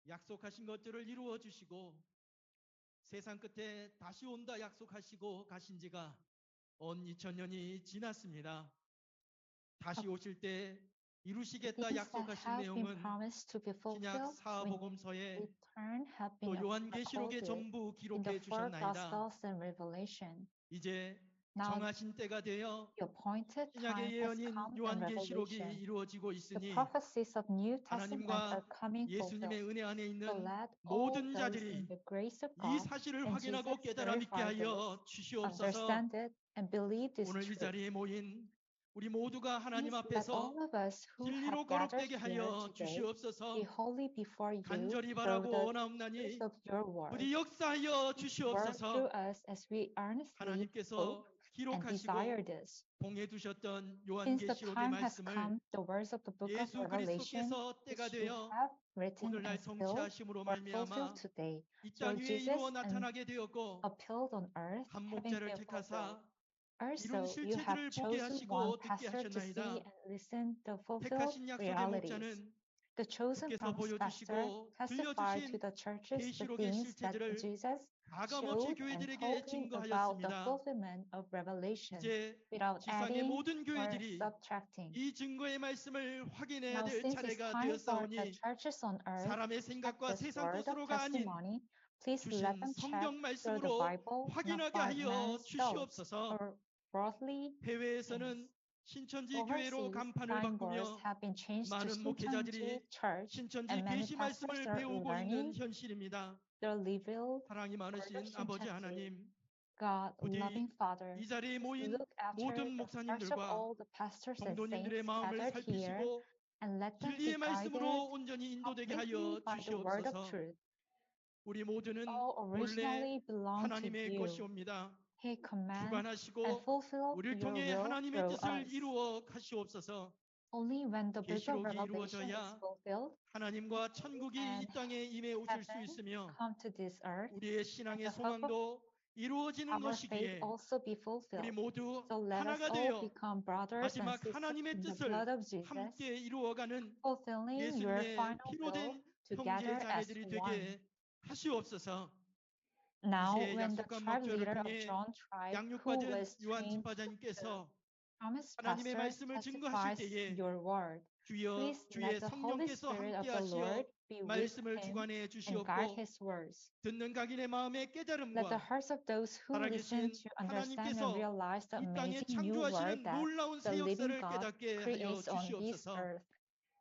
약속하신 것들을 이루어 주시고 세상 끝에 다시 온다 약속하시고 가신 지가 온 2000년이 지났습니다. 다시 오실 때 이루시겠다 약속하신 내용은 신약 사복음서에 또 요한계시록에 전부 기록해 주셨나이다. 이제 정하신 때가 되어 신약의 예언인 요한계시록이 이루어지고 있으니 하나님과 예수님의 은혜 안에 있는 모든 자들이 이 사실을 확인하고 깨달아 믿게 하여 주시옵소서. 오늘 이 자리에 모인 우리 모두가 하나님 앞에서 진리로 거룩되게 하여 주시옵소서. 간절히 바라고 원하옵나니 부디 역사하여 주시옵소서. 하나님께서 기록하시고 봉해 두셨던 요한계시록의 말씀을 예수 그리스도께서 때가 되어 오늘날 성취하심으로 말미암아 이 땅 위에 이루어 나타나게 되었고 한 목자를 택하사 이룬 실체들을 보게 하시고 듣게 하셨나이다. 택하신 약속의 목자는 주께서 보여주시고 들려주신 계시록의 실체들을 가감없이 교회들에게 증거하였습니다. 이제 지상의 모든 교회들이 이 증거의 말씀을 확인해야 될 차례가 되었사오니 사람의 생각과 세상 뜻으로가 아닌 주신 성경 말씀으로 확인하게 하여 주시옵소서. 해외에서는 신천지 교회로 간판을 바꾸며 많은 목회자들이 신천지 계시 말씀을 배우고 있는 현실입니다. 사랑이 많으신 아버지 하나님, 부디 이 자리에 모인 모든 목사님들과 성도님들의 마음을 살피시고 진리의 말씀으로 온전히 인도되게 하여 주시옵소서. 우리 모두는 본래 하나님의 것이옵니다. 주관하시고 우리를 통해 하나님의 뜻을 이루어 가시옵소서. 계시록이 이루어져야 하나님과 천국이 이 땅에 임해 오실 수 있으며 우리의 신앙의 소망도 이루어지는 것이기에 우리 모두 하나가 되어 마지막 하나님의 뜻을 함께 이루어가는 예수님의 피로된 형제 자매들이 되게 하시옵소서. 이제 약속한 목자를 통해 양육받은 요한 집사장님께서 하나님의 말씀을 증거하실 때에 주여 주의 성령께서 함께 하시어 말씀을 주관해 주시옵고 듣는 각인의 마음의 깨달음과 살아계신 하나님께서 이 땅에 창조하시는 놀라운 새 역사를 깨닫게 하여 주시옵소서.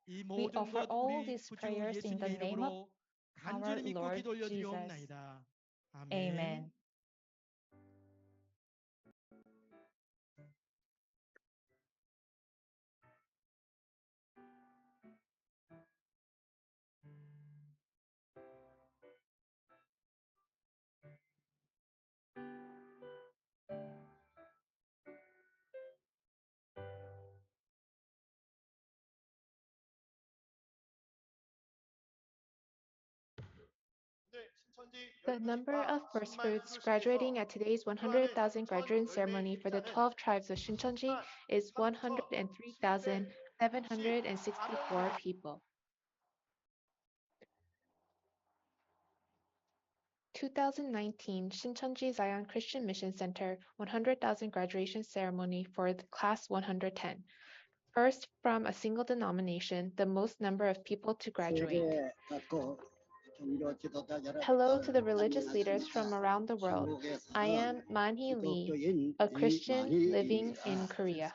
이 모든 것 우리 구주 예수님의 이름으로 간절히 믿고 기도 올려드리옵나이다. 아멘. The number of first fruits graduating at today's 100,000 graduation ceremony for the 12 tribes of Shincheonji is 103,764 people. 2019 Shincheonji Zion Christian Mission Center 100,000 graduation ceremony for the class 110. First from a single denomination, the most number of people to graduate. Hello to the religious leaders from around the world. I am Man-hee Lee, a Christian living in Korea.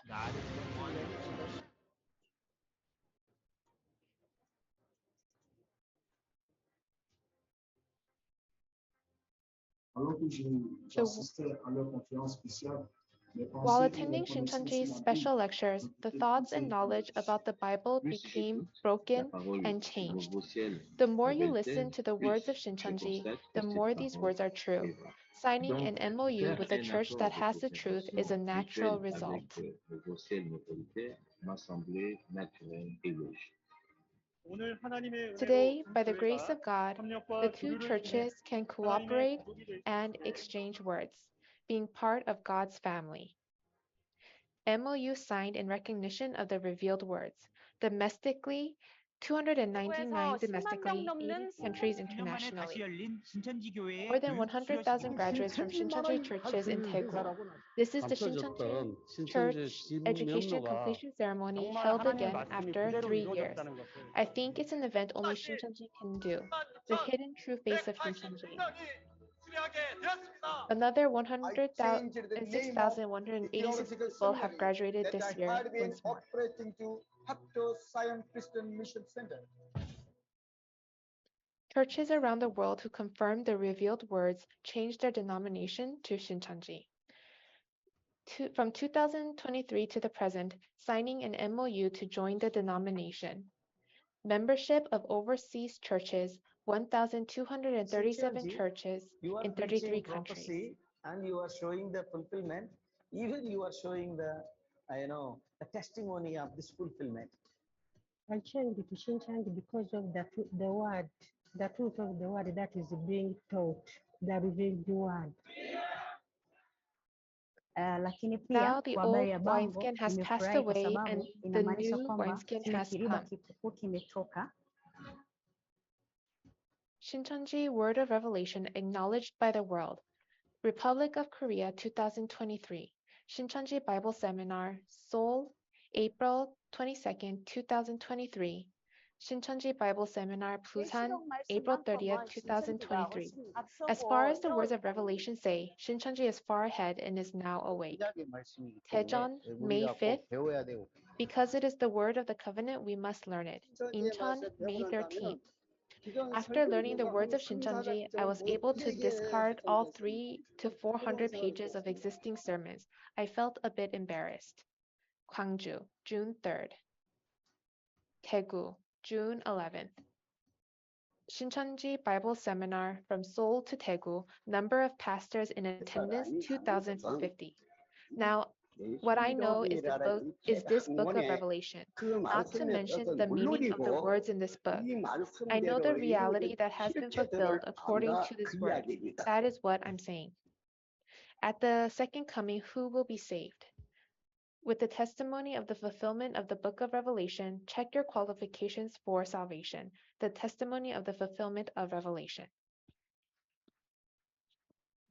While attending Shincheonji's special lectures, the thoughts and knowledge about the Bible became broken and changed. The more you listen to the words of Shincheonji, the more these words are true. Signing an MOU with a church that has the truth is a natural result. Today, by the grace of God, the two churches can cooperate and exchange words, being part of God's family. MOU signed in recognition of the revealed words. Domestically, 299 domestically, 80 countries internationally. More than 100,000 graduates from Shincheonji churches in Daegu. This is the Shincheonji Church Education Completion Ceremony held again after 3 years. I think it's an event only Shincheonji can do. The hidden true face of Shincheonji. Another 106,186 people have graduated this year once more. Churches around the world who confirmed the revealed words changed their denomination to Shincheonji. From 2023 to the present, signing an MOU to join the denomination. Membership of overseas churches, 1,237 churches in 33 countries. And you are showing the fulfillment. Even you are showing the testimony of this fulfillment. I changed to Shincheonji because of the word, the truth of the word that is being taught, the revealed word. Now the old wineskin has passed away and the new wineskin has come. Shincheonji Word of Revelation acknowledged by the world. Republic of Korea 2023. Shincheonji Bible Seminar, Seoul, April 22nd, 2023. Shincheonji Bible Seminar, Busan, April 30th, 2023. As far as the words of Revelation say, Shincheonji is far ahead and is now awake. Daejeon, May 5th. Because it is the word of the covenant, we must learn it. Incheon, May 13th. After learning the words of Shincheonji, I was able to discard all 300 to 400 pages of existing sermons. I felt a bit embarrassed. Gwangju, June 3rd. Daegu, June 11th. Shincheonji Bible Seminar from Seoul to Daegu, number of pastors in attendance 2,050. Now, what I know is this book of Revelation, not to mention the meaning of the words in this book. I know the reality that has been fulfilled according to this word. That is what I'm saying. At the second coming, who will be saved? With the testimony of the fulfillment of the book of Revelation, check your qualifications for salvation. The testimony of the fulfillment of Revelation.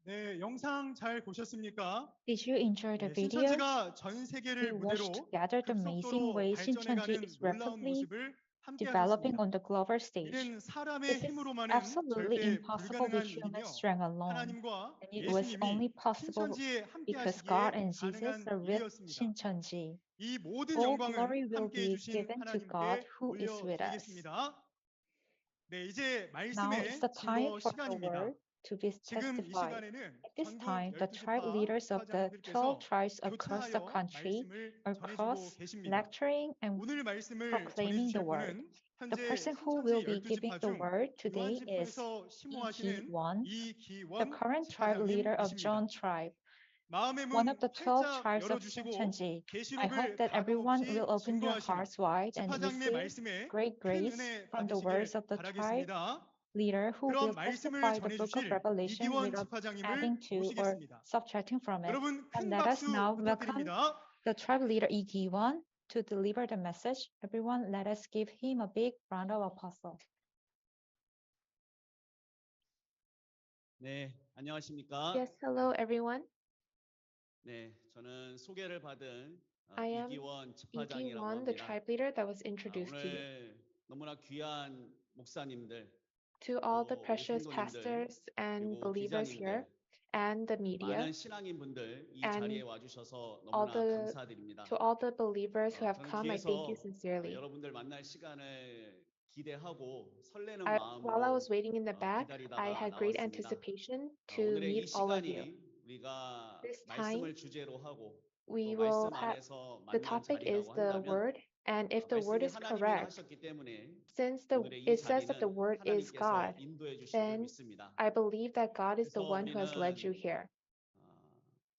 네, 영상 잘 보셨습니까? Did you enjoy the video? 신천지가 전 세계를 We 무대로 watched together the amazing 급속도로 way Shincheonji 발전해가는 is 놀라운 rapidly 모습을 함께 developing 하셨습니다. on the global stage. 이는 사람의 This is 힘으로만은 absolutely 절대 impossible 불가능한 with human 일이며 strength alone, 하나님과 and it was only 예수님이 possible 신천지에 함께 because 하시기에 God and Jesus 가능한 are with 일이었습니다. Shincheonji. 이 모든 All glory 영광은 will 함께 be 해주신 given to God 하나님께 who is with us. 올려드리겠습니다. 네, 이제 Now is 말씀의 the time 증거 for the 시간입니다. word to be 지금 이 testified. 시간에는 At this 전국 time, the 12지 tribe leaders of the 12 파장님들께서 tribes across the 교차하여 country 말씀을 are 전해주고 cross 계십니다. lecturing and 오늘 말씀을 proclaiming the 전해주실 word. 분은 The 현재 person who will be 신천지 giving 12지파 the 중 word today is 요한지파에서 Lee 심호하시는 Ki-won, the 이기원 current tribe leader of 지파장님이십니다. John tribe, 마음의 one 문 of the 12 활짝 tribes of 열어주시고 Shincheonji. I hope 계시록을 that everyone 가감 will 없이 open your 증거하시는 hearts wide and 지파장님의 receive 말씀에 great 큰 grace 은혜 from the 받으시길 words of the tribe 바라겠습니다. leader who will 그럼 말씀을 testify the book of 전해주실 Revelation 이기원 without 지파장님을 adding to or 모시겠습니다. subtracting from it. 여러분 And 큰 let us 박수 now welcome 부탁드립니다. the tribe leader Lee Ki-won to deliver the message. Everyone, let us give him a big round of applause. 네, 안녕하십니까? Yes, hello everyone. 네, 저는 소개를 받은 I am 이기원 Lee 지파장이라고 Ki-won, the 합니다. tribe leader that was introduced to you. 오늘 너무나 귀한 목사님들, To all the 또 우리 precious 성도님들, pastors and 그리고 believers here 기자님들, and the media, 많은 신앙인분들 이 and 자리에 와주셔서 all 너무나 the 감사드립니다. to all the believers who have 저는 come, I thank you 뒤에서 sincerely. 여러분들 만날 시간을 기대하고 설레는 While I 마음으로 was waiting in the back, I 기다리다가 had great 나왔습니다. anticipation to 오늘의 이 meet all of you. 시간이 우리가 This time, 말씀을 주제로 하고 we 또 will 말씀 have 안에서 the 만난 topic is 자리라고 the 한다면 word, and if the word 말씀이 is 하나님이라 correct, 하셨기 때문에 since 오늘의 이 it says that the 자리는 word is 하나님께서 God, 인도해 주심을 then 믿습니다. I believe that God is the 그래서 one who has led you 우리는 here.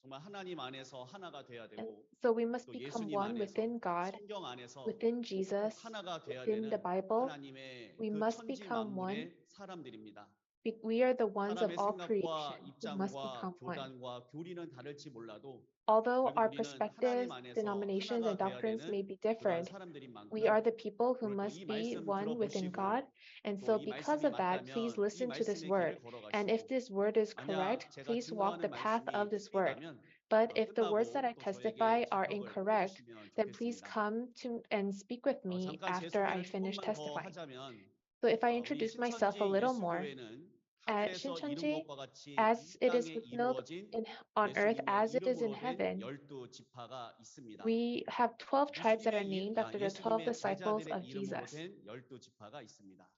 정말 하나님 안에서 하나가 돼야 And 되고 so we must 또 become 예수님 one 안에서 within God, 성경 안에서 within 꼭 Jesus, 하나가 돼야 within the 되는 Bible. 하나님의 We 그 must 천지 become one 만물의 사람들입니다. We are the ones of 사람의 all 생각과 creation who must 입장과 become one. 교단과 교리는 다를지 몰라도 Although 그래도 our 우리는 perspectives, 하나님 안에서 denominations, and 하나가 돼야 doctrines may 되는 be 그러한 different, 사람들인 we are 만큼 the people who 오늘 또 must 이 be 말씀 one within 들어보시고 God. And 또 so 이 because 말씀이 of that, please 맞다면 이 listen to this 말씀의 word. 길을 And if 걸어가시고 this word is correct, 만약 제가 please walk the 증거하는 path of 말씀이 this word. 틀리다면 But if the words that I 끝나고 또 testify 저에게 are 지적을 incorrect, 해주시면 then please 좋겠습니다. come to and speak with me 잠깐 제 after I 소개를 finish 조금만 더 testifying. 하자면 So if I 우리 introduce myself a 신천지 little more, 예수교회는 at 하늘에서 이룬 Shincheonji, 것과 같이 as 이 it is 땅에 fulfilled 이루어진 on earth 예수님의 as it is in 이름으로 된 heaven, 12지파가 있습니다. we have 12 tribes that are named after the 12 예수님의 disciples 제자들의 of 이름으로 Jesus. 된 12지파가 있습니다.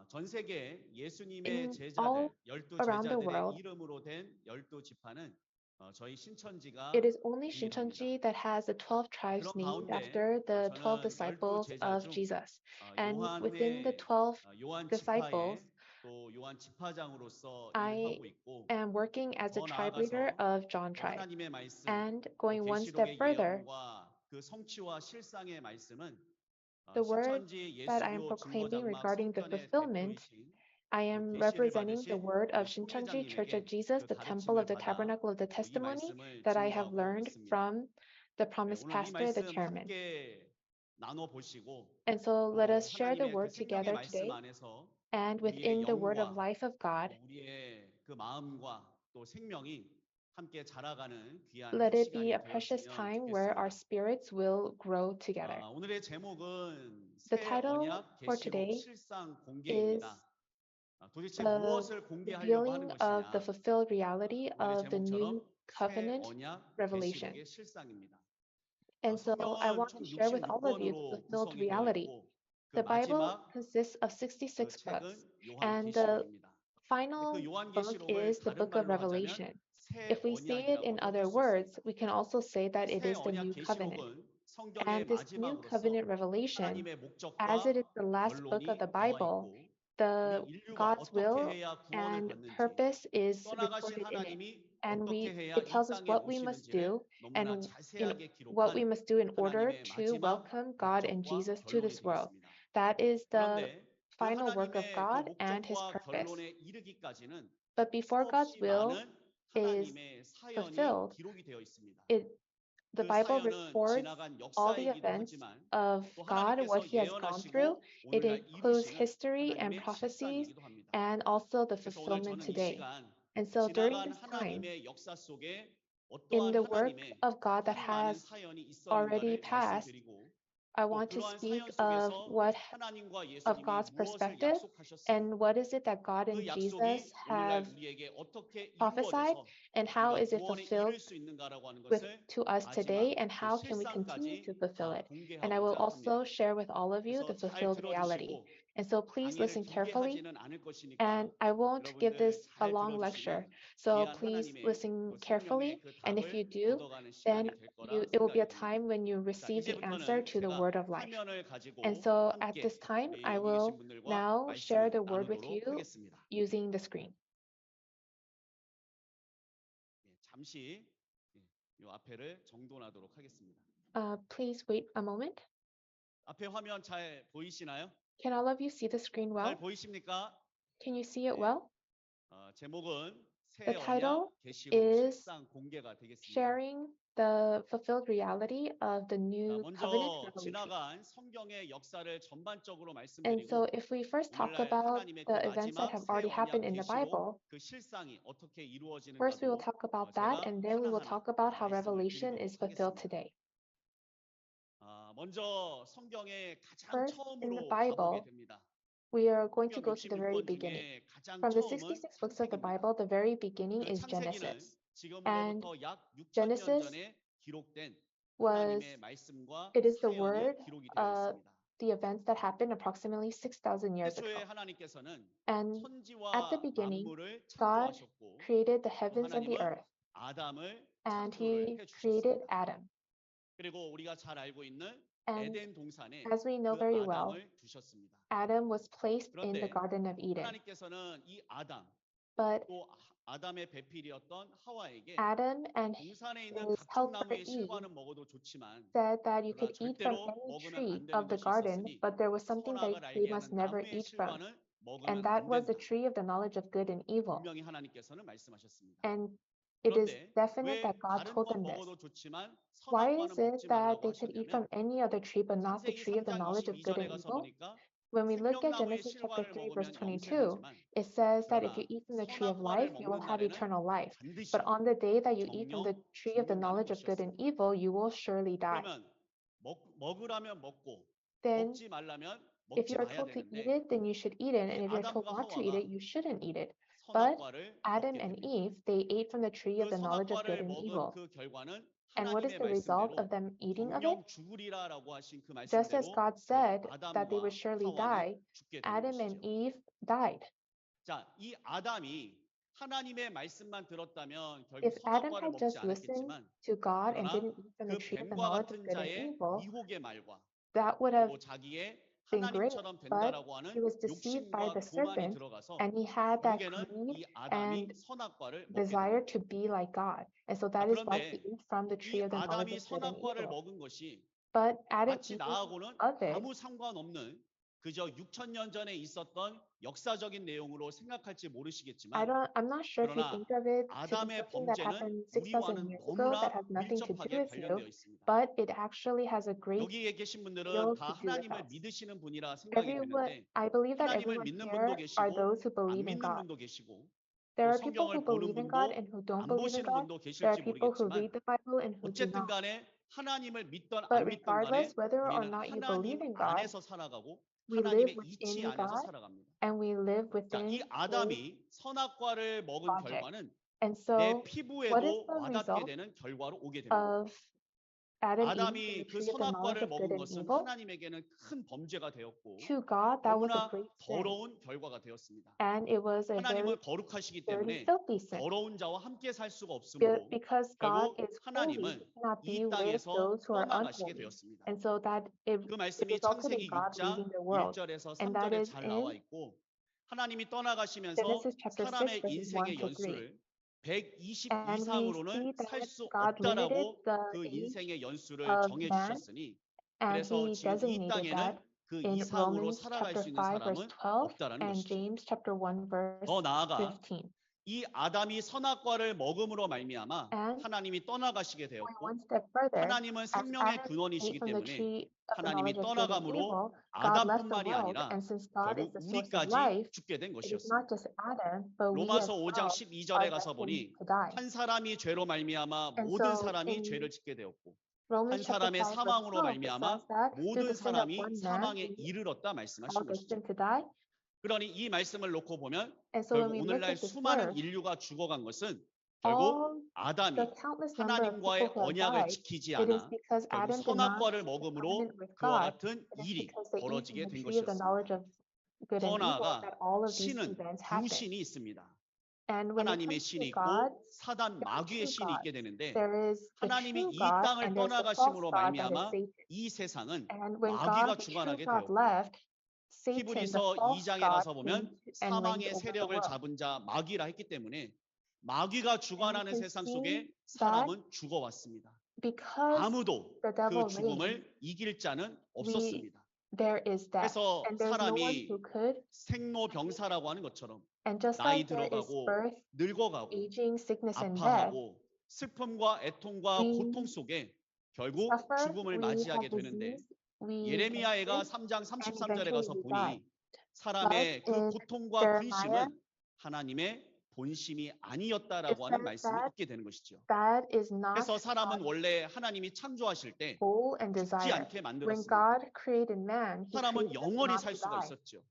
전 세계 예수님의 In 제자들, all 12 around the 제자들의 world, 이름으로 된 12지파는 저희 신천지가 it is only 유일합니다. Shincheonji that has the 12 tribes 그런 named 가운데 after the 12 저는 12 disciples 제자 of 중 Jesus. And within the 요한의 12 요한 disciples, 지파의 또 요한 지파장으로서 I 일하고 있고 am working as the 더 tribe leader 나아가서 of John 또 tribe. 하나님의 말씀, And 또 going one step 계시록의 further, 예언과 그 성취와 실상의 말씀은 the word 신천지 that I am 예수교 proclaiming 증거장막 regarding the 성전의 fulfillment, 대표이신 I 또 am 계시를 representing the 받으신 word of 우리 Shincheonji Church of 총회장님에게 Jesus, 그 the temple 가르침을 of the 받아 tabernacle of the 이 testimony 말씀을 that I have 증거하고 learned 있습니다. from the 네, promised 오늘 이 pastor, the 말씀 chairman. 함께 나눠 보시고 And so let 또 us share the 하나님의 그 word 생명의 together 말씀 today. 안에서 And 우리의 within the word of 영과 life of God, 또 우리의 그 마음과 또 생명이 함께 자라가는 귀한 let it be 시간이 a precious 되었으면 time where our 좋겠습니다. spirits will grow together. 오늘의 제목은 The 새 title 언약 for 계시록 today 실상 is 공개입니다. 도대체 the 무엇을 공개하려고 revealing 하는 of the 것이냐? fulfilled reality 오늘의 of the new 제목처럼 새 covenant 언약 revelation. 계시록의 실상입니다. And so I 성경은 want 총 to share with all of you the 66권으로 fulfilled 구성이 되어 reality. 있고 그 The Bible 마지막 consists of 그 66 books, 책은 and the 요한계시록입니다. 근데 final 그 book 요한계시록을 is the 다른 book of 말로 하자면 Revelation. 새 If we say it in 언약이라고도 할 other 수 words, 있습니다. we can also say that it 새 is the 언약 new covenant. 계시록은 성경의 And this new 마지막으로서 covenant revelation, 하나님의 as it 목적과 is the last book of 결론이 the 나와 Bible, 있고 우리 the 인류가 God's 어떻게 will 해야 구원을 and 받는지 purpose is 떠나가신 recorded in it. 하나님이 And 어떻게 해야 it 이 tells us 땅에 what we must 오시는지를 do and 너무나 자세하게 what we 기록한 must do in order 하나님의 to 마지막 welcome God and 목적과 Jesus to 결론이 this world. 되겠습니다. That is the 그런데 그 final work of 하나님의 그 God and His 목적과 purpose. 결론에 이르기까지는 But before God's 수없이 will 많은 is 하나님의 사연이 fulfilled, 기록이 되어 있습니다. the 그 Bible 사연은 records 지나간 all the 역사이기도 events 하지만 of 또 God, what 하나님께서 He has gone through. 예언하시고 It 오늘날 includes 이루시는 history and 하나님의 prophecies 실상이기도 합니다. and also the 그래서 오늘 fulfillment 저는 이 today. 시간 And so during 지나간 this time, 하나님의 역사 속에 in 어떠한 the work 하나님의 of God that 큰 많은 has 사연이 already 있었는가를 passed, 말씀드리고 I 또 want to 그러한 speak 사연 of 속에서 하나님과 of 예수님이 God's 무엇을 perspective 약속하셨으며 and what is it that God 그 and 약속이 Jesus 오늘날 have 우리에게 어떻게 prophesied 이루어져서 and how 우리가 is it 구원에 fulfilled 이를 수 있는가라고 하는 with 것을 to us today 마지막 and 그 how can we continue to 실상까지 fulfill 다 it. And I will 공개하고자 합니다. also share with all of you the 그래서 잘 fulfilled reality. 들어주시고 And so please 강의를 listen 길게 carefully, 하지는 않을 것이니까 and I won't give 여러분들 this a 잘 long lecture. 들어주시면 So 귀한 please 하나님의 listen 그 carefully, 생명의 그 and if you 답을 do, 얻어가는 then 시간이 될 거라 it will be a 생각이 듭니다. time when you 자, receive the answer 이제부터는 to the 제가 word of life. 화면을 And 가지고 so at 함께 this time, 우리 I 여기 계신 will 분들과 now share 말씀을 the word with 나누도록 you 하겠습니다. using the screen. 잠시 이 앞에를 정돈하도록 하겠습니다. Please wait a moment. 앞에 화면 잘 보이시나요? Can all of you see the screen well? 잘 보이십니까? Can you see it well? 제목은 새 The title 언약 계시록 is 실상 공개가 되겠습니다. Sharing the fulfilled reality of the 자, new 먼저 covenant revelation. 지나간 성경의 역사를 전반적으로 And so 말씀드리고 if we first talk 오늘날 about 하나님의 the 또 events that 마지막 have 새 already happened 언약 in the 계시록 Bible, 그 실상이 어떻게 first we will 이루어지는가도 talk about that, 제가 and then we will 하나하나 talk about how 말씀을 Revelation is 드리도록 fulfilled 하겠습니다. today. 먼저 성경의 가장 First, in the 처음으로 가보게 Bible, 됩니다. we are going to 성경 go to the very 66권 beginning. 중에 가장 From the 처음은 66 books of the 창세기입니다. Bible, the very beginning 그 is 창세기는 Genesis. 지금으로부터 약 6,000년 Genesis 전에 기록된 was, 하나님의 말씀과 it is the 사연이 word 기록이 되어 있습니다. the events that happened approximately 6,000 years ago. 태초에 하나님께서는 And at the 천지와 beginning, 만물을 God 창조하셨고 created the 또 heavens and the 하나님은 earth, 아담을 and 창조를 He created 해주셨습니다. Adam. 그리고 우리가 잘 알고 있는 And 에덴 동산에 as we know 그 very well, 아담을 두셨습니다. Adam was placed in the 그런데 Garden of Eden. 하나님께서는 이 아담 But 또 아담의 배필이었던 하와에게 Adam and 동산에 있는 his 각종 helper 나무의 Eve 실과는 먹어도 좋지만 said that you 그러나 could eat from 절대로 any 먹으면 tree 안 되는 of the 것이 garden, 있었으니 but there was something that 선악을 they 알게 must 하는 never 나무의 eat from. 실과는 먹으면 and that 안 was the 된다. tree of the knowledge of good and evil. 분명히 하나님께서는 말씀하셨습니다. And it is 그런데 definite 왜 that God 다른 told 건 them this. 먹어도 좋지만 Why 선악과는 is it 먹지 that 말라고 they could eat from 하셨냐면 any other tree but not the 창세기 tree of the 3장 knowledge of good 22절에 and 가서 evil? 보니까 When we look at 생명나무의 Genesis chapter 실과를 3 verse 먹으면 22, 영생하지만 it says that if 그러나 you eat from the tree of 선악과를 life, you will 먹는 have 날에는 eternal life. 반드시 But on the day that you eat from the 정령 tree of the 죽는다는 knowledge of good and 것이었습니다. evil, you will surely die. 그러면 먹으라면 먹고 Then 먹지 말라면 if 먹지 you are 마야 told to eat 되는데 it, then you should eat it. And 이 if you're told 아담과 not to eat 하와가 it, you shouldn't eat it. But 선악과를 Adam 먹게 and 됩니다. Eve, they ate from the tree of 그 the knowledge of good 선악과를 and 먹은 evil. 그 결과는 And what is 하나님의 the result 말씀대로 of them eating of it? 정령 죽으리라라고 하신 그 Just as 말씀대로 God 그 said that they 아담과 would surely 하와는 die, 죽게 되는 Adam and 것이죠. Eve died. 자, 이 아담이 하나님의 말씀만 들었다면 결국 If Adam 선악과를 had 먹지 just listened 않았겠지만 to God and 그러나 didn't eat from the 그 tree of the 뱀과 knowledge of 같은 good and 자의 evil, 미혹의 말과 that would have 그리고 자기의 been great. 하나님처럼 But 된다라고 하는 he was deceived by 욕심과 the 교만이 serpent, 들어가서 and he had that 결국에는 greed 이 아담이 and 선악과를 먹게 desire 됩니다. to be like God. And so 자, that is why he 그런데 ate from the 이 tree of the knowledge 아담이 of good and 선악과를 evil. 먹은 것이 But Adam 마치 eating 나하고는 of it, 아무 상관없는 그저 6,000년 전에 있었던 역사적인 내용으로 생각할지 모르시겠지만 I'm not sure if you 그러나 think of it to be 아담의 something that 범죄는 happened 6,000 우리와는 years ago that 너무나 has nothing to do 밀접하게 with you, 관련되어 있습니다. but it actually has a great 여기에 계신 분들은 deal 다 to do with 하나님을 us. 믿으시는 분이라 생각이 Everyone, 되는데 I believe that 하나님을 everyone 믿는 here 분도 are 계시고 those who 안 believe in 믿는 God. 분도 계시고 There 또 are people who 성경을 보는 believe in God 분도 and who don't 안 believe in 보시는 God. 분도 There are 계실지 people who 모르겠지만 read the Bible and who do 어쨌든 not. 간에 하나님을 믿던 But 안 믿던 간에 regardless, whether or 우리는 not you believe 하나님 in God, 안에서 살아가고 we live 하나님의 이치 within 안에서 God 살아갑니다. and we live 자, 이 within His 아담이 선악과를 먹은 logic. 결과는 And 내 so, what is 피부에도 the 와닿게 result 되는 결과로 오게 됩니다. of Adam eating from 아담이 the 그 tree of the knowledge 선악과를 of good 먹은 and 것은 evil? 하나님에게는 큰 범죄가 되었고 To God, that was a 너무나 great sin, 더러운 결과가 되었습니다. and it was a very 하나님은 거룩하시기 dirty, 때문에 filthy sin. 더러운 자와 함께 살 수가 없으므로 Because God 결국 is holy, 하나님은 He cannot be 이 with 땅에서 those who are 떠나가시게 unholy. 되었습니다. And so that it 그 말씀이 resulted in 창세기 God 6장 leaving the world. 1절에서 And that 3절에 is 잘 in 나와 있고 하나님이 떠나가시면서 Genesis chapter 6, 사람의 verses 1 인생의 to 3. 연수를 120 And we 이상으로는 see 살 that 수 God limited 없다라고 the 그 age 인생의 연수를 of 정해 man, 주셨으니 and 그래서 He 지금 이 designated 땅에는 that 그 in 이상으로 Romans 살아갈 chapter 수 있는 5, verse 사람은 12, 없다라는 and 것이죠. James chapter 1, verse 더 나아가 15. 이 아담이 선악과를 먹음으로 말미암아 And 하나님이 떠나가시게 going 되었고 one step further, 하나님은 as 생명의 Adam ate 근원이시기 from the 때문에 tree of the 하나님이 knowledge of good and 떠나감으로 evil, God left the 아담뿐만이 world, 아니라 and since God is 결국 the source of 우리까지 life, 죽게 된 it is 것이었습니다. not just Adam, but we as 로마서 5장 well 12절에 are 가서 destined 보니 to die. 한 사람이 죄로 말미암아 And 모든 so 사람이 in 죄를 짓게 되었고 Romans 한 chapter 사람의 5, verse 사망으로 12, it 말미암아 says that through 모든 the sin of 사람이 one man, 사망에 we 이르렀다 are 말씀하신 all 것이죠. destined to die. 그러니 이 말씀을 놓고 보면 And so when 결국 we look 오늘날 at this 수많은 verse, 인류가 죽어간 것은 결국 all 아담이 the countless number of people 하나님과의 who have 언약을 died, 지키지 it is 않아 because 결국 Adam did not 선악과를 keep the 먹음으로 covenant with 그와 God. 같은 It is 일이 because they eat from 벌어지게 the 된 tree of the 것이었습니다. knowledge of good 더 and evil 나아가 that all of these 신은 events 두 happened. 신이 있습니다. And when it 하나님의 comes to 신이 God, 있고 사단 there are 마귀의 two 신이 있게 gods. 되는데 There is the 하나님이 true 이 God 땅을 and there's the false 떠나가심으로 God that is 말미암아 Satan. 이 세상은 And when 마귀가 God, the true 주관하게 God, 되었고 left, Satan, the 히브리서 false 2장에 God, 가서 came 보면 and reigned 사망의 over the 세력을 world. 잡은 자 마귀라 했기 때문에 마귀가 And we 주관하는 can 세상 see 속에 that 사람은 죽어왔습니다. because 아무도 the 그 devil reigned, 죽음을 이길 자는 없었습니다. there is death. 그래서 And there's no one 사람이 who could. 생로병사라고 하는 것처럼 And just 나이 like there is 들어가고 birth, 늙어가고 aging, sickness, and death, 아파하고 슬픔과 애통과 we 고통 속에 결국 suffer, 죽음을 we 맞이하게 have 되는데 disease, we get 예레미야가 sick, 3장 and 33절에 eventually 가서 we die. 보니 사람의 그 in 고통과 Jeremiah, 근심은 하나님의 본심이 it 아니었다라고 하는 says 말씀을 that 읽게 되는 것이죠. that is not 그래서 사람은 God's 원래 하나님이 창조하실 때 goal and 죽지 desire. 않게 When 만들었습니다. God created man, He 사람은 created us 영원히 not 살 to 수가 die. 있었죠.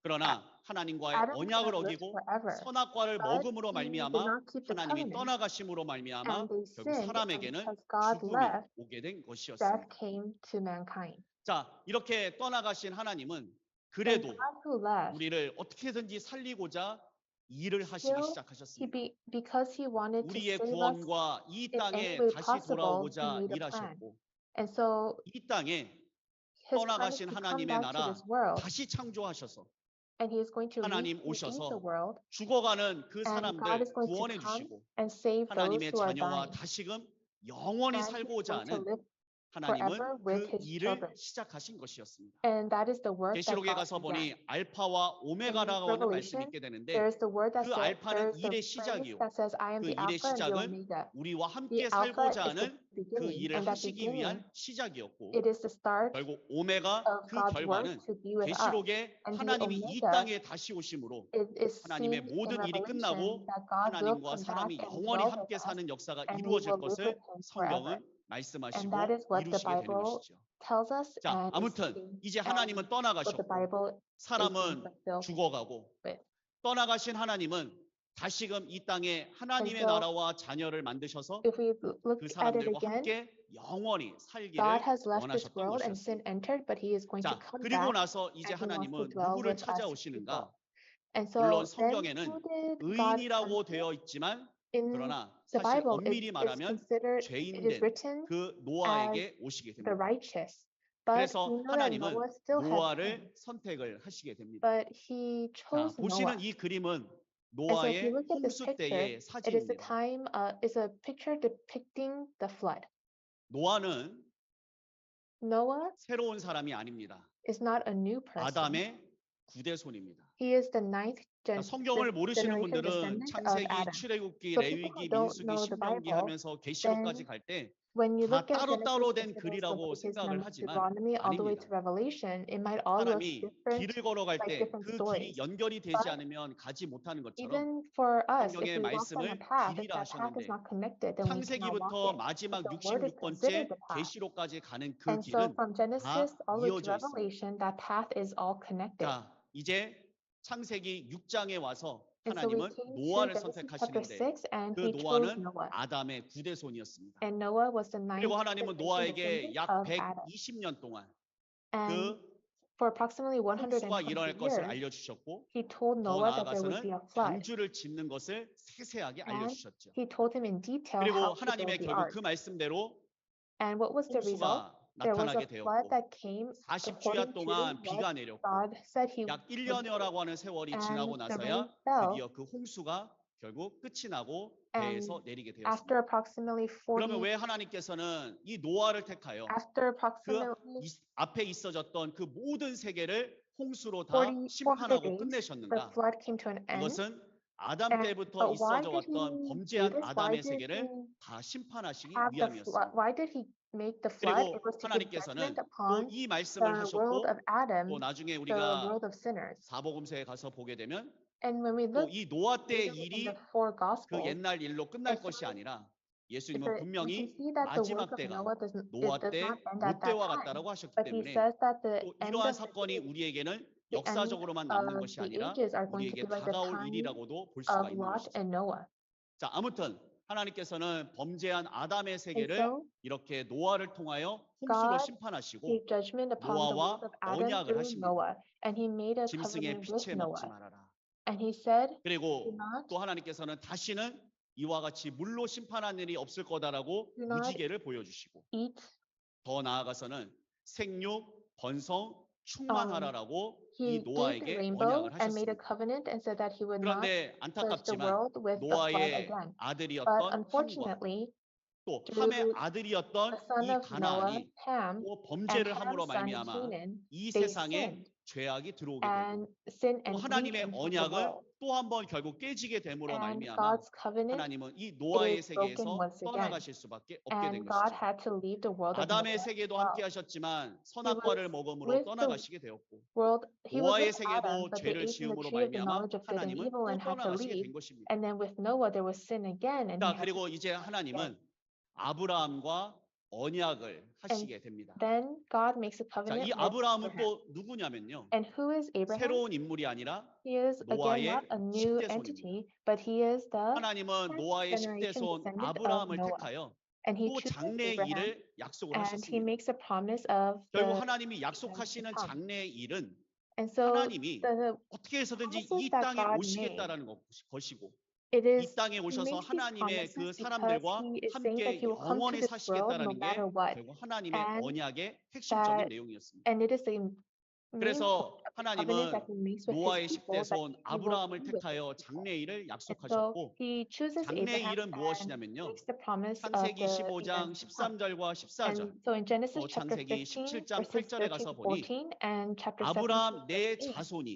그러나 하나님과의 Adam could 언약을 have lived 어기고 forever, 선악과를 but 먹음으로 he did 말미암아 not keep the 하나님이 covenant, 떠나가심으로 말미암아 and they 결국 sinned, and 사람에게는 because God 죽음이 left, 오게 된 death 것이었습니다. came to mankind. 자, 이렇게 떠나가신 하나님은 And 그래도 God who left, 우리를 어떻게든지 살리고자 일을 하시기 still, 시작하셨습니다. because He wanted to 우리의 save us 구원과 이 in any 땅에 way 다시 possible, He 돌아오고자 made a plan. 일하셨고 And so 이 땅에 His plan is 떠나가신 to come 하나님의 back to 나라 this world, 다시 창조하셔서 and He is going to 하나님 recreate the 오셔서 world, 죽어가는 그 and God 사람들 is going to 구원해 come 주시고 and save those 하나님의 who are 자녀와 dying. 다시금 영원히 And He's 살고자 going to 하는 live 하나님은 forever with 그 his 일을 children. 시작하신 것이었습니다. And that is the work that 계시록에 God 가서 보니 began. 알파와 In 오메가라고 하는 말씀이 Revelation, 있게 되는데 there is the word that 그 says, there 알파는 is the 일의 phrase 시작이요. that says, I am 그 the 일의 Alpha and the 시작은 Omega. 우리와 The 함께 Alpha 살고자 is the 하는 그 beginning, 일을 and that 하시기 beginning, 위한 시작이었고 it is the start 결국 오메가 of 그 God's work 결과는 to be with us. 계시록에 And the 하나님이 이 Omega, 땅에 다시 오심으로 it is 하나님의 seen in 모든 일이 Revelation 끝나고 that God will 하나님과 come back 사람이 and 영원히 dwell with 함께 us, 사는 역사가 and we 이루어질 will live 것을 with him forever. 성경은 And 말씀하시고 that is what the 이루시게 되는 Bible 것이죠. tells us 자, and is 아무튼 seeing, 이제 and 하나님은 what the 떠나가셨고 Bible is being 사람은 fulfilled 죽어가고 with. 떠나가신 하나님은 다시금 이 땅에 하나님의 so, 나라와 자녀를 만드셔서 If we look 그 at it 사람들과 again, 함께 영원히 God 살기를 has left this 원하셨던 world and sin 것이었습니다. entered, but he is going to 자, come 그리고 back 나서 이제 and he wants to 하나님은 dwell 누구를 with us 찾아오시는가? people. And 물론 so then 성경에는 who did God come 의인이라고 to? 되어 있지만 In 그러나 the 사실 Bible, 엄밀히 it's 말하면 considered, it is 죄인된 written 그 as 노아에게 오시게 the 됩니다. righteous. But 그래서 we know that 하나님은 Noah still had 노아를 sin, 선택을 하시게 됩니다. but he 자, chose Noah. 보시는 이 그림은 And so if 노아의 you look at this 홍수 picture, 때의 it is 사진입니다. it's a picture depicting the flood. 노아는 Noah 새로운 사람이 아닙니다. is not a new person. 아담의 구대손입니다. He is the ninth 자, 성경을 모르시는 generation 분들은 descendant of 창세기, Adam. 출애굽기, So people 레위기, who don't 민수기, know the 신명기 Bible, 하면서 계시록까지 then 갈 때 when you 다 look at 따로따로 Genesis, 된 Exodus, 글이라고 Leviticus, 생각을 하지만 Deuteronomy, all the way 아닙니다. to Revelation, it might all look 사람이 different, 길을 걸어갈 like 때 different 그 길이 stories. 연결이 되지 But 않으면 가지 못하는 것처럼 even for us, if 성경의 we walk on 말씀을 a path, if 길이라 that path is 하셨는데 not connected, then we cannot walk 창세기부터 it. 마지막 But the word is 66번째 considered the path. 계시록까지 가는 그 And so 길은 from 다 Genesis all the way to 이어져 있습니다. Revelation, that path is all connected. 자, 이제 창세기 6장에 와서 And so we 하나님은 came to 노아를 Genesis chapter 선택하시는데 6, and 그 he chose 노아는 Noah. 아담의 구대손이었습니다. And Noah was the ninth 그리고 하나님은 generation 노아에게 descendant 약 of Adam. 120년 동안 And 그 for approximately 홍수가 120 일어날 것을 years, 알려주셨고 he told 더 Noah that there would be 나아가서는 a flood. 방주를 짓는 것을 세세하게 And 알려주셨죠. he told him in detail 그리고 how to 하나님의 build the 결국 ark. 그 말씀대로 And what was the result? 홍수가 There was a 나타나게 flood 되었고 that came 40주야 according to 동안 what 비가 내렸고 God said he 약 would do. 1년여라고 하는 세월이 지나고 And the rain 나서야 fell 드디어 그 홍수가 결국 끝이 나고 And 배에서 내리게 after 되었습니다. approximately 그러면 40, 왜 하나님께서는 이 노아를 택하여 after 그 approximately 앞에 있어졌던 그 모든 세계를 홍수로 다 400 심판하고 days, the 끝내셨는가? flood came to an end. 그것은 아담 And, 때부터 but why 있어져 did he 왔던 do 범죄한 this? Why 아담의 did 세계를 he 다 심판하시기 have the flood? 위함이었습니다. Why did he make the flood? It 그리고 was to give 하나님께서는 judgment 또 upon 이 말씀을 the world 하셨고 of Adam, 또 나중에 the 우리가 world of sinners. 사복음서에 가서 보게 되면 And when we 또 look 이 노아 때의 later in 일이 the four 그 Gospels, 옛날 일로 끝날 it's 것이 not- 아니라 we 예수님은 can 분명히 see that the work 마지막 of 때가 Noah 노아 does 때 not end at that 롯데와 time. 같다라고 하셨기 But he 때문에 says that the 또 end 이러한 of the 사건이 days, 우리에게는 the end 역사적으로만 남는 of 것이 the 아니라 ages are going to 우리에게 be like the 다가올 time 일이라고도 볼 수가 of 있는 Lot 것이죠. and Noah. 자, 아무튼 하나님께서는 범죄한 아담의 And 세계를 so 이렇게 노아를 통하여 홍수로 God 심판하시고 gave judgment upon the 노아와 world of Adam 언약을 through 하십니다. Noah, and he made a 짐승의 covenant with 피채 먹지 Noah. 말아라. And he said, do 그리고 not, 또 하나님께서는 다시는 이와 같이 물로 심판하는 일이 없을 거다라고 Do not 무지개를 보여주시고 eat. 더 나아가서는 생육, 번성, 충만하라라고 이 He gave the 노아에게 rainbow 언약을 and made a 하셨습니다. covenant and said that he would not 그런데 judge the 안타깝지만 world with the flood 노아의 again. But 아들이었던 함과 unfortunately, 또 through 함의 아들이었던 the son 이 of Noah, 가나안이 Ham, 또 and 범죄를 함으로 Ham's son 말미암아 Canaan, 이 they 세상에 sinned, 죄악이 들어오게 되고 and sin 또 and 하나님의 into the 언약은 world. 또 한 번 결국 깨지게 됨으로 And 말미암아 God's covenant 하나님은 이 노아의 is broken 세계에서 once again. 떠나가실 수밖에 없게 된 And God 것이죠. had to leave the world of Noah 아담의 as 세계도 well. 함께 하셨지만 선악과를 먹음으로 with the 떠나가시게 되었고 He was 노아의 with Adam, 세계도 but they 죄를 ate from the 지음으로 tree of the 말미암아 knowledge of good and 하나님은 evil 또 and had to 떠나가시게 leave. 된 것입니다. And then with Noah, there was sin again, and he 자, had to 그리고 이제 하나님은 아브라함과 언약을 하시게 됩니다. Then God makes a 자, covenant 이 with 아브라함은 Abraham. 또 누구냐면요. And who is Abraham? 새로운 인물이 아니라 He is again 노아의 not a new 10대 entity, but he is the 하나님은 10th 노아의 10대 generation 손 descendant of 아브라함을 Noah. 택하여 And he 또 chooses 장래의 Abraham, 일을 약속을 and he 하셨습니다. makes a promise of 결국 the 하나님이 약속하시는 come. 장래의 일은 And so 하나님이 the 어떻게 해서든지 promises 이 that 땅에 God 오시겠다라는 것이고 it is 이 땅에 he 오셔서 makes these 하나님의 그 promises because 사람들과 he is saying that 함께 he will come to 영원히 this world no 사시겠다라는 게 matter what. 결국 하나님의 And 언약의 핵심적인 that- 내용이었습니다. And it is the 그래서 covenant 하나님은 that he makes with 노아의 his people, 10대 that 손 he will 아브라함을 be with 택하여 his people. 장래일을 And so 약속하셨고 he chooses 장래 Abraham 일은 and 무엇이냐면요. makes the promise of 창세기 the 15장 events to come. 13절과 14절 And so in Genesis 또 chapter 창세기 15, 17장 verses 8절에 13 가서 to 보니 14, and chapter 17, 아브라함 내 verse 8, 자손이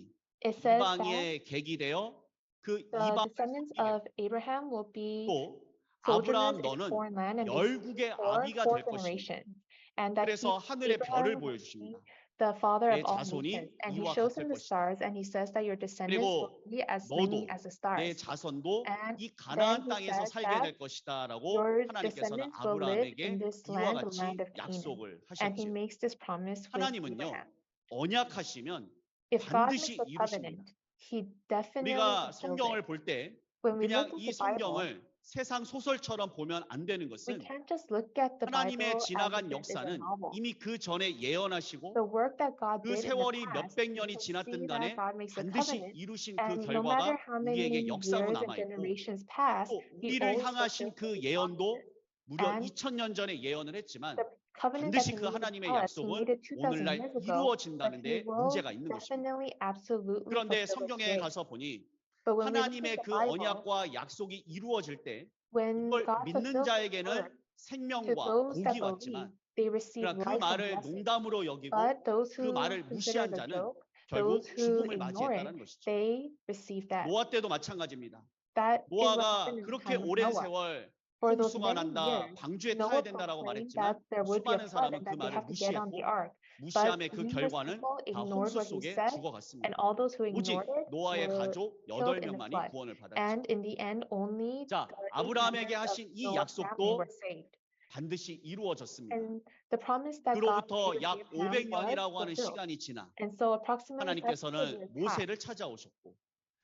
it says that 이방의 객이 되어 그 the 이방을 descendants 섬기겠고 of Abraham will be 또 sojourners 아브라함 in a 너는 foreign land, and they 열국의 for 아비가 four 될 것이니 generations, and that 그래서 하늘의 별을 Abraham will be 보여주십니다. the father 내 of all 자손이 nations. And he 이와 shows 같을 him the 것이다. stars, and he says that your descendants will 그리고 be as many 너도 as the 내 stars. 자손도 And 이 then 가나안 he 땅에서 says 살게 that 될 것이다라고 your 하나님께서는 descendants will live in 아브라함에게 this 이와 land, the 같이 land of Canaan. 약속을 And he 하셨지요. makes this promise with 하나님은요 Abraham. 언약하시면 If God 반드시 makes a 이루십니다. covenant, he definitely 우리가 fulfills 성경을 it. 볼 때 When we 그냥 look at 이 the Bible, 성경을 세상 소설처럼 보면 안 되는 we 것은 can't just look at the 하나님의 Bible as if 지나간 it is a 역사는 novel. 이미 그 전에 예언하시고 The work that God 그 did in the 세월이 past, 몇백 we 년이 can 지났든 see that 간에 God makes a 반드시 covenant, 이루신 그 and no matter 결과가 how many 우리에게 역사로 years and 남아있고 generations pass, 또 he 우리를 always 향하신 fulfills 그 his 예언도 promises. 무려 And 2000년 전에 예언을 했지만 the covenant 반드시 that he 그 made with 하나님의 us, he 약속은 made it 2000 오늘날 years ago, but 이루어진다는 he 데 will 문제가 있는 것입니다. definitely, absolutely 그런데 fulfill it 성경에 today. 가서 보니 But when we look 하나님의 at the 그 Bible, 언약과 약속이 이루어질 때 when 이걸 God 믿는 fulfills his 자에게는 word to 생명과 those that 복이 believe, 왔지만 they receive 그러나 그 life and 말을 blessing. 농담으로 여기고 But those 그 who 말을 consider 무시한 it a 자는 joke, 결국 those who 죽음을 ignore it, 맞이했다는 것이죠. they receive that. 노아 때도 마찬가지입니다. That is what 노아가 happened in the 그렇게 time of 오랜 Noah. 세월 For those 홍수가 many 난다, years, 방주에 타야 Noah 된다라고 proclaimed 말했지만 that there would be a 수많은 flood 사람은 and 그 that they 말을 have to get on the 무시했고 ark. But 무시함의 그 numerous 결과는 people 다 ignored 홍수 what he 속에 said, 죽어갔습니다. and all those who 오직 ignored it 노아의 were 가족 killed in the 8명만이 flood. 구원을 받았죠. And in the end, only 자, the 8 아브라함에게 members of 하신 이 Noah's family 약속도 were saved. 반드시 이루어졌습니다. And the promise that God 그로부터 made with 약 Abraham was 500년이라고 하는 fulfilled. 시간이 지나 And so approximately 500 하나님께서는 years passed. 모세를 찾아오셨고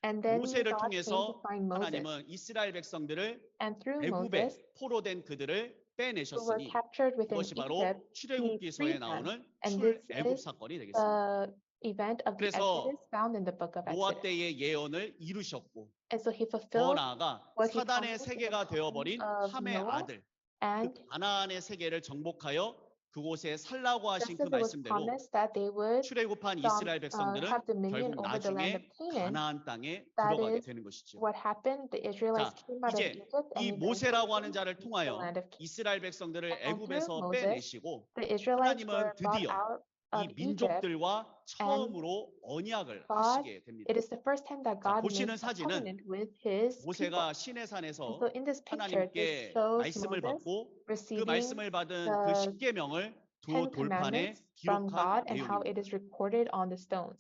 And then 모세를 God came to 통해서 find Moses. 하나님은 이스라엘 백성들을 And through 애굽에 Moses, 포로된 그들을 who were 빼내셨으니 captured within 그것이 바로 Egypt, 출애굽기서에 freed them. 나오는 And this 출애굽 is 사건이 되겠습니다. the event of the 그래서 Exodus found in the book of 노아 Exodus. 때의 예언을 이루셨고 And so he 더 fulfilled 나아가 what he 사단의 promised in the 세계가 time 되어버린 of 함의 Noah, 아들 그 and 가나안의 세계를 정복하여 그곳에 살라고 하신 just 그 as it was 말씀대로 promised that they would 출애굽한 have 이스라엘 백성들은 dominion 결국 over the land of 나중에 Canaan, 가나안 땅에 that 들어가게 is 되는 것이죠. what happened. The Israelites 자, came out of 이제 Egypt 이 and 모세라고 하는 eventually 자를 into the 통하여 land of Canaan. 이스라엘 백성들을 And through 애굽에서 Moses, 빼내시고 the Israelites 하나님은 were brought 드디어 out 이 of Egypt. 민족들과 처음으로 언약을 God, 하시게 됩니다. it is the first time that 자, God 보시는 makes a 사진은 covenant with his people. 모세가 And 시내산에서 so in this picture, 하나님께 this shows 말씀을 Moses 받고 그 receiving 말씀을 받은 그 the 십계명을 두 Ten 돌판에 Commandments from 기록한 God and how it 내용입니다. is recorded on the stones.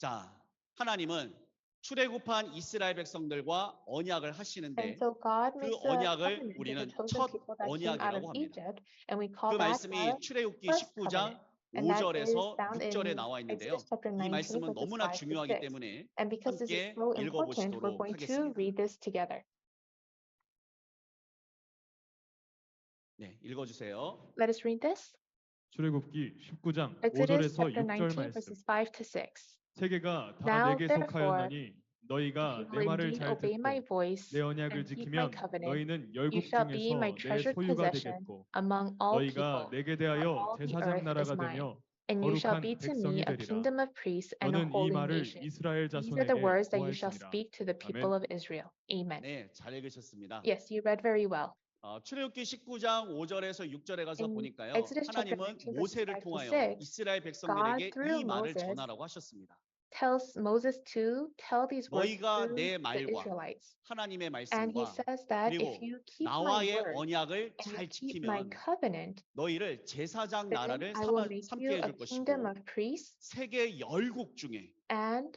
자, 하나님은 출애굽한 이스라엘 백성들과 언약을 하시는데 And so God 그 makes a 언약을 covenant with the 우리는 chosen 첫 people that came out of 언약이라고 합니다. Egypt, and we call 그 that 말씀이 our 출애굽기 first 19장 covenant. And that is 5절에서 found 6절에 in 나와 있는데요. Exodus chapter 이 19, 말씀은 verses 너무나 5 to 중요하기 6. 때문에 And because this is 함께 so important, we're 읽어보시도록 going to 하겠습니다. read this together. 네, 읽어주세요. Let us read this. 출애굽기 19장 Exodus 5절에서 chapter 6절 19, 말씀. verses 5 to 6. 세계가 다 Now 내게 therefore, 속하였나니 If 너희가 you 내 will 말을 indeed 잘 obey my 듣고 voice 내 언약을 and keep my 지키면 covenant, 너희는 you 열국 shall be my 중에서 내 treasured 소유가 possession 되겠고 among all 너희가 people, 내게 for 대하여 all the 제사장 earth is 나라가 mine. 되며 And you shall 거룩한 be to 백성이 me a 되리라. kingdom of priests and a 너는 이 holy 말을 nation. 이스라엘 These are the 자손에게 words that you shall 고할지니라. speak to the people of Israel. Amen. 네, 잘 읽으셨습니다. Yes, you read very well. 출애굽기 19장 5절에서 6절에 가서 In 보니까요. Exodus chapter 하나님은 19, verses 모세를 5 to 통하여 6, 이스라엘 백성들에게 through 이 말을 Moses 전하라고 하셨습니다. tells Moses to tell these words 너희가 to 내 the 말과 Israelites. 하나님의 And he 말씀과 says that if 그리고 you keep my 나와의 word 언약을 and you 잘 keep my 지키면 covenant, 너희를 제사장 then 나라를 I will make 삼게 you a 해줄 kingdom 것이고 of priests, 세계 열국 중에 and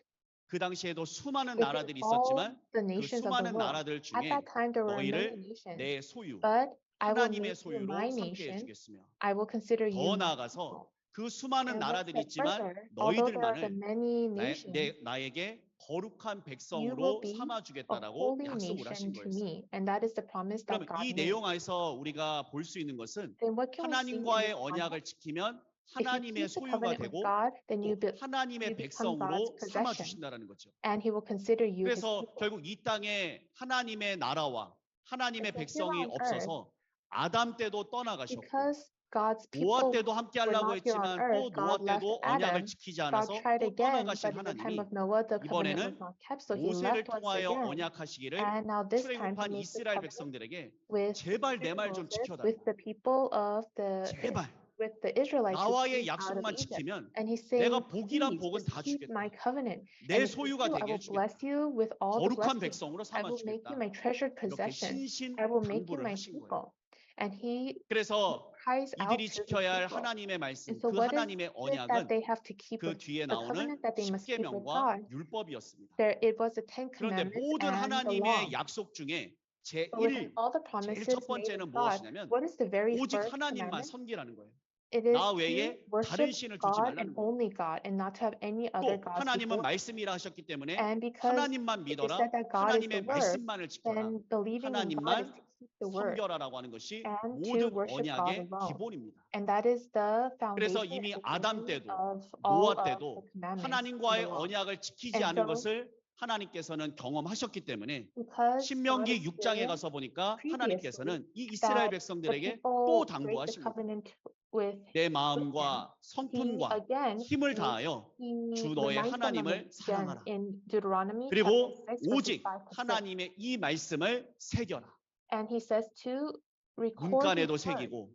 그 당시에도 수많은 within 나라들이 all 있었지만 the 그 nations of the 수많은 world. 나라들 At 중에 that time there were many 너희를 nations, 내 소유 but I will 하나님의 make you my 소유로 삼게 nation. 해주겠으며 I will consider you 더 my 나아가서 people. 그 수많은 And what 나라들이 said 있지만 further, although there are the 너희들만을 many nations, 나에게 거룩한 you will 백성으로 be a 삼아주겠다라고 holy 약속을 nation 하신 to 거였어요. me. And that is the promise that 그러면 God 이 made. 내용 안에서 우리가 볼 수 있는 것은 Then what can we see in 하나님과의 this context? 언약을 지키면 If you 하나님의 keep the 소유가 covenant with 되고 God, then 또 you 하나님의 you become 백성으로 God's possession. 삼아주신다는 거죠. And he will consider you his 그래서 people. 결국 이 땅에 하나님의 나라와 하나님의 So here 백성이 on earth, 없어서 아담 때도 떠나가셨고 Because God's 노아 people 때도 함께 were 하려고 not here on 했지만 또 earth. 노아 God left 때도 Adam. 언약을 지키지 God 않아서 tried 또 again, 떠나가신 but in the time 하나님이 of Noah, the covenant was 이번에는 not kept, so he 모세를 left once 통하여 again. 언약하시기를 And now this time he 출애굽한 makes the 이스라엘 covenant 백성들에게 with 제발 내 말 좀 Moses, 지켜달라. with the people of 제발 with the Israelites who 나와의 came out of 약속만 Egypt. 지키면 And he's saying, 내가 복이란 please 복은 just 다 keep my 주겠다. covenant. 내 And if you 소유가 do, I 되게 will bless 해주겠다. you with all the 거룩한 blessings. 백성으로 I will make you 삼아주겠다. my treasured 이렇게 possession. 신신 I will make you 당부를 my 하신 거예요. people. And he 그래서 cries out 이들이 to his 지켜야 할 people. 하나님의 말씀, And so 그 what is 하나님의 it that 언약은 they have to keep 그 with 뒤에 the 나오는 covenant that they must keep with 십계명과 God? 율법이었습니다. There it was the Ten 그런데 Commandments 모든 and the law. 하나님의 약속 중에 But within 제1, all the 제일 promises 첫 made 번째는 with God, 무엇이냐면 what is the very 오직 first 하나님만 commandment? 섬기라는 거예요. It is 나 to 외에 worship 다른 신을 두지 God 말라는 and 거예요. only God and not to have any other 또 gods 하나님은 before. 말씀이라 하셨기 때문에 And because 하나님만 it is 믿어라, said that God is the 하나님의 word, 말씀만을 지켜라, then believing in God is 하나님만 to keep the word 섬겨라라고 하는 것이 and to 모든 worship God 언약의 alone. 기본입니다. And that is the 그래서 foundation 이미 and the 아담 beginning 때도 of all 노아 of 때도 the commandments and the 하나님과의 law. 언약을 지키지 And 않은 so, 것을 하나님께서는 경험하셨기 때문에 because God 신명기 6장에 experienced 가서 보니까 previously 하나님께서는 이 이스라엘 that the 백성들에게 또 people break the 당부하십니다. covenant with 내 him, 마음과 he 성품과 again 힘을 다하여 he 주 너의 reminds them 하나님을 again 사랑하라. in Deuteronomy 그리고 chapter 6 verses 오직 5 to 6. 하나님의 이 말씀을 새겨라. And he says to record 문간에도 his word, 새기고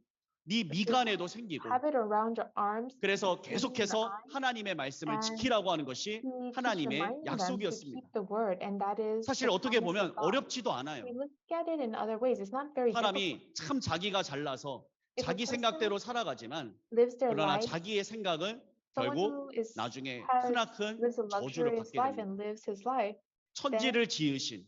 네 미간에도 생기고 have it around your arms, 그래서 in your 계속해서 eye, 하나님의 말씀을 and 지키라고 하는 것이 he keeps 하나님의 reminding them to 약속이었습니다. keep the word, and that is 사실 the 어떻게 promise 보면 of God. 어렵지도 않아요. We look at it in other ways. It's not very difficult. 사람이 참 자기가 잘나서 If a 자기 person 생각대로 살아가지만 lives their 그러나 life, 자기의 생각은 someone 결국 who is 나중에 has 크나큰 lives a 저주를 luxurious 받게 life 됩니다. and lives his life, 천지를 지으신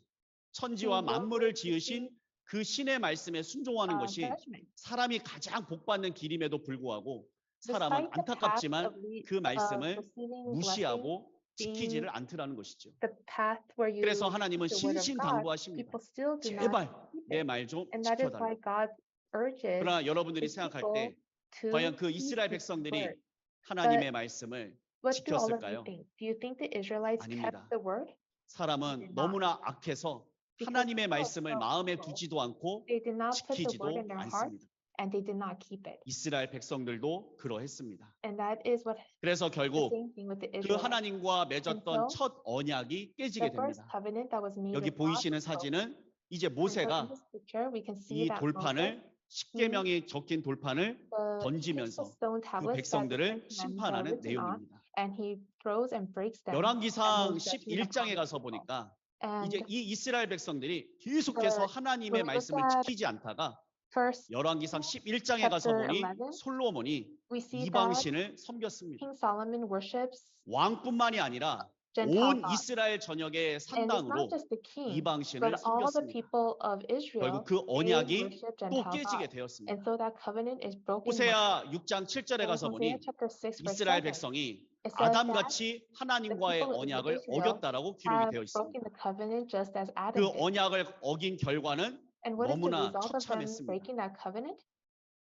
천지와 he will 만물을 receive 지으신 그 신의 말씀에 순종하는 것이 judgment. 사람이 가장 복받는 길임에도 불구하고 Despite 사람은 the path 안타깝지만 of 그 말씀을 receiving blessing, 무시하고 being 지키지를 않더라는 것이죠. the path where you 그래서 하나님은 keep the word of God, 신신당부하십니다. people still do not 제발 keep 내 it. 말 좀 And that is why 지켜달라. God urges 그러나 여러분들이 his 생각할 people 때 to 과연 그 keep 이스라엘 his 백성들이 word. 하나님의 말씀을 What do all of 지켰을까요? you think? Do you think the Israelites kept 아닙니다. the word? 사람은 너무나 악해서 하나님의 말씀을 마음에 두지도 않고 They did not put the 지키지도 word in their heart, 않습니다. and they did not keep it. 이스라엘 백성들도 그러했습니다. And that is what 그래서 the 결국 same thing with the 그 Israelites. 하나님과 맺었던 so, 첫 언약이 깨지게 The first 됩니다. covenant that was made 여기 with God 보이시는 was broken. 사진은 이제 And so in 모세가 this picture, we can see 이 that 돌판을 십계명이 적힌 돌판을 the 던지면서 stone 그 tablets that the 백성들을 Ten Commandments are 심판하는 written on, 내용입니다. and he throws and breaks them. 열왕기상 and brings judgment 11장에 upon 가서 the people. 보니까 And 이제 이 이스라엘 백성들이 계속해서 하나님의 when we look 말씀을 at 지키지 않다가 first, 열왕기상 11장에 가서 chapter 보니 11, 솔로몬이 we see that 이방신을 섬겼습니다. King Solomon worships 왕뿐만이 아니라 Gentile 온 gods. 이스라엘 전역의 And it's 산당으로 not just the king, 이방신을 but all the 섬겼습니다. people of Israel, 결국 그 they 언약이 worship 또 Gentile 깨지게 gods. 되었습니다. And so that covenant is broken. 호세아 6장 7절에 In 가서 Hosea 보니 chapter 6, verse 이스라엘 7, 백성이 it says that 아담같이 하나님과의 the people of 언약을 Israel 어겼다라고 기록이 have 되어 있습니다. broken the covenant just as Adam 그 did. 언약을 어긴 결과는 And what is the 너무나 result of them 처참했습니다. breaking that covenant?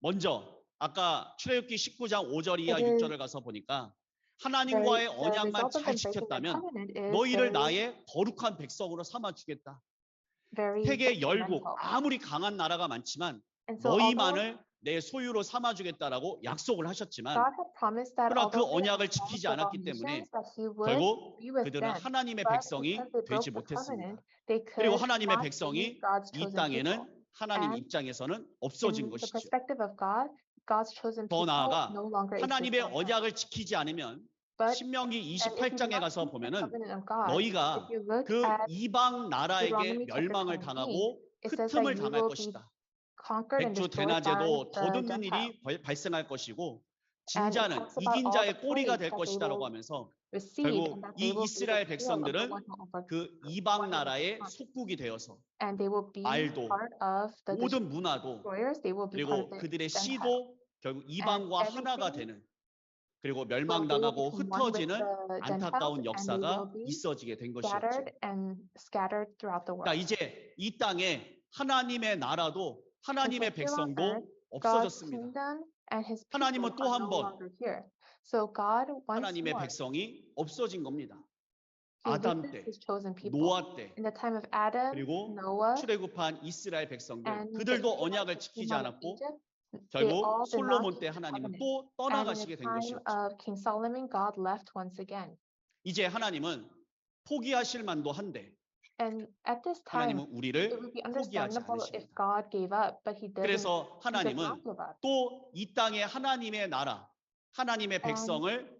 먼저 아까 출애굽기 19장 5절 이하 It is 6절을 가서 보니까 하나님과의 the 언약만 result of 잘 them breaking the 지켰다면 covenant is 너희를 very, 나의 거룩한 백성으로 삼아 주겠다. very 세계 열국 detrimental. 아무리 강한 나라가 많지만 And so although 너희만을 내 소유로 삼아 주겠다라고 약속을 하셨지만 God had promised that 그러나 그 although they 언약을 had promised 지키지 of all 않았기 때문에 nations that he would 결국 be with 그들은 them, 하나님의 but 백성이 because they broke 되지 the 못했습니다. covenant, they 그리고 could 하나님의 not be 백성이 God's 이 chosen 땅에는 people. 하나님 And 입장에서는 In 없어진 the 것이죠. perspective of God, God's chosen 더 people 나아가 no longer exist 하나님의 on earth. 언약을 지키지 않으면 But 신명기 and if you do 28장에 not 가서 keep the 보면은 covenant of God, 너희가 if you look 그 at 이방 나라에게 Deuteronomy chapter 멸망을 28, 당하고 it says that 흩음을 you 당할 will be 것이다. conquered and 백주 destroyed by 대낮에도 the 덧없는 Gentiles. 일이 발생할 것이고 And it 진자는 talks about 이긴 all 자의 the 꼬리가 praise 될 that they 것이다라고 will 하면서 receive 결국 and that 이 they will be the 이스라엘 tail of the 백성들은 one who overcomes. 그 이방 나라의 속국이 되어서 And they will be 말도, part of the 모든 문화도 destroyers. They will be part 그리고 of the 그들의 Gentiles. 씨도 결국 이방과 하나가 everything, 되는 그리고 So they will 멸망당하고 become one with 흩어지는 the Gentiles, 안타까운 and they will 역사가 be 있어지게 된 것이었죠. scattered and scattered throughout the 그러니까 world. 이제 이 땅에 하나님의 나라도 하나님의 here on 백성도 earth, God's 없어졌습니다. kingdom and His people 하나님은 또 are 한 no 번 longer here. So God once 하나님의 more, 백성이 없어진 겁니다. He 아담 loses 때, His chosen people. 노아 때, In the time of Adam, 그리고 Noah, 출애굽한 이스라엘 백성들 and the 그들도 Israelites 언약을 who 지키지 came out of 않았고 Egypt, 결국 all did not 솔로몬 때 keep the 하나님은 covenant. 또 And in 떠나가시게 the 된 time 것이었죠. of King Solomon, God left once again. 이제 하나님은 포기하실 만도 한데 And at this time, 하나님은 it 우리를 would be 포기하지 understandable if 않으십니다. God gave up, but he does 그래서 not 하나님은 give up. 또 이 땅에 하나님의 나라, 하나님의 백성을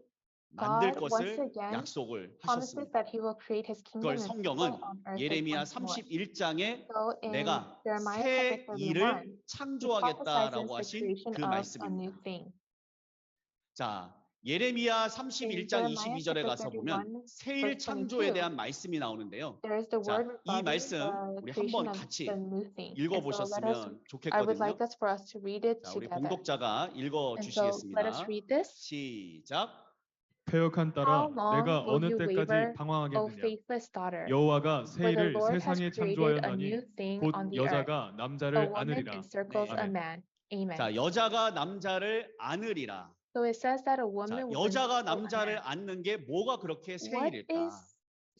만들 God 것을 once again 약속을 promises 하셨습니다. that he will create his kingdom 그걸 and 성경은 rule on earth as 예레미야 once more. 31장에 So in 내가 Jeremiah 새 chapter 31, 일을 he prophesies 창조하겠다라고 the 하신 creation 그 of a new 말씀입니다. thing. 자, 예레미야 31장 Jeremiah 22절에 chapter 가서 보면 31, 새일 verse 창조에 22, 대한 말씀이 나오는데요. There is the 자, word 이 regarding 말씀 the 우리 creation 한번 of 같이 the new thing. And so let us, 읽어보셨으면 I would 좋겠거든요. like us for us to read it 자, 우리 together. 봉독자가 And so let us 읽어주시겠습니다. read this. 시작. 패역한 How 딸아, long 내가 will 어느 you 때까지 waver, O 방황하겠느냐? faithless daughter? 여호와가 새 For the 일을 Lord has 세상에 created a 창조하였나니 new thing 곧 on the earth. 여자가 A 남자를 woman 안으리라. encircles a 아멘. man. Amen. 자, 여자가 남자를 안으리라. So it says that a 자, woman will 여자가 encircle a 남자를 man. 안는 게 뭐가 그렇게 새 What 일일까? is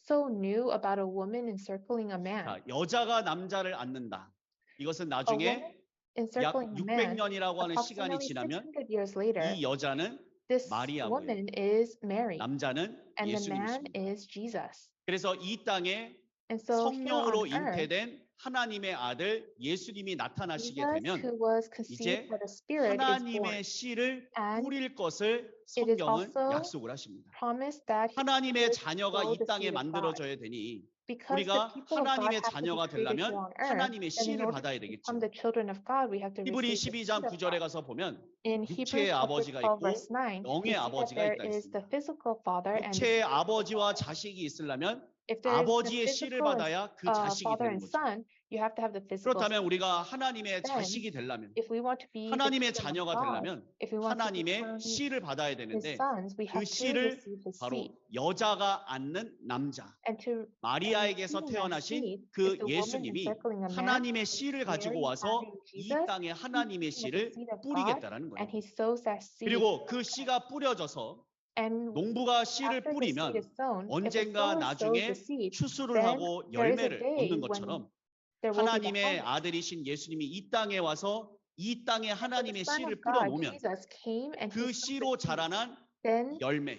so new about a woman encircling a man? 자, 여자가 남자를 안는다. 이것은 A woman 나중에 약 encircling a man, 600년이라고 하는 시간이 approximately 지나면 600 years later, 이 여자는 this 마리아고요. woman is Mary, 남자는 and the man 예수님이십니다. is Jesus. 그래서 이 땅에 And so here 성령으로 on earth, 잉태된 하나님의 아들 예수님이 나타나시게 Jesus, 되면 who was 이제 conceived by the Spirit, is born. 하나님의 씨를 And 뿌릴 것을 it is 성경은 also 약속을 하십니다. promised that he 하나님의 would 자녀가 sow 이 the 땅에 seed of God. 만들어져야 되니 Because the 우리가 people of God 하나님의 have to be 자녀가 created here 되려면 on earth, 하나님의 then in 씨를 order 받아야 to become 되겠죠. the children of God, we have to 히브리 receive the 12장 seed of 9절에 God. 가서 보면 In 육체의 Hebrews chapter 아버지가 12, 있고 verse 9, we 영의 see that 아버지가 there 있다 is the 했습니다. physical father and the 육체의 spiritual 아버지와 father. 자식이 있으려면 If there is the 아버지의 씨를 physical 받아야 그 자식이 father 되는 and 거죠. son, you have to have the physical 그렇다면 son. 우리가 하나님의 Then, 자식이 되려면 if we want to be the 하나님의 children of 자녀가 God, 되려면 if we want to 하나님의 become 씨를 받아야 his 되는데 sons, we 그 have to 씨를 receive his 바로 seed. 여자가 낳는 남자 And to 마리아에게서 receiving that 태어나신 seed 그 is the woman 예수님이 encircling a man, 하나님의 씨를 가지고 Mary 와서 having 이 Jesus, 땅에 하나님의 speaking of the 씨를 seed of God, 뿌리겠다라는 and 거예요. he sows that seed. 그리고 그 씨가 뿌려져서 And 농부가 씨를 after the seed 뿌리면 is sown, if the 언젠가 sower sows 나중에 the seed, 추수를 then 하고 there is a 열매를 day 얻는 when 것처럼 there will be the 하나님의 harvest. 아들이신 예수님이 이 땅에 와서 이 땅에 So the 하나님의 Son 씨를 of God, 뿌려놓으면 Jesus, came and 그 he sowed 씨로 the seed. 자라난 Then 열매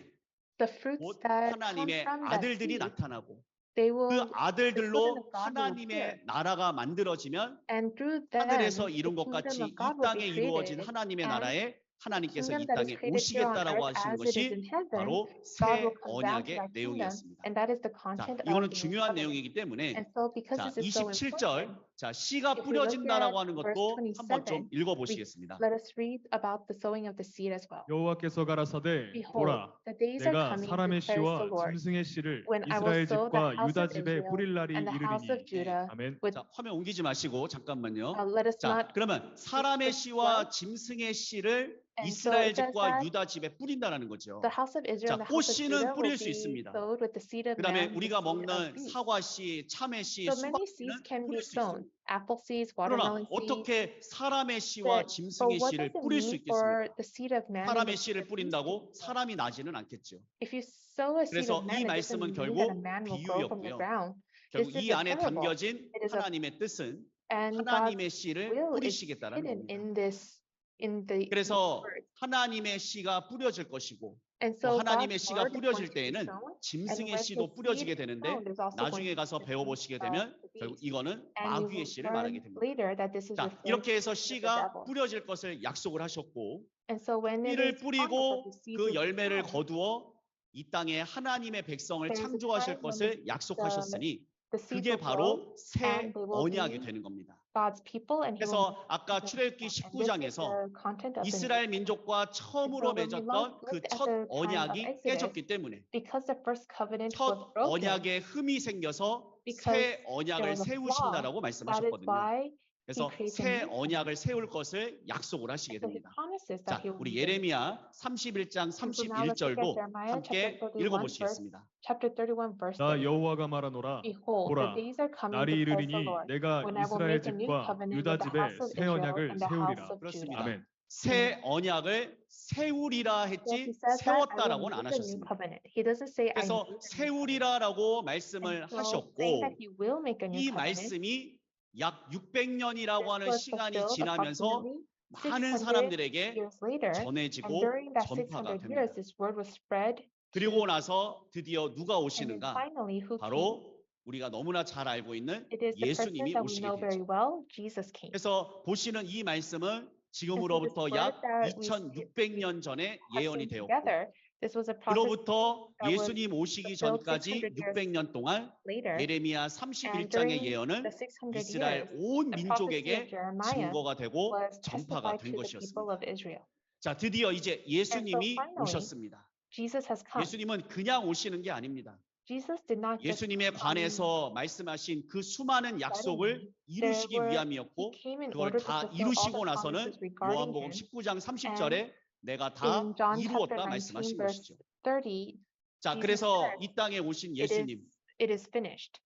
the fruits 곧 that come 하나님의 from that 아들들이 seed, 나타나고 they 그 will, the children 아들들로 of God will appear. 하나님의 나라가 만들어지면 And through them, 하늘에서 the 이룬 것 kingdom 같이 of 이 God will 땅에 be 이루어진 created, 하나님의 and 나라에 the 하나님께서 이 kingdom that is 땅에 created here on 오시겠다라고 earth 하시는 as it is 것이 in heaven, 바로 God 새 will come down to 언약의 that kingdom, 내용이었습니다. and that is the 자, content of 이거는 the new 중요한 covenant. 내용이기 때문에 And so because 자, this is so 27절 important, 자, 씨가 if we look 뿌려진다라고 at 하는 verse 것도 한번 좀 27, 읽어보시겠습니다. let us read about the sowing of the seed as well. 여호와께서 가라사대 Behold, 보라 the days are 내가 coming, 사람의 declares the 씨와 Lord, 짐승의 씨를 when I will 이스라엘 sow the 집과 house 유다 of 집에 Israel 뿌릴 날이 and the house of 이르리니 Judah 아멘. with 자, 화면 옮기지 마시고 잠깐만요. let us 자, not 그러면 사람의 this 씨와 light. 짐승의 씨를 And so 이스라엘 it says 집과 that 유다 집에 뿌린다라는 거죠. the house of Israel 자, and the house of 꽃씨는 Judah will 뿌릴 수 be 있습니다. sowed with the seed of 그다음에 man, the 우리가 seed of 먹는 beast. 사과씨, 참외씨, So many 수박씨는 seeds can 뿌릴 be 수 sown, 있습니다. apple seeds, 그러나 watermelon seeds. 어떻게 사람의 씨와 But 짐승의 what 씨를 does it 뿌릴 수 mean for 있겠습니까? the seed of man and 사람의 the seed 씨를 of beast? 뿌린다고 사람이 나지는 않겠죠. If you sow a seed 그래서 of 이 man, it doesn't 말씀은 mean that a 결국 man will grow from the 비유였고요. ground. 결국 This is 이 a 안에 parable. 담겨진 It is a, 하나님의 뜻은 and God's 하나님의 씨를 will is 뿌리시겠다는 hidden 겁니다. in this, in the 그래서 word. 하나님의 씨가 뿌려질 것이고 And 또 so 하나님의 God's 씨가 word is going 뿌려질 to be 때에는 sown, and 짐승의 when 씨도 his 뿌려지게 seed is 되는데 sown, there's also 나중에 going to 가서 be 배워보시게 the 되면 결국 beast. 이거는 And you 마귀의 will 씨를 learn 말하게 됩니다. later that this is 자, referring 이렇게 해서 to the 씨가 devil. 뿌려질 것을 약속을 하셨고 And so when it 씨를 is promised that 뿌리고 the seed 그 will be 열매를 sown, 거두어 이 땅에 하나님의 백성을 there is a 창조하실 time when 것을 약속하셨으니 the seed 그게 will grow, 바로 새 and they will 언약이 be 되는 겁니다. God's people, and He will 그래서 아까 make them 출애굽기 and this is 19장에서 the content of the new 이스라엘 covenant. 민족과 처음으로 And so when we 맺었던 그 looked at 첫 the time of 언약이 Exodus, 깨졌기 때문에 because the first covenant was 첫 broken, 언약에 흠이 생겨서 because 새 there 언약을 was a flaw, 세우신다라고 that is 말씀하셨거든요. why 그래서 He creates a 새 new covenant. 언약을 세울 것을 약속을 하시게 So He 됩니다. promises 자, that He will 우리 make a new 예레미야 31장 And so now let's look at 31절도 Jeremiah 함께 chapter 31, 읽어보시겠습니다. chapter 31, verse 나 30. 여호와가 말하노라 Behold, the 보라 days are coming, 날이 declares the 이르리니 Lord, 내가 when I will 이스라엘 make a new 집과 covenant 유다 with the 집에 house of 새 Israel 언약을 and the house 세우리라. of 그렇습니다. Judah. 아멘. 새 언약을 세우리라 So 했지 He says that I will 세웠다라고는 안 make a new 하셨습니다. covenant. He doesn't say I 그래서 made a new covenant. 세우리라라고 말씀을 And so saying that 하셨고 He will make a new 이 covenant, 말씀이 약 600년이라고 this 하는 was 시간이 fulfilled 지나면서 approximately 많은 600 사람들에게 years later, and 전해지고 during that 전파가 600 됩니다. years, this word was spread. 그리고 나서 드디어 누가 And then 오시는가? finally, who came? 바로 우리가 너무나 잘 알고 있는 It is the person 예수님이 that we 오시게 know very 되죠. well, Jesus came. 그래서 보시는 이 말씀은 지금으로부터 약 word that we 2600년 전에 Have 예언이 seen 되었고 together, this was a prophecy 그로부터 that was 예수님 오시기 fulfilled 전까지 600 years 600년 동안 later. 예레미야 And 31장의 during 예언은 the 600 이스라엘 years, 온 the prophecy of 민족에게 Jeremiah 증거가 되고 was 전파가 testified 된 to the people 것이었습니다. of Israel. 자, 드디어 이제 예수님이 finally, 오셨습니다. Jesus has come. 예수님은 그냥 오시는 게 아닙니다. Jesus did not just 예수님에 come. 관해서 말씀하신 그 수많은 약속을 이루시기 He 위함이었고 came in 그걸 order to 다 fulfill all 이루시고 the 나서는 promises regarding 요한복음 him. 19장 30절에 내가 다 In John chapter 이루었다 19 말씀하신 verse 것이죠. 30, 자, Jesus 그래서 said, 이 땅에 오신 it 예수님, is finished.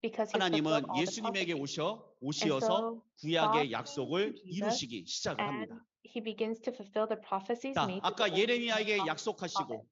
Because he 하나님은 fulfilled all the 예수님에게 prophecies. 오셔서 구약의 God 약속을 came to Jesus 이루시기 시작을 And 합니다. he begins to fulfill the prophecies 자, made. 아까 예레미야에게 약속하시고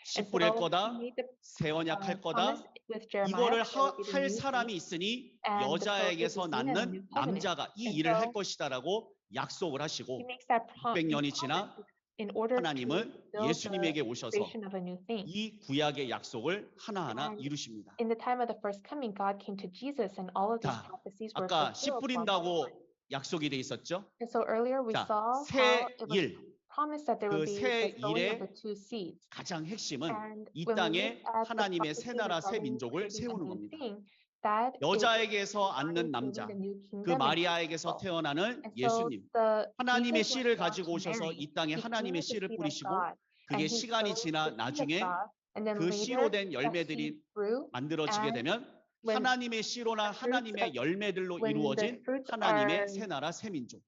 씨 And 뿌릴 so 거다, he made the 새 언약 할 promise 거다. with Jeremiah 이거를 that there would be the 할 new 사람이 seed 있으니 and the 여자에게서 soul would be seen in the new 낳는 covenant. 남자가 이 And 일을 so 할 것이다라고 약속을 He 하시고 makes that 600년이 지나 in order to 하나님은 fulfill 예수님에게 the 오셔서 creation of a new thing. 이 구약의 약속을 하나하나 And 이루십니다. In the time of the first coming, God came to Jesus, and all of these 자, prophecies were 아까 씨 fulfilled. one by one. 뿌린다고 약속이 돼 있었죠? And so earlier we 자, saw 새 how it was 일, promised that there 그 would be 새 the sowing 일의 of the two seeds. 가장 핵심은 And 이 when we 땅에 look at the 하나님의 새 prophecy 나라 새 regarding 민족을 creating a 세우는 new 겁니다. thing, that is 여자에게서 낳는 regarding 남자, creating the new 그 kingdom and 마리아에게서 people. 태어나는 And so 예수님, the 하나님의 Jesus was 씨를 born 가지고 to 오셔서 Mary. 이 땅에 He came 하나님의 with the 씨를 seed of 뿌리시고 God, 그게 and he 시간이 sowed 지나 the seed of 나중에 God, and then 그 later 씨로 된 that 열매들이 seed grew, 만들어지게 and 되면 when 하나님의 씨로나 fruits 하나님의 of- 열매들로 when the 이루어진 fruits 하나님의 are- 새 나라 새 민족.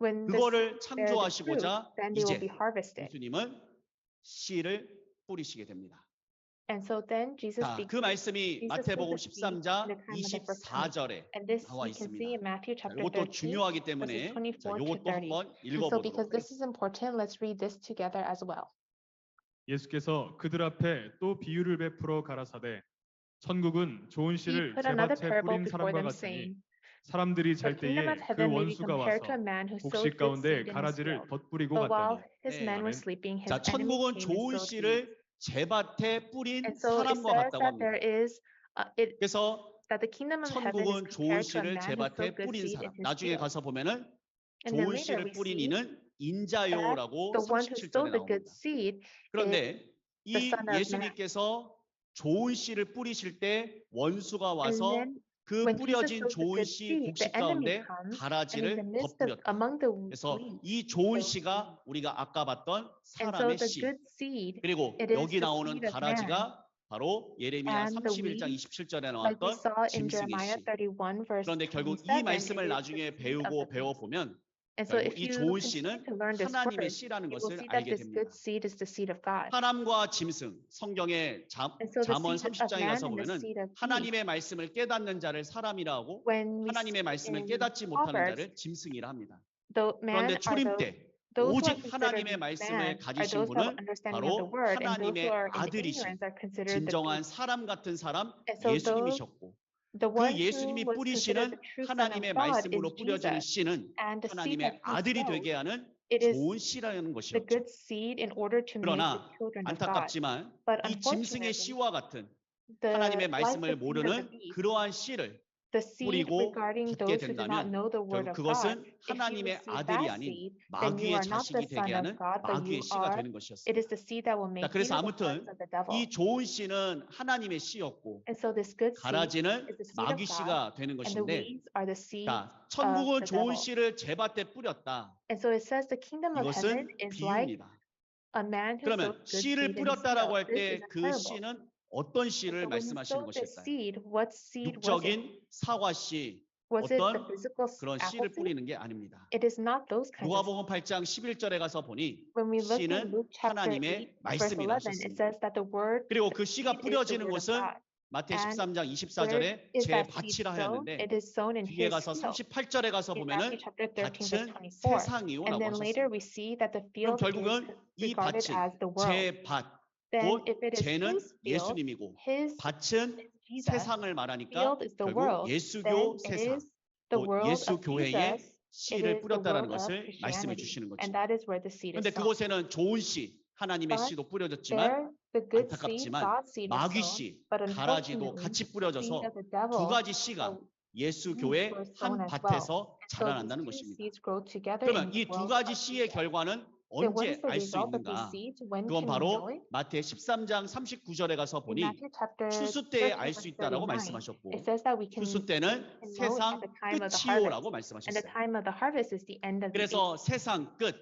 when the 그거를 seeds bear the fruit, 창조하시고자 then they will be 이제 harvested. 예수님은 씨를 뿌리시게 됩니다. And so then Jesus 자, 그 began, 말씀이 Jesus 마태복음 was the seed 13장 in the time of the first coming. 24절에 And this 나와 you can 있습니다. see in Matthew 자, chapter 이것도 13, 중요하기 verses 때문에 자, 24 to 이것도 30. 한번 And so because 읽어보도록 this 하겠습니다. is important, let's read this together as well. 예수께서 그들 앞에 또 비유를 베풀어 가라사대 천국은 좋은 He 씨를 put another 제밭에 parable 뿌린 before 사람과 them, 같으니 saying, 사람들이 The 잘 kingdom 때에 of 그 heaven may be 원수가 compared 와서 to a man who sowed 곡식 good 가운데 seed in his 가라지를 field. 덧뿌리고 But while 갔더니 his 네, men were 아멘. sleeping, his 자, enemy 천국은 came and 좋은 sowed seed. 씨를 제밭에 뿌린 And so it 사람과 says 같다고 that 합니다. there is 그래서 that the kingdom of heaven is 천국은 좋은 compared to a 씨를 man who 제밭에 sowed good 뿌린 seed in 사람. his 나중에 field. 가서 보면은 And then 좋은 later 씨를 we 뿌린 see 이는 인자요라고 the one who 37절에 sowed the good 나옵니다. seed 그런데 the 이 Son of Man. 예수님께서 좋은 씨를 뿌리실 때 원수가 And 와서 then 그 when Jesus 뿌려진 sows the 좋은 good 씨 seed, the 곡식 enemy 가운데 comes, and in the 가라지를 midst of 덧뿌렸다. among the 그래서 wheat, 이 좋은 so- 씨가 우리가 아까 봤던 and so 사람의 the 씨, good seed, 그리고 it is 여기 the 나오는 seed of 가라지가 바로 예레미야 and the 31장 wheat, 27절에 like we 나왔던 saw in 짐승의 Jeremiah 씨. 31 verse 그런데 결국 27, 이 말씀을 it is the 나중에 seed of 배우고 the beast. 배워보면 And so 결국 if 이 you 좋은 continue 씨는 to learn this 하나님의 word, 씨라는 you will 것을 see that 알게 this 됩니다. good seed is the seed of God. 사람과 짐승, 성경의 And so the 잠언 seed of 30장에 man 가서 and the 보면은 seed of beast, 하나님의 말씀을 깨닫는 자를 사람이라 하고 when we 하나님의 see 말씀을 in 깨닫지 못하는 Proverbs, 자를 짐승이라 합니다. the man 그런데 are 초림 those 때 who are 오직 considered 하나님의 말씀을 man are 가지신 those who have 분은 understanding of the 바로 word, and those 하나님의 who are in 아들이신 ignorance are considered the 진정한 beast. 사람 같은 사람 And so 예수님이셨고 The 그 one who 예수님이 was 뿌리시는 considered the true son of 하나님의 God 말씀으로 is 뿌려지는 Jesus, 씨는 and the seed 하나님의 that he 아들이 sowed, 되게 하는 it is 좋은 씨라는 the 것이었죠. good seed in order to make the 그러나 children of God. 안타깝지만 But 이 짐승의 unfortunately, 씨와 같은 the 하나님의 like 말씀을 the seed of the 모르는 beast, 그러한 씨를 the seed 뿌리고 regarding 받게 those who do not 된다면 know the word 결국 of God, 그것은 if you 하나님의 receive 아들이 that 아닌 seed, then you 마귀의 are not the 자식이 되게 son of 하는 God, but 마귀의 you 씨가 are, 되는 it 것이었습니다. is the seed that will make you 그래서 the 아무튼 sons of the devil. 이 좋은 씨는 하나님의 씨였고 And so this good seed 가라지는 is the seed 마귀 of God, 씨가 되는 and the 것인데 weeds are the seed. 자, 천국은 the 좋은 devil. 씨를 제밭에 뿌렸다. And so it says the kingdom of heaven 이것은 is like 비유입니다. a man who 그러면 sowed good 씨를 seed in his 뿌렸다라고 field. 할 This 때 is a 그 parable. 씨는 어떤 And 씨를 so when he 말씀하시는 sowed this 것일까요? seed, what seed was it? 육적인 사과 씨, Was it the 어떤 physical 그런 apple 씨를 seed? 뿌리는 게 아닙니다. It is not those kinds of seeds. 누가복음 8장 11절에 가서 보니 When we look in 씨는 Luke chapter 8, 하나님의 verse 말씀이라 11, 하셨습니다. it says that the word 그리고 그 씨가 seed is the 뿌려지는 word of 곳은 God. 마태 And 13장 Where 24절에 is 제 that seed 밭이라 sown? 하였는데 It is sown in 뒤에 his 가서 field. 38절에 가서 In 보면은 Matthew chapter 13, verse 밭은 24. 세상이요라고 And then later we 하셨습니다. see that the 그럼 field is 결국은 이 regarded 밭은 as the world. 제 밭, Then 곧 if it is 쟤는 his field, 예수님이고 his 밭은 is Jesus, 세상을 말하니까 field is the 결국 world, then 예수교 it 세상, is the 곧 world 예수 of 교회의 Jesus, is 씨를 the 뿌렸다라는 world of 것을 말씀해 Christianity, 주시는 거죠. and that is where the seed is 그런데 sown. 그곳에는 좋은 씨, 하나님의 But 씨도 뿌려졌지만 there, the good seed, 안타깝지만 God's seed is 마귀 sown, 씨, but 가라지도 unfortunately, 같이 the seed 뿌려져서 of the 두 devil, 가지 씨가 예수 weeds 교회 were sown 한 as well. 밭에서 So these 자라난다는 two 것입니다. seeds grow together 그러면 in the 이 두 world 가지 of 씨의 Jesus. 결과는 Then what is 언제 the 알 수 result of these 있는가? seeds? When 그건 can we know 바로 it? 마태 13장 39절에 가서 In 보니 Matthew chapter 추수 때에 13, 알 수 verse 있다라고 39, 말씀하셨고 it says that we can 추수 때는 know it at 세상 the time of the harvest, 끝이요라고 and the 말씀하셨어요. time of the harvest is the end of the age. 그래서 세상 끝,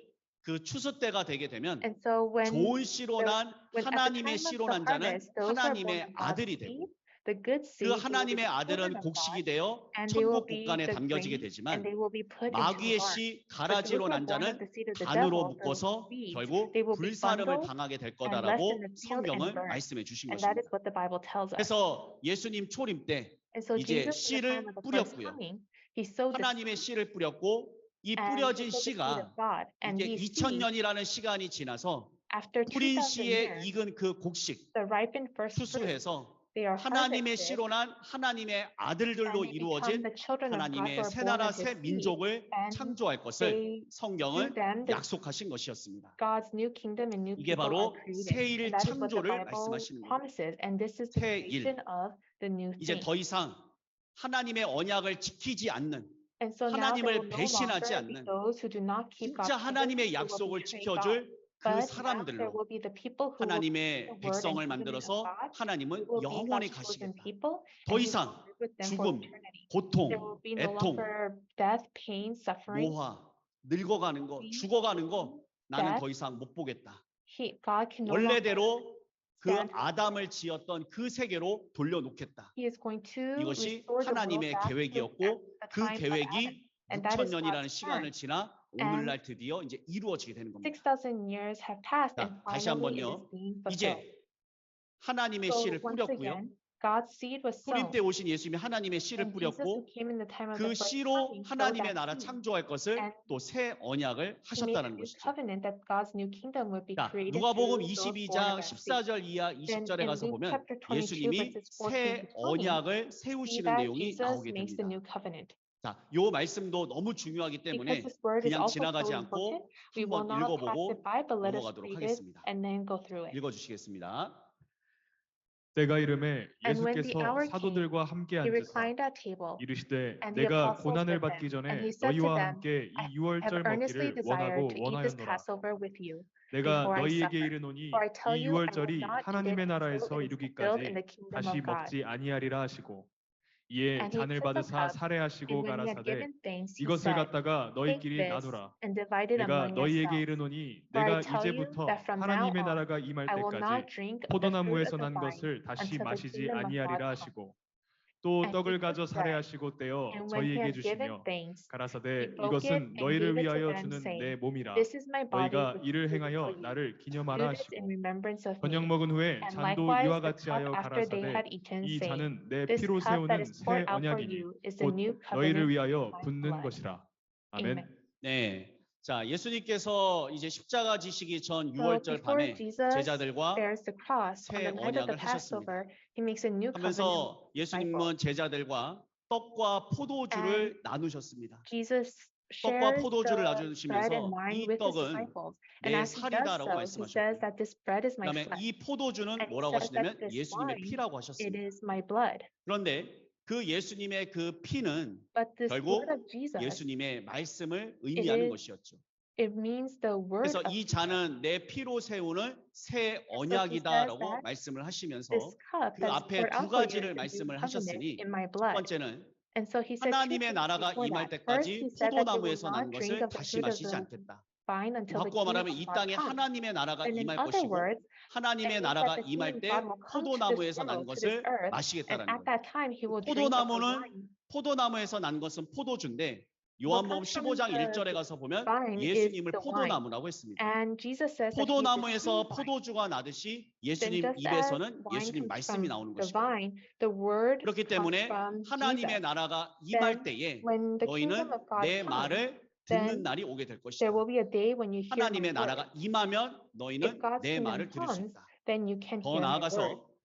그 추수 때가 되게 되면 And so when 좋은 씨로 난 at the 하나님의 time of 씨로 the 난 자는 harvest, those who are born 하나님의 of God's 아들이 seed, 되고 the good 그 seed, they will be 하나님의 the children 아들은 of God, 곡식이 되어 and they will 천국 be 국간에 the 담겨지게 grain, 되지만 and they will be put into the 마귀의 barn. 씨 But those 가라지로 who are 난 born 자는 of the seed of the 단으로 devil, the 묶어서 weeds, 결국 they will be 불사름을 bundled 당하게 될 and left in 거다라고 the field and 성경은 burned. 말씀해 주신 And that is 것입니다. what the Bible tells us. 그래서 예수님 초림 때 And so 이제 Jesus, in the time 씨를 of the first 뿌렸고요. coming, he sowed the 하나님의 seed, 씨를 뿌렸고 이 and he 뿌려진 sowed the seed 씨가 of God. And 이제 these seeds, 2000년이라는 시간이 지나서 after 뿌린 2,000 씨에 years, 익은 그 곡식 the ripened first fruit, 추수해서 they are 하나님의 harvested, 씨로 난 하나님의 아들들로 and they become 이루어진 the children of God who 하나님의 are 새 born 나라 of his 새 seed, 민족을 and 창조할 것을 they 성경은 through them the 약속하신 것이었습니다. God's new kingdom and new 이게 people are 바로 created. 새일 And that is what the 창조를 Bible 말씀하시는 거예요. promises, and this is the 새 일. creation of the new 이제 thing. 더 이상 하나님의 언약을 지키지 않는 And so now there 하나님을 will no 배신하지 longer be 않는 those who do not keep God's 진짜 하나님의 covenant, who will 약속을 betray God. 지켜줄 그 But now there 사람들로 will be the people who will keep 하나님의 the word and 백성을 covenant of 만들어서 God. 하나님은 Who will be 영원히 God's chosen 가시겠다. people, 더 and he will 이상 live with them for 죽음, eternity. 고통, There will be no 애통, longer death, pain, suffering. 노화, 늙어가는 거, 죽어가는 거 나는 더 이상 못 보겠다. God can no longer 원래대로 그 stand. 아담을 지었던 그 세계로 돌려놓겠다. He is going to 이것이 restore the world 하나님의 back to 계획이었고 the 그 time of Adam. 계획이 And that is 6,000년이라는 God's 시간을 plan. 지나 오늘날 드디어 이제 이루어지게 되는 겁니다. 6,000 years have passed, and 자, 다시 finally it 한번요. is being 이제 fulfilled. 하나님의 So 씨를 once 뿌렸고요. again, God's seed was sown. 초림 때 오신 예수님이 하나님의 씨를 And Jesus who 뿌렸고 came in the time of the 그 first 씨로 coming sowed 하나님의 that 나라 seed. 창조할 것을 And 또 새 언약을 He made a 하셨다는 new 것이죠. covenant that God's new kingdom would be 자, created 누가복음 through those born 22장 of that seed. 14절 이하 Then 20절에 in 가서 Luke 보면 chapter 22 예수님이 verses 14 새 to 20, 언약을 see 세우시는 that 내용이 Jesus 나오게 makes the 됩니다. new covenant. 자, 요 말씀도 너무 중요하기 Because 때문에 this word is 그냥 also 지나가지 so 않고 important, we will 한번 not pass 읽어보고 it by, but let us 넘어가도록 read it 하겠습니다. and then go through it. 읽어주시겠습니다. 때가 이름에 And when the 예수께서 hour came, 사도들과 함께 He 앉으사 reclined at table, 이르시되 and the 내가 apostles 고난을 with them. 받기 And 전에 he said to 너희와 them, 함께 I 이 have 유월절 earnestly 먹기를 desired 원하고 to eat this 원하였노라. Passover with you 내가 before I 너희에게 suffer. 이르노니 For I tell 이 you, I will 유월절이 not eat 하나님의 it until 나라에서 it is fulfilled in 이루기까지 the kingdom 다시 of God. 먹지 아니하리라 하시고 이에 And he 잔을 took a 받으사 cup, 살해하시고 and when he had 가라사대 given thanks, he 이것을 said, 갖다가 Take 너희끼리 this 나누라. and divide it 내가 among 너희에게 yourselves. 이르노니 For I 내가 tell you 이제부터 that from now 하나님의 on 나라가 임할 I will not 때까지 drink of the fruit of 포도나무에서 the 난 vine 것을 다시 until the 마시지 kingdom of God 아니하리라 comes. 하시고 또 And he 떡을 took 가져 bread, 살해하시고 떼어 and when he 저희에게 had given 주시며 thanks, he 가라사대 broke it 이것은 and 너희를 gave it to 위하여 them, 주는 내 saying, 몸이라. This is my body 너희가 which 이를 is given 행하여 for you. 나를 Do 기념하라 this in 하시고 remembrance of 저녁 me. 먹은 후에 And 잔도 likewise 이와 the 같이 cup 하여 after they 가라사대 had eaten, 이 saying, 잔은 내 This 피로 cup that 세우는 is 새 poured out for 언약이니 you is the 곧 new 너희를 covenant 위하여 of my 붓는 blood. 것이라. Amen. 아멘. 네. 자, 예수님께서 이제 십자가 지시기 전 So 6월절 before 밤에 Jesus 제자들과 bears the cross on 새 the night of the 언약을 하셨습니다. Passover, he makes a new covenant. 하면서 예수님은 제자들과 떡과 포도주를 나누셨습니다. Jesus 떡과 shares 포도주를 the bread and 나누시면서 wine 이 with his 떡은 disciples. And 내 as he does 살이다라고 so, he says 말씀하셨고 that this bread is my 그다음에 flesh. 이 포도주는 And he 뭐라고 says that 하시냐면 this 예수님의 wine, 피라고 it 하셨습니다. is my blood. 그런데 그 예수님의 그 피는 But this 결국 blood of Jesus, 예수님의 말씀을 의미하는 is 것이었죠. it means the word 그래서 of 이 Jesus. 잔은 내 피로 세우는 새 says 언약이다라고 that 말씀을 하시면서 This cup 그 that is 앞에 poured 두 out for you 가지를 is the new 말씀을 covenant 하셨으니 in my 첫 blood. 번째는 And so he said two 하나님의 things 나라가 before 임할 that. First, he 때까지 said that they will 포도나무에서 난 not drink 것을 of the 다시 fruit of 마시지 the 않겠다. vine until the 바꾸어 kingdom 말하면 of 이 God 땅에 comes. 하나님의 나라가 And in 임할 other 것이고 words, 하나님의 it means 나라가 that the 임할 kingdom of 때 God will come to this 포도나무에서 난 world, to this 것을 earth, and 마시겠다라는 at 거예요. that time he will drink of the 포도나무는 wine. 포도나무에서 난 것은 포도주인데 What 요한복음 comes from 15장 the 1절에 가서 보면 vine is 예수님을 the wine. 포도나무라고 했습니다. And Jesus says that he is the 포도나무에서 true vine. 포도주가 나듯이 Then 예수님 just as 입에서는 wine 예수님 comes 말씀이 from 나오는 the 것이고 vine, the word 그렇기 comes 때문에 from 하나님의 Jesus. 나라가 임할 Then 때에 when the kingdom 너희는 of God 내 comes, 말을 then 듣는 날이 오게 될 것이다. there will be a day when you hear my 하나님의 word. 나라가 임하면 If 너희는 God's 내 kingdom 말을 들을 수 comes, 있다. then you can 더 hear my word. 나아가서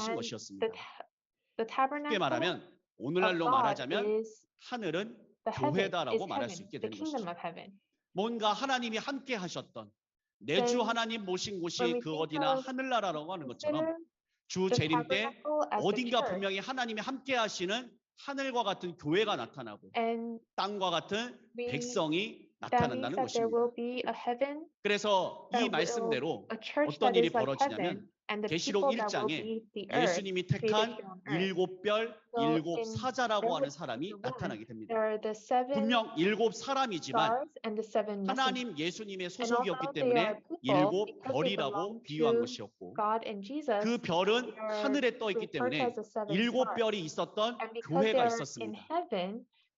말씀하신 and 것이었습니다. the 쉽게 tabernacle 말하면 오늘날로 God 말하자면 is 하늘은 the heaven, is 교회다라고 말할 수 heaven, 있게 the 되는 kingdom 것이죠. of heaven. 뭔가 하나님이 함께 하셨던 내주 Then 하나님 모신 when 곳이 we 그 think 어디나 of 하늘나라라고 하는 것처럼 consider 주 the 재림 때 tabernacle as the 어딘가 church, 분명히 하나님이 함께 하시는 하늘과 같은 교회가 나타나고 and 땅과 같은 we 백성이 that means 나타난다는 that there 것입니다. will be a heaven, 그래서 이 that will, 말씀대로 a church 어떤 that 일이 is like 벌어지냐면 heaven, and the 계시록 people that will 1장에 be the earth 예수님이 created 택한 here on earth. 일곱 별, So 일곱 in 사자라고 하는 Revelation 사람이 chapter 1, 나타나게 됩니다. there are the seven 분명 일곱 사람이지만 stars and the seven messengers. 하나님 예수님의 And 소속이었기 although they are 때문에 people, 일곱 because they 별이라고 belong 비유한 to 것이었고 God and Jesus, 그 별은 they are 하늘에 떠 있기 referred to 때문에 as the seven 일곱 stars. 별이 있었던 And because 교회가 they are in 있었습니다. heaven,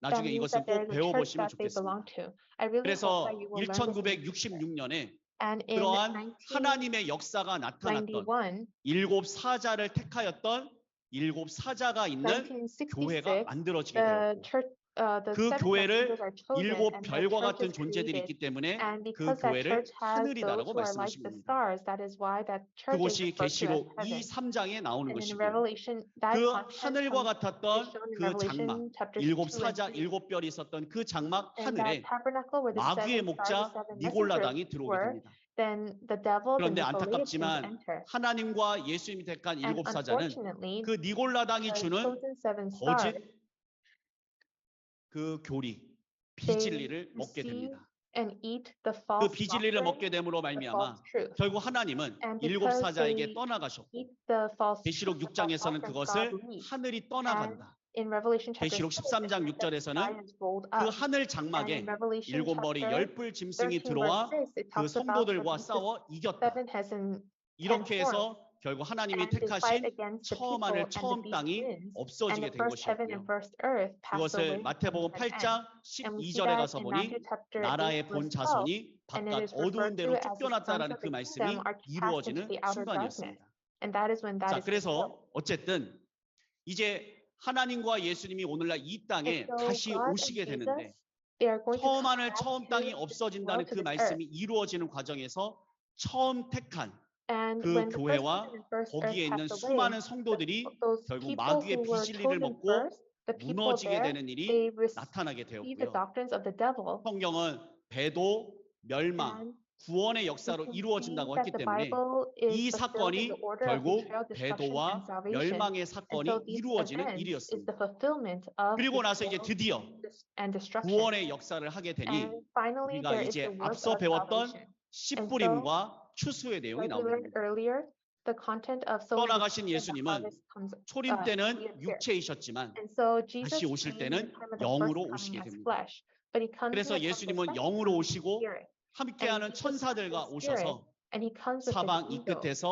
that 나중에 means 이것은 that there 꼭 is a church 배워보시면 that they belong 좋겠습니다. to. I really hope 그래서 that you will learn this in the future. 1966년에 And in 그러한 하나님의 역사가 나타났던 1991, 일곱 사자를 택하였던 일곱 사자가 있는 교회가 1966, 만들어지게 the 되었고 church, the 그 seven 교회를 messengers are chosen, 일곱 and the 별과 church 같은 is 존재들이 created. 있기 때문에 And 그 because that 교회를 church has those 하늘이다라고 who are like 말씀하신 the 겁니다. stars, that is why that church is 그것이 referred to as 계시록 heaven. 2, 3장에 나오는 And in 것이고 Revelation, that 그 content 하늘과 is 같았던 shown in 그 장막 Revelation chapters 일곱 2 and 사자 3. 일곱 별이 있었던 그 장막 And that 하늘에 tabernacle where the 마귀의 seven stars, the 목자 seven 니골라당이 messengers 들어오게 were, 됩니다. then the devil, the 그런데 Nicolaitans 안타깝지만 enter. 하나님과 예수님이 택한 And 일곱 사자는 unfortunately, 그 니골라당이 the 주는 chosen seven 거짓 stars, 그 교리 they 비진리를 먹게 receive 됩니다. and eat the 그 false 비진리를 doctrine, 먹게 됨으로 the false 말미암아 truth. 결국 하나님은 And 일곱 because 사자에게 they 떠나가셨고 eat the false 계시록 truth, the false 6장에서는 doctrine, 그것을 God leaves. 하늘이 떠나간다. In Revelation chapter 계시록 6, 13장 it says that the 6절에서는 sky is rolled 그 up. 하늘 And in 장막에 Revelation 일곱 머리 chapter 열뿔 짐승이 13 들어와 verse 6, it 그 talks about the 성도들과 beast 싸워 of 이겼다. seven has an 이렇게 ten 해서 결국 하나님이 and they fight 택하신 against the 처음 people, 하늘 and the 처음 beast 땅이 wins, and 없어지게 the 된 first heaven and 것이었고요. first earth pass 그것을 away 마태복음 and end. 8장 And we see 12절에 that 가서 in 보니 Matthew chapter 8 나라의 본 verse 12, 자손이 and it 바깥 is 어두운 referred 데로 to as the sons 쫓겨났다라는 of 그 the 말씀이 kingdom are cast into 이루어지는 the outer darkness. 순간이었습니다. And that is when 자, that is fulfilled. 그래서 어쨌든 이제 하나님과 예수님이 오늘날 이 땅에 And so 다시 God and 오시게 Jesus, 되는데 they are going to 처음 come 하늘 back 처음 to 땅이 this 없어진다는 world, to 그 this 말씀이 earth. 이루어지는 과정에서 처음 택한 And 그 when the first 교회와 heaven and first 거기에 earth 있는 passed away, 수많은 성도들이 those 결국 people 마귀의 who were 비진리를 chosen 먹고 first, the people 무너지게 there, 되는 일이 they 나타나게 received the 되었고요. doctrines of the devil. 성경은 배도, 멸망, And 구원의 we 역사로 can see 이루어진다고 that 했기 the 때문에 Bible is 이 fulfilled in 사건이 the order of 결국 betrayal, destruction, and 배도와 salvation. 멸망의 And 사건이 so these 이루어지는 events is 일이었습니다. the fulfillment of 그리고 나서 이제 betrayal 드디어 and destruction. 구원의 역사를 하게 되니 And finally, 우리가 there is 이제 the work 앞서 of 배웠던 salvation. 씨뿌림과 추수의 내용이 Like we 나오게 learned 됩니다. earlier, the content of sowing the 떠나가신 seed and the 예수님은 harvest comes 초림 때는 reappear. 육체이셨지만 And so Jesus 다시 오실 came in 때는 the time of the 영으로 first 오시게 coming as 됩니다. flesh, but he comes in 그래서 the time of the 예수님은 second 영으로 coming as 오시고 spirit. 함께하는 Jesus comes 천사들과 in spirit, 오셔서 and he comes with 사방 his 이 angels, 끝에서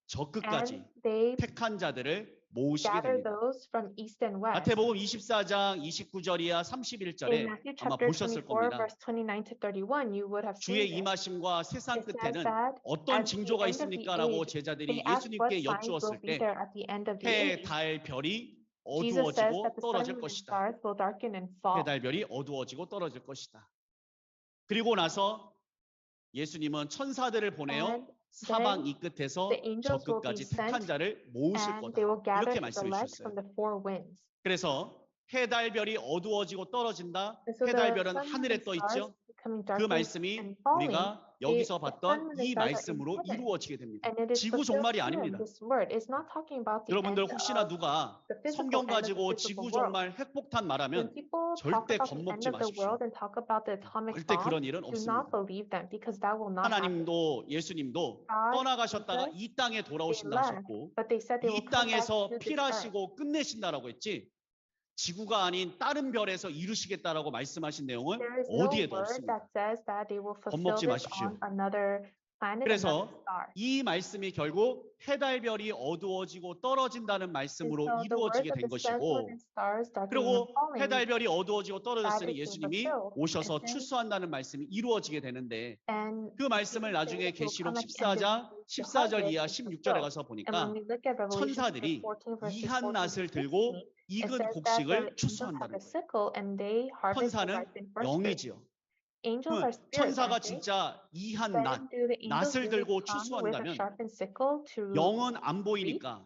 저 끝까지 and they 택한 자들을 모으시게 gather 됩니다. those from east and west. 마태복음 24장 29절이야 In 31절에 Matthew 아마 chapter 보셨을 24, 겁니다. verse 29 to 31, you would have 주의 seen this. 임하심과 세상 It says 끝에는 that 어떤 at the 징조가 end of the 있습니까라고 age, 제자들이 they asked what 예수님께 signs will 여쭈었을 be 때 there at the end of the 해, age. 달, 별이 Jesus says 어두워지고 that the sun 떨어질 and 것이다. stars will darken and 해, fall. 달, 별이 어두워지고 떨어질 것이다. 그리고 나서 예수님은 천사들을 보내어 And 사방 then 이 끝에서 the 저 angels will be 끝까지 택한 sent, 자를 모으실 and 거다. they will gather 이렇게 his 말씀해 elect 주셨어요. from the four winds. 그래서 해, 달, 별이 어두워지고 떨어진다. And so 해, 달, the 별은 sun 하늘에 and 떠 stars 있죠. becoming 그 darkened 말씀이 and falling, 우리가 여기서 the sun 봤던 and the 이 stars are in 말씀으로 heaven. 이루어지게 됩니다. And it is 지구 fulfilled 종말이 here in 아닙니다. this word. It's not talking about the 여러분들 end 혹시나 of 누가 the physical 성경 end of the 가지고 지구 physical world. 종말 핵폭탄 When 말하면 people talk 절대 about the end 겁먹지 of the 마십시오. world and talk about the atomic 절대 bomb, 그런 일은 do not 없습니다. believe them because that will not happen. 하나님도 예수님도 God, 떠나가셨다가 Jesus, 이 땅에 They 돌아오신다 left, 하셨고 but they said they 이 will come back 땅에서 to this earth. 필하시고 끝내신다라고 했지 지구가 아닌 다른 별에서 이루시겠다라고 말씀하신 내용은 There is no 어디에도 word 없습니다. that says that they will fulfill 겁먹지 this 마십시오. on another planet, 그래서 another star. 이 말씀이 결국 해달별이 어두워지고 떨어진다는 And 말씀으로 so the words 이루어지게 of 된 the sun, moon, 것이고 and stars darkening and 그리고 falling, 해달별이 어두워지고 떨어졌으니 that is 예수님이 fulfilled. 오셔서 And then- 추수한다는 말씀이 이루어지게 되는데 and 그 말씀을 Jesus 나중에 said that they will 계시록 come at the end of 14장 the 14절 harvest 이하 is 16절에 fulfilled. 가서 And 보니까 when we look at Revelation 천사들이 chapter 14, verses 이한 14 to 낫을 16, 들고 it 익은 says that the 곡식을 angels have 추수한다는 a 거예요. sickle and they harvest the 천사는 ripened first fruit. 영이지요. Angels are spirits, 천사가 aren't they? 진짜 이한 Then 낫, do the angels 낫을 really 들고 come with a 추수한다면 sharpened sickle to 영은 안 보이니까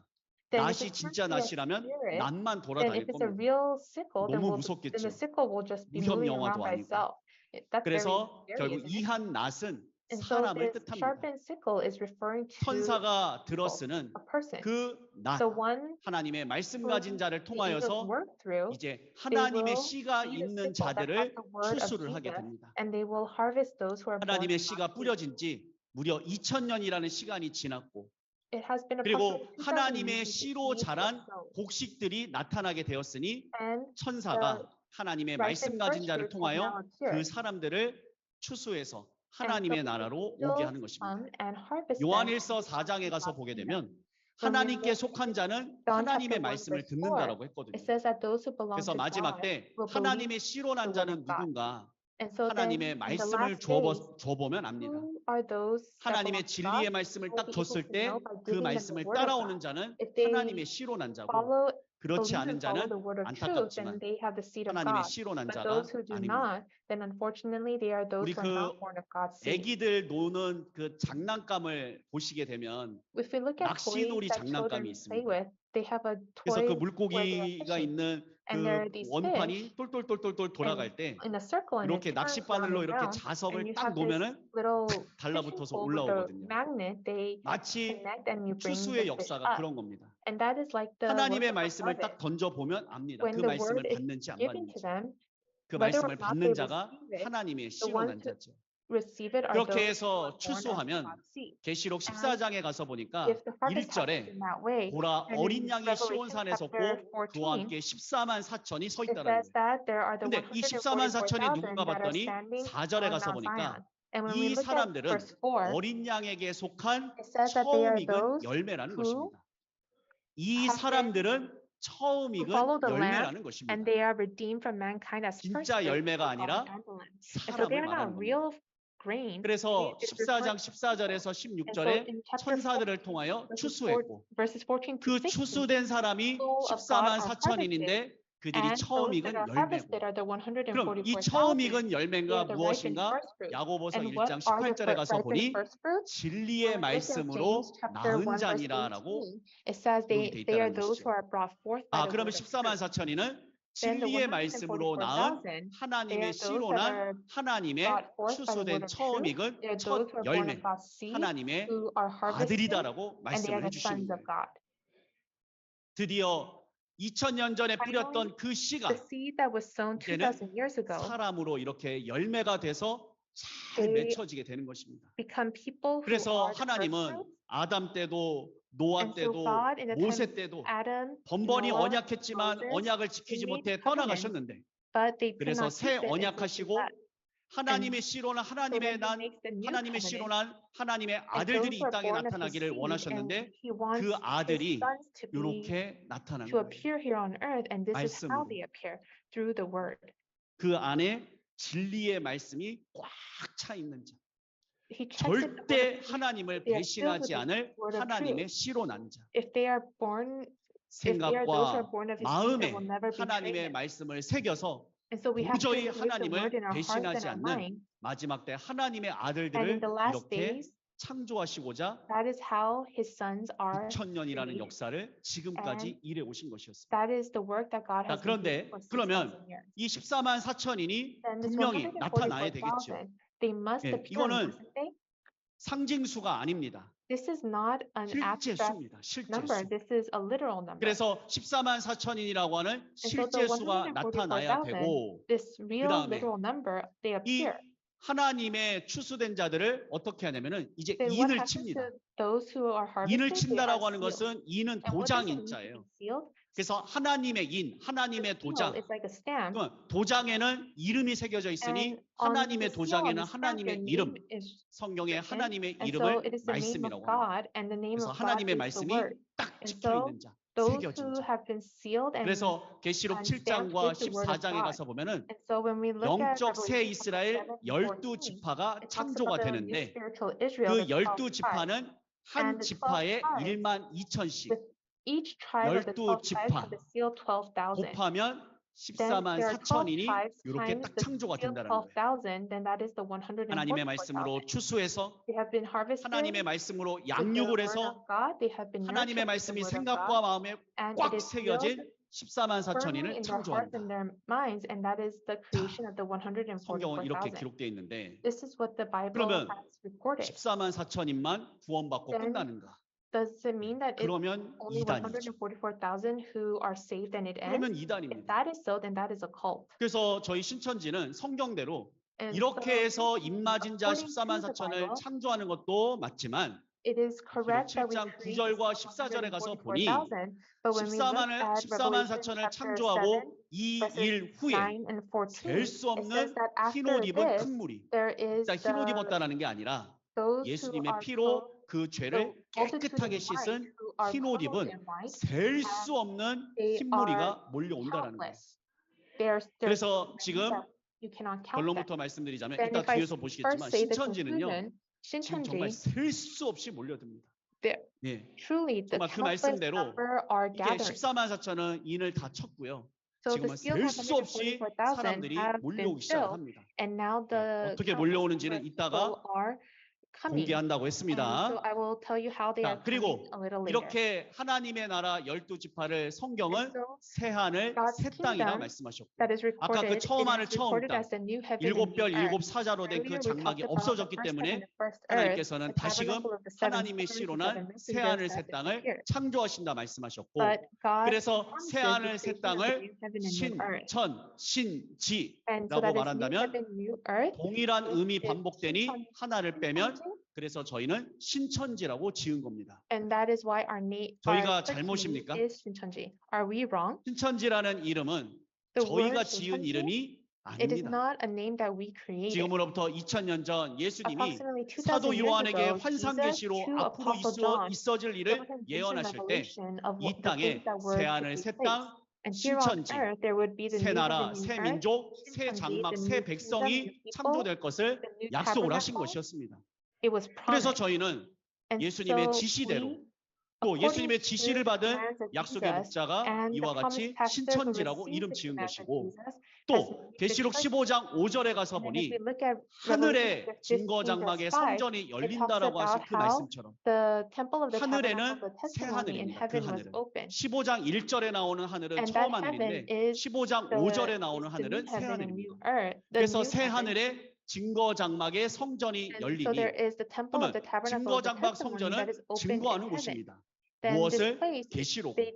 then if 낫이 it's 진짜 actually a 낫이라면 spirit, 낫만 then 돌아다닐 if it's a 겁니다. real sickle, then 너무 then 무섭겠죠. the sickle will just be 무협 moving 영화도 around by 아니고. itself. That's very 그래서 scary, 결국 isn't 이 it? 한 낫은 And so 사람을 this 뜻합니다. sharpened sickle is referring to 천사가 people, 들어쓰는 a person. 그 낫, The one 하나님의 말씀 whom 가진 자를 the angels 통하여서 work through, 이제 they 하나님의 will 씨가 see the 있는 sickle that has 자들을 the word of 추수를 하게 Jesus, 됩니다. and they will harvest those who are born 하나님의 of 씨가 God's seed. 뿌려진 지 무려 2000년이라는 시간이 지났고, It has been 그리고 approximately 2000 하나님의 years since 씨로 the seeds were 자란 sown. 곡식들이 나타나게 되었으니 And 천사가 하나님의 말씀 ripened 가진 first 자를 fruits have now 통하여 그 appeared. 사람들을 추수해서 And so 하나님의 the 나라로 오게 angels 하는 것입니다. come and harvest them 요한일서 into 4장에 가서 God's 보게 kingdom. 되면 하나님께 속한 자는 John 하나님의 chapter 1 말씀을 verse 4, 듣는다라고 했거든요. it says that those who belong 그래서 to 마지막 God 때 will believe 하나님의 씨로 난 the word 자는 of God. 누군가 And so then 하나님의 in the 말씀을 last days, 줘보면 압니다. who are those that 하나님의 belong to 진리의 God? 말씀을 We'll 딱 be able 줬을 to 때 know by 그 giving them the 말씀을 word of 따라오는 God. 자는 If they 하나님의 씨로 난 자고, follow, 그렇지 believe 않은 and follow 자는 the word of truth, 안타깝지만 then they have the seed of 하나님의 God. 씨로 난 But 자가 those who do 아닙니다. not, then unfortunately they are those 우리 who are not 그 born of God's seed. 애기들 노는 그 장난감을 보시게 되면 If we look at 낚시놀이 toys that 장난감이 children play 있습니다. with, they have a 그래서 그 toy where they are 물고기가 fishing. 있는 And there 그 are these 원판이 fish 똘똘똘똘똘 돌아갈 때 in a circle and it 이렇게 turns round 낚싯바늘로 and 이렇게 round, and 자석을 you 딱 have this 놓으면은 little 탁 fishing 달라붙어서 pole with a 올라오거든요. magnet. They 마치 connect and you bring 추수의 the fish 역사가 up. 그런 겁니다. And that is like the 하나님의 work of 말씀을 harvest. 딱 던져 보면 압니다. When 그 the 말씀을 word is 받는지 안 given to 받는지. them, 그 whether 말씀을 or not 받는 they 자가 receive it, 하나님의 the 씨로 난 ones who 자죠. receive it are 그렇게 those who 해서 are born of 추수하면 God's seed. 계시록 14장에 가서 보니까 If the harvest happens 1절에 in that way, 보라 then 어린 in 양이 Revelation 시온산에 섰고 chapter 그와 14, 함께 14만 4천이 서 it 있다라는 says 거예요. that there are the 근데 이 14만 4천이 144,000 누군가 that are 봤더니 standing 4절에 on 가서 Mount 보니까 Zion. And when we 이 look at 사람들은 verse 4, 어린 양에게 속한 it says that they are 처음 익은 those 열매라는 who 것입니다. 이 have been 사람들은 처음 who 익은 follow the Lamb, 열매라는 것입니다. and they are redeemed from mankind as first 진짜 fruits 열매가 of 아니라 God and the Lamb. And so they 사람을 are 말하는 not 겁니다. real grain. 그래서 It is 14장 referring 14절에서 And so 16절에 in chapter 4, 천사들을 통하여 추수했고 verses 14 to 그 16, 추수된 사람이 people of God 14만 are 4천인인데 그들이 and 처음 those that 익은 are harvested 열매고, are the 그럼 이 처음 144,000. 익은 They 열매가 are the ripened 무엇인가? first fruits. 야고보서 And what 1장 are the 18절에 가서 ripened 보니 first fruits? 진리의 When we look at 말씀으로 James chapter 1 낳은 verse 자니라라고 18, it says 기록이 돼 they are 있다는 those 것이죠. who are brought forth by 아, the 그러면 word of 14만 truth. 4천이는 Then the 진리의 말씀으로 낳은 144,000, they 하나님의 are those 씨로 that 난 are 하나님의 brought forth by the 추수된 word of 처음 truth. 익은 They are 첫 those who are born 열매, of God's seed, 하나님의 who are harvested, 아들이다라고 and they 말씀을 are the 해주시는 sons of 거예요. God. 드디어 2000년 전에 뿌렸던 Finally, 그 씨가 the seed that was sown 이제는 2,000 years ago 사람으로 이렇게 열매가 돼서 잘 they 맺혀지게 되는 것입니다. become people who 그래서 are the first 하나님은 fruits. 아담 때도 노아 And so 때도 God in the time 모세 of 때도 Adam, 번번이 Noah, 언약했지만 Moses, 언약을 지키지 they 못해 made covenants, 떠나가셨는데, but they could 그래서 not 새 keep it, and so he 언약하시고 left. 하나님의 씨로 난 So 하나님의 then he 난 makes the new 하나님의 씨로 covenant, 난 하나님의 and 아들들이 those 이 who are 땅에 born of his 나타나기를 seed, and 원하셨는데 he wants 그 his 아들이 sons to 이렇게 나타난 to 거예요. appear here on earth, and this is how 말씀으로. they appear, through the word. 그 안에 진리의 말씀이 꽉 차 있는 자, He checks if the word 절대 of truth, 하나님을 they are filled with 배신하지 the 않을 word of 하나님의 truth. 씨로 난 자, If they are those who are 생각과 born of his seed, they will 마음에 never betray 하나님의 him. 말씀을 새겨서 And so we have to 도저히 live the 하나님을 word in our hearts and 배신하지 our 않는 mind. 마지막 때 하나님의 And in 아들들을 the last 이렇게 days, 창조하시고자 that is how his sons are 2000년이라는 created. 역사를 지금까지 일해 오신 것이었습니다. That is the work that God 자, has been 그런데 doing for 그러면 6,000 years. 이 14만 4천인이 Then this 분명히 나타나야 되겠죠. 144,000, they must 예, appear, 이거는 mustn't they? 상징수가 아닙니다. This is not an 실제 abstract 수입니다. 실제 number. 수. This is a literal number. 그래서 14만 4천인이라고 하는 so 실제 the 수가 나타나야 144,000, 되고, This real 그다음에 literal number, they 이 appear. 하나님의 추수된 자들을 어떻게 하냐면은 이제 Then what 인을 happens 칩니다. to those who are 인을 harvested? They are 친다라고 하는 sealed. 것은 인은 And what does it 도장 mean to 인자예요. be sealed? 그래서 하나님의 인, 하나님의 Seal 도장. is like a stamp. 그러면 도장에는 이름이 새겨져 있으니 And on 하나님의 the seal, on 도장에는 the stamp, 하나님의 your 이름, name is 성경의 written. 하나님의 And so 이름을 it is the name 말씀이라고 of 합니다. God, and the name 그래서 of God 하나님의 is the 말씀이 word. 딱 And 찍혀 so 있는 자, those 새겨진 who 자. have been sealed and 그래서 계시록 stamped 7장과 with the word of 14장에 God. 가서 보면은 And so when we look at 영적 새 Revelation 이스라엘 chapter 7 and 12 14, 지파가 it talks 창조가 about the new 되는데 spiritual Israel, 그 the 12 12 tribes. 지파는 한 And the 12 지파에 tribes 1만 2천씩 with each tribe of the 12 tribes 지파 have the seal 12,000. 곱하면 then 14만 there are 12 4천인이 tribes 이렇게 times 딱 the 창조가 field 된다는 거예요. 12,000, then that is the 하나님의 말씀으로 144,000. 추수해서 They have been harvested 하나님의 말씀으로 with the 양육을 word 해서 of God. They have been 하나님의 nurtured with the 말씀이 word of 생각과 God, 마음에 and 꽉 it is 새겨진 sealed 14만 firmly 4천인을 in their hearts 창조한다. and their minds, and that is the creation of the 성경은 이렇게 144,000. 기록되어 있는데 This is what the Bible 그러면 has recorded. 14만 4천인만 구원받고 Then 끝나는가? Does it mean that it's 그러면 only 이단이죠. 144,000 who are saved and it ends? 그러면 If 이단입니다. that is so, then that is a cult. 그래서 저희 신천지는 성경대로 And 이렇게 so, 해서 입맞은 자 according to 14만 the 4천을 Bible, 창조하는 것도 맞지만 it is correct that we 7장 create 9절과 14절에 가서 보니 144,000, but when we look 14만 at 4천을 Revelation chapter 7, 창조하고 이 일 verses 후에 9 and 14, 셀 수 it says 없는 that 흰 after 옷 입은 this, 큰 무리. there is 자, 흰 옷 the, 입었다라는 게 아니라 those who 예수님의 are 피로 clothed, 그 the 죄를 multitude 깨끗하게 in white 씻은 who are 흰 옷 clothed 입은 in white, 셀 수 없는 they 흰 무리가 몰려온다라는 거예요. countless. There's 그래서 many 지금 that you cannot count them. 결론부터 말씀드리자면 Then 이따 if I 뒤에서 보시겠지만 first say the 신천지는요 conclusion, 지금 정말 신천지, 셀 수 없이 몰려듭니다. there- 예, truly the 정말 그 countless 말씀대로 number are 이게 gathered. 14만 4천은 인을 다 쳤고요. So the 지금은 sealed 셀 수 없이 144,000 사람들이 have been 몰려오기 filled, 시작합니다. and now the 어떻게 countless 몰려오는지는 number of 이따가 people are coming. 공개한다고 And so 했습니다. I will tell you how they 자, are 그리고 coming a little later. 이렇게 하나님의 나라 12지파를 성경은 And so 새 하늘 God's 새 땅이라 kingdom 말씀하셨고 that is 아까 그 recorded, 처음 it 하늘 is 처음 recorded 땅 as the new heaven and 일곱 new 별 일곱 earth. 사자로 된 그 Earlier we 장막이 talked about the 없어졌기 first 때문에 heaven and first earth. 하나님께서는 The 다시금 tabernacle of the seven 하나님의 pillars, the 씨로 seven 난 새 하늘 messengers 새 have 땅을 appeared. 창조하신다 말씀하셨고 But God 그래서 promises 새 the 하늘 새 creation of the 땅을 new heaven and new earth. 신천 신지라고 And so that is new 말한다면 heaven, new earth. 동일한 의미 is 반복되니 신천- 하나를 빼면 신천지. 그래서 저희는 신천지라고 지은 겁니다. And that is why our 저희가 church name 잘못입니까? is 신천지. Are we wrong? 신천지라는 이름은 The 저희가 word 지은 신천지, 이름이 it is 아닙니다. not a name that we created. 지금으로부터 2000년 전 예수님이 Approximately 2000 사도 years 요한에게 ago, 환상계시로 Jesus, to 앞으로 Apostle John, 있어질 gave 일을 him vision 예언하실 때 revelation of 이 what the 땅에 things that were 새 to 하늘 take 새 place. 땅 And here on 신천지, earth there would be the 새 new 나라 heaven, 새 new earth, 민족 새 신천지, 장막 the 새 new kingdom, 백성이 new people, 창조될 것을 the new 약속을 하신 tabernacle. 것이었습니다. It was 그래서 promised. 저희는 And 예수님의 so 지시대로 we, 또 according 예수님의 to 지시를 the 받은 commands of 약속의 Jesus 목자가 and the 이와 같이 promised pastors who 신천지라고 received 이름 the 지은 commands of 것이고 Jesus, 또 has made the 계시록 church. 15장 5절에 가서 And then if 보니 we look at 하늘의 Revelation 증거 15 장막의 verse 5, 성전이 it talks 열린다라고 하신 about 그 how 말씀처럼 the temple of the 하늘에는 tabernacle of the 새 testimony in 하늘입니다. 그 heaven was 하늘은 open. 15장 1절에 나오는 하늘은 And 처음 that heaven 하늘인데 is 15장 the, 5절에 나오는 is the 하늘은 new 새 heaven and new 하늘입니다. earth. The 그래서 new 새 heaven. 하늘에 증거 장막의 성전이 And so there 열리니 is the temple of 그러면 the tabernacle 증거 of the 장막 testimony 성전은 that is opened 증거하는 in heaven. 곳입니다. Then this 무엇을? place, 계시록. we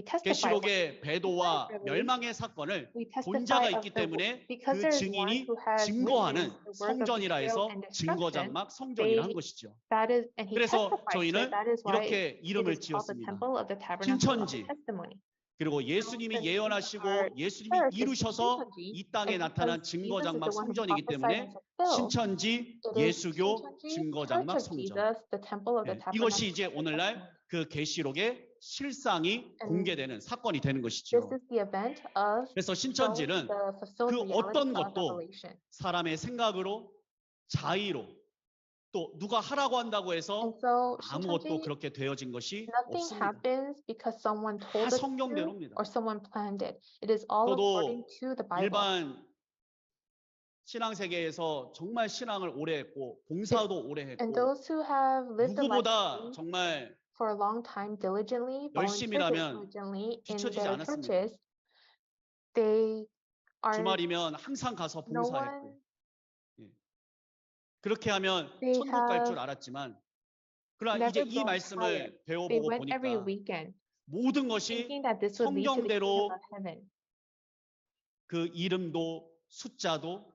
testify. 계시록의 배도와 Revelation, 멸망의 사건을 We 본 testify 자가 of 있기 the, 때문에 because 그 there is one 증인이 who has 증거하는 witnessed the work of 성전이라 betrayal 해서 and 증거 destruction. 장막 성전이라 한 They- 것이죠. That is, and he 그래서 testifies to it. 저희는 That is why 이렇게 it 이름을 is called the 지었습니다. temple of the tabernacle of 신천지. the testimony. 그리고 예수님이 the 예언하시고 our 예수님이 church is 이루셔서 신천지, 이 땅에 and 나타난 because 증거 Jesus is 장막 the one who 성전이기 prophesied 때문에 and fulfilled, 신천지 it is 예수교 신천지, 증거 Church 장막 of 성전. Jesus, the temple of the 네, tabernacle 이것이 of 이제 the 오늘날 testimony. 그 계시록의 실상이 And 공개되는 사건이 되는 This 것이죠. is the event of 그래서 showing 신천지는 the fulfilled 그 reality 어떤 of 것도 Revelation. 사람의 생각으로 자의로 또 누가 하라고 한다고 해서 And so 아무것도 신천지, 그렇게 되어진 것이 nothing 없습니다. happens because someone 다 told us to 성경대로입니다. or someone planned it. It is all according 저도 to the Bible. 일반 신앙 세계에서 정말 신앙을 오래 했고 봉사도 오래 And 했고 those who have lived a life 누구보다 정말 for a long time diligently, 열심히 volunteered 하면 diligently in 뒤처지지 their 않았습니다. churches, they are 주말이면 항상 가서 no 봉사했고 one, 그렇게 하면 They 천국 갈 줄 have 알았지만 그러나 이제 never 이 grown 말씀을 tired. They 배워보고 went every 보니까 weekend 모든 것이 thinking that this would lead to the 성경대로 kingdom of heaven. 그 이름도 숫자도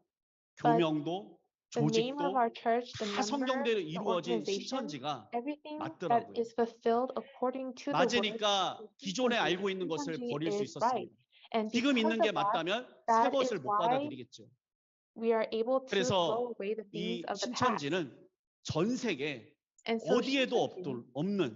But 교명도 The name of 조직도 our church, the 다 number, 성경대로 the 이루어진 organization, 신천지가 everything that 맞더라고요. is fulfilled according to the word. 맞으니까 기존에 신천지, 알고 있는 것을 신천지 버릴 수 is right. 있었습니다. And 지금 because 있는 게 of that, 맞다면 새 that 것을 is 못 why 받아들이겠죠. we are able to 그래서 throw away the 이 things of the past. 신천지는 전 세계 And so 어디에도 신천지, 없는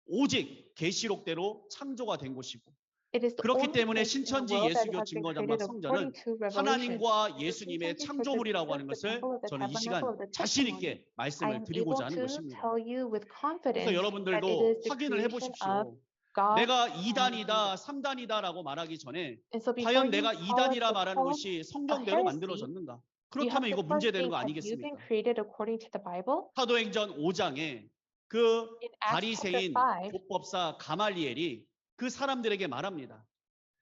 오직 계시록대로 창조가 된 곳이고 it is the 그렇기 only 때문에 place in the 신천지 world that 예수교 has been 증거 장막 created 성전은 according to Revelation. 하나님과 The 예수님의 신천지 창조물이라고 church 하는 is the 것을 temple of the 저는 이 시간 tabernacle of the 자신 testimony. 있게 I 말씀을 am 드리고자 able 하는 to 것입니다. tell you with confidence 그래서 that it 여러분들도 is the 확인을 creation of 해보십시오. God. 내가 2단이다, 3단이다라고 말하기 전에 And so before 과연 you 내가 call us 2단이라 a 말하는 cult, 것이 a 성경대로 heresy, 만들어졌는가? you have 그렇다면 to 이거 first 문제되는 think, 거 have you been 아니겠습니까? created according to the Bible? 사도행전 5장에 그 In Acts chapter 바리새인 5, 족법사 가말리엘이 그 사람들에게 말합니다.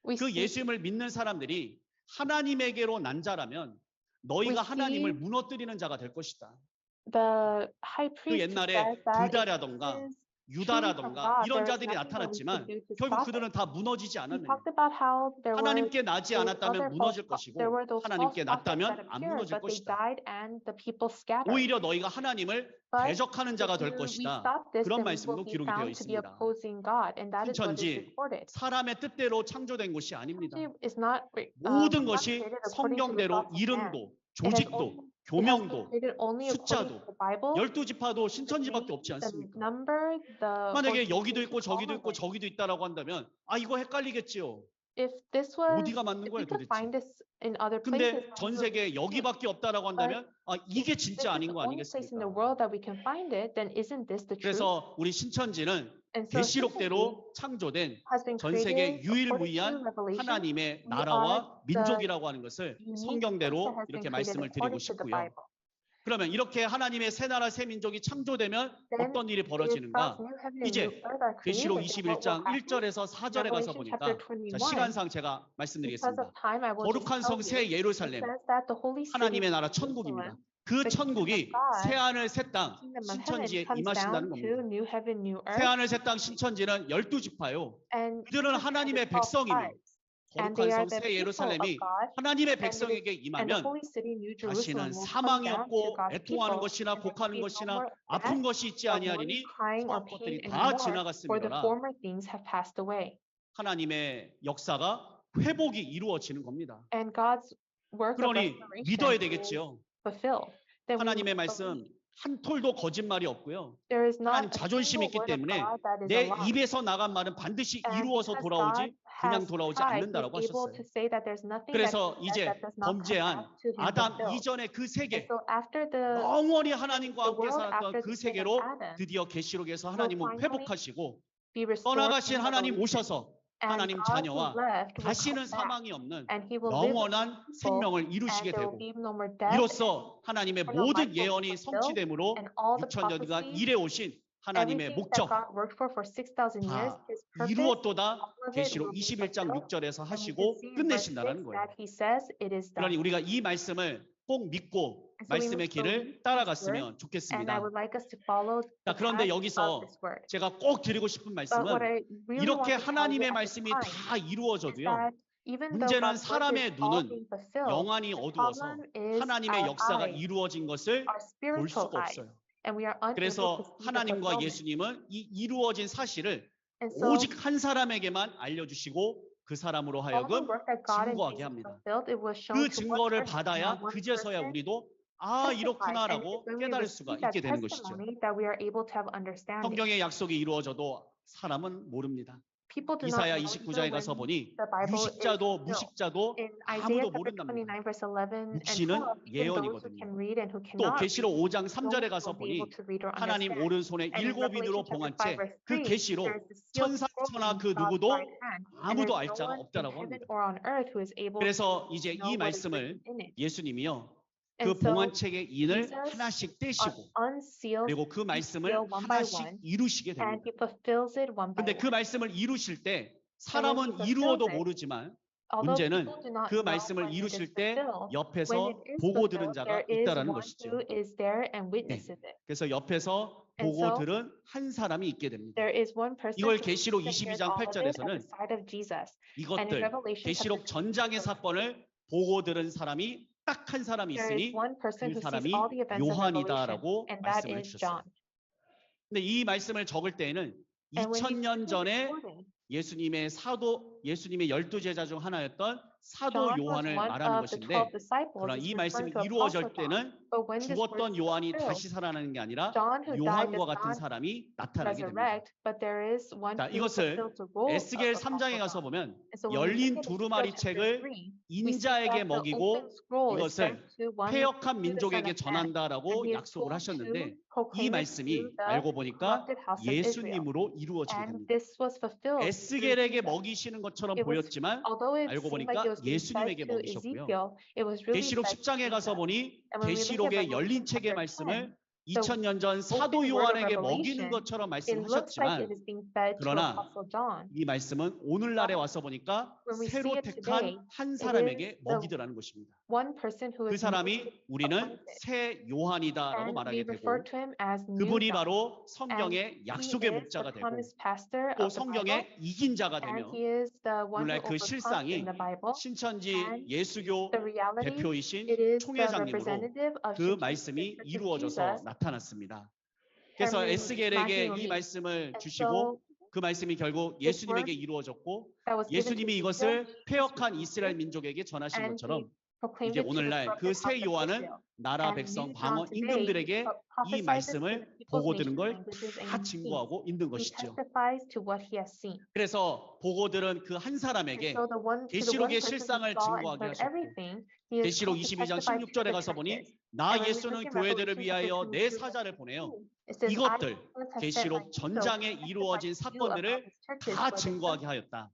we 그 see 예수님을 믿는 사람들이 하나님에게로 난 자라면 너희가 We 하나님을 see 무너뜨리는 자가 될 것이다. the high 그 priest 옛날에 said that if 드다라던가 this is truly from 유다라던가 God, 이런 there is 자들이 nothing that we 나타났지만 could do to 결국 stop it. 그들은 다 무너지지 He 않았느냐. talked about how there were 하나님께 나지 those 않았다면 other 무너질 false, 것이고 there were those false 하나님께 prophets 났다면 that 안 appeared, 무너질 but they 것이다. died and the people scattered. 오히려 너희가 하나님을 But 대적하는 자가 될 if we 것이다. stop this, 그런 then we 말씀도 will be 기록이 되어 found to be 있습니다. opposing God, and that is what is 신천지 recorded. 사람의 뜻대로 창조된 것이 아닙니다. Sincerity is not 모든 not 것이 created according to the 성경대로 thoughts of man. 이름도 It has 조직도 only- it has been 교명도 created only according 숫자도 to the Bible. 12지파도 The 신천지밖에 name, 없지 the 않습니까? number, the 만약에 여기도 있고 organization, 저기도 all 있고 of it. 저기도 있다라고 한다면 아 이거 헷갈리겠지요. If this was, 어디가 맞는 if 거예요 we could 도대체? find this in other places, 근데 전 세계에 여기밖에 없다라고 한다면 아 이게 this 진짜 is 아닌 the 거 only place in the 아니겠습니까? world that we can find it, then isn't this the truth? 그래서 우리 신천지는 And so Shincheonji 계시록대로 창조된 has been 전 세계 created according to 유일무이한 Revelation. 하나님의 We are 나라와 the 민족이라고 하는 것을 unique place that 성경대로 has been 이렇게 created 말씀을 드리고 according to the 싶고요. Bible. 그러면 이렇게 하나님의 새 나라 새 민족이 창조되면 Then 어떤 일이 if 벌어지는가? God's new heaven and 이제 new earth are 계시록 created, then what will 21장 happen? 1절에서 4절에 가서 Revelation 보니까 chapter 자, 21, 시간상 제가 because 말씀드리겠습니다. of time, I will just 거룩한 tell 성 you, 새 it 예루살렘 says that the holy city 하나님의 나라 of 천국입니다. Jerusalem, 그 the kingdom 천국이 of God, 새 하늘 새 땅 kingdom of heaven 신천지에 comes 임하신다는 down 겁니다. to new heaven, new 새 earth, 하늘 새 땅 신천지는 12지파요. and 그들은 하나님의 백성이며 and 거룩한 they are 성 the 새 people of 예루살렘이 God, 하나님의 and 백성에게 the 임하면 holy city, New 다시는 Jerusalem, will come 사망이 down to 없고 God's 애통하는 people, 것이나 and there will 곡하는 be no 것이나 more 아픈 death, 것이 있지 or 아니하리니 mourning, crying, or 처음 pain 것들이 다 anymore, for the 지나갔음이로라. former things have passed away. 하나님의 역사가 회복이 이루어지는 겁니다. And God's work of 그러니 restoration 믿어야 is 되겠지요. fulfilled. Then we 하나님의 must believe. 말씀 한 톨도 거짓말이 없고요. There is 하나님 not a 자존심이 single 있기 word of 때문에 God that is 내 a lie. 입에서 나간 말은 반드시 And 이루어서 because 돌아오지 God 그냥 has 돌아오지 tried, 않는다라고 he's able 하셨어요. to say that there's nothing that 그래서 he says 이제 that does not come 범죄한 back to him 아담 fulfilled. 이전의 그 And 세계 so after the 영원히 하나님과 the 함께 world 살았던 after 그 the sin 세계로 of Adam 드디어 계시록에서 will 하나님은 finally 회복하시고 be restored 떠나가신 in 하나님 Revelation. 오셔서 And 하나님 God 자녀와 who left will 다시는 come back, 사망이 없는 and he will live with 영원한 people, 생명을 and 이루시게 there 되고 will be no more death, 이로써 하나님의 eternal 모든 life will be 예언이 fulfilled, 성취됨으로 and all the 6천년간 prophecies, 일해 오신 하나님의 everything that 목적 God worked for 6,000 years, 다 his purpose, 이루었도다 all of it 계시록 will be 21장 fulfilled. 6절에서 And we can 하시고 see in verse 끝내신다는 6 거예요. that he says it is 그러니 done. 우리가 이 말씀을 꼭 믿고 And so we 말씀의 must 길을 believe his 따라갔으면 word, and I 좋겠습니다. would like us to follow 자, the 그런데 path 여기서 of this word. 제가 꼭 드리고 싶은 But 말씀은 what I really want 이렇게 to tell you 하나님의 at this 말씀이 time 다 is 이루어져도요. that even though 문제는 God's word 사람의 is all 눈은 being fulfilled, 영안이 the 어두워서 problem is 하나님의 our 역사가 eyes, 이루어진 것을 our 볼 spiritual 수가 eyes, 없어요. and we are unable to 그래서 see the 하나님과 fulfillment. 예수님은 이 이루어진 사실을 And so 오직 한 사람에게만 알려주시고 그 사람으로 all the 하여금 work that God and 증거하게 Jesus 합니다. fulfilled, it was shown 그 to one 증거를 person, 받아야 not one 그제서야 person 우리도 아 testified. And 이렇구나라고 it's when we 깨달을 수가 receive that 있게 되는 것이죠. testimony that we are able to have understanding. 성경의 약속이 이루어져도 사람은 모릅니다. People do not 이사야 know 29장에 until 가서 when 보니 the Bible is 유식자도 fulfilled. 무식자도 In 아무도 Isaiah chapter 모른답니다. 29 verse 11 and 묵시는 12, even those who 예언이거든요. can read and who 또 cannot 계시록 read, 5장 3절에 those 가서 will be able 보니 to read or 하나님 understand. 오른손에 And in 7인으로 Revelation 봉한 chapter 5 채 verse 그 3, 계시로 there is the sealed 천사 scroll 천하 in 그 God's 누구도 right hand, and 아무도 there's 알 no 자가 one in 없다라고 heaven 합니다. or on earth who is able 그래서 이제 to know 이 what is written 말씀을 in it. 예수님이요 그 And so 봉한 책의 인을 Jesus 하나씩 떼시고 unseals 그리고 그 each 말씀을 seal one by 하나씩 one, 이루시게 and 됩니다. he fulfills it one by 근데 그 one. 말씀을 이루실 때 he 사람은 fulfills 이루어도 it, 모르지만 Although 문제는 people do not 그 know 말씀을 when it is 이루실 때 fulfilled, when 옆에서 it is 보고 들은 fulfilled, 자가 there is 있다라는 one 것이죠. who is there and witnesses it. 그래서 옆에서 And 보고 so 들은 한 사람이 있게 됩니다. there is one person 이걸 who 계시록 hears 22장 all of it at the 8절에서는 side of Jesus. And in 이것들 Revelation 계시록 chapter 전장의 22, 사건을 보고 들은 사람이 딱 한 사람이 there is 있으니 one person 그 who sees 사람이 all the events of Revelation, 요한이다라고 and that 말씀을 is 해주셨어요. John. 근데 이 말씀을 적을 때에는 And when 2000년 he 전에 recorded, 예수님의 사도 예수님의 12제자 중 하나였던 사도 John was 요한을 one 말하는 of the 것인데 12 disciples. 그러나 It's 이 referring 말씀이 to 이루어질 Apostle John. 때는 But when this word 죽었던 is 요한이 fulfilled, 다시 살아나는 게 아니라 John who died 요한과 does 같은 not 사람이 나타나게 됩니다. resurrect, but there is one 자, who 이것을 fulfills the role of 에스겔 Apostle 3장에 가서 John. 보면 And so when we 열린 look at 두루마리 Ezekiel chapter 책을 3, we see 인자에게 that the 먹이고 open scroll is 이것을 sent to one 패역한 to the Son 민족에게 of Man, and 전한다라고 he is 약속을 going to 하셨는데 이 proclaim it to 말씀이 the 알고 보니까 corrupted house of Israel. 예수님으로 이루어지게 And 됩니다. this was fulfilled through 에스겔에게 Jesus. 먹이시는 것처럼 It was, 보였지만 although it 알고 seemed 보니까 like it was being fed 예수님에게 to 먹이셨고요. Ezekiel, it was really 계시록 fed to 10장에 가서 Jesus. 보니 And when we look at 계시록의 열린 Revelation 책의 chapter 10, 말씀을 the 2000년 전 사도 open word of 요한에게 먹이는 Revelation, 것처럼 it looks 말씀하셨지만 like it is being fed to 그러나 Apostle John. 이 말씀은 오늘날에 와서 보니까 When we see 새로 it 택한 today, 한 it 사람에게 is the 먹이더라는 것입니다. one person who 그 is 사람이 newly 우리는 appointed. 새 요한이다라고 And we 말하게 refer 되고 to him as New 그분이 John. 바로 성경의 He 약속의 is 목자가 the 되고 promised pastor 또 of the Bible, 성경의 이긴 자가 되며 and he is the one who 오늘날 그 overcomes 실상이 in the Bible. 신천지 And 예수교 The reality, 대표이신 it is the 총회장님으로 representative of 그 Shincheonji 말씀이 Church of 이루어져서 Jesus, 나타났습니다. 그래서 Herman 에스겔에게 이 Mahimami. 말씀을 And 주시고 so 그 말씀이 결국 this 예수님에게 word 이루어졌고 that was given to 예수님이 Ezekiel, 이것을 패역한 이스라엘 민족에게 전하신 and he 것처럼 proclaimed 이제 it to the 오늘날 그 corrupted 새 house of 요한은 Israel. 나라 And 백성 New John 방언 today 임금들에게 이 prophesies it to 말씀을 the peoples, 보고 들은 nations, 걸 languages, 다 and sees. 증거하고 있는 He 것이죠. testifies to what he has seen. 그래서 보고 들은 그 한 And 사람에게 so to the one 계시록의 person who 실상을 saw and 증거하게 heard 하셨고 everything, he is 계시록 called to 22장 testify to 16절에 the 가서 보니 churches. 나 And when we 예수는 look at 교회들을 Revelation 위하여 chapter 내 22, 사자를 보내요. it says, I, 이것들 Jesus, have sent my 계시록 angel to 전장에 testify 이루어진 to you 사건들을 about his churches, 다 where the 증거하게 하였다.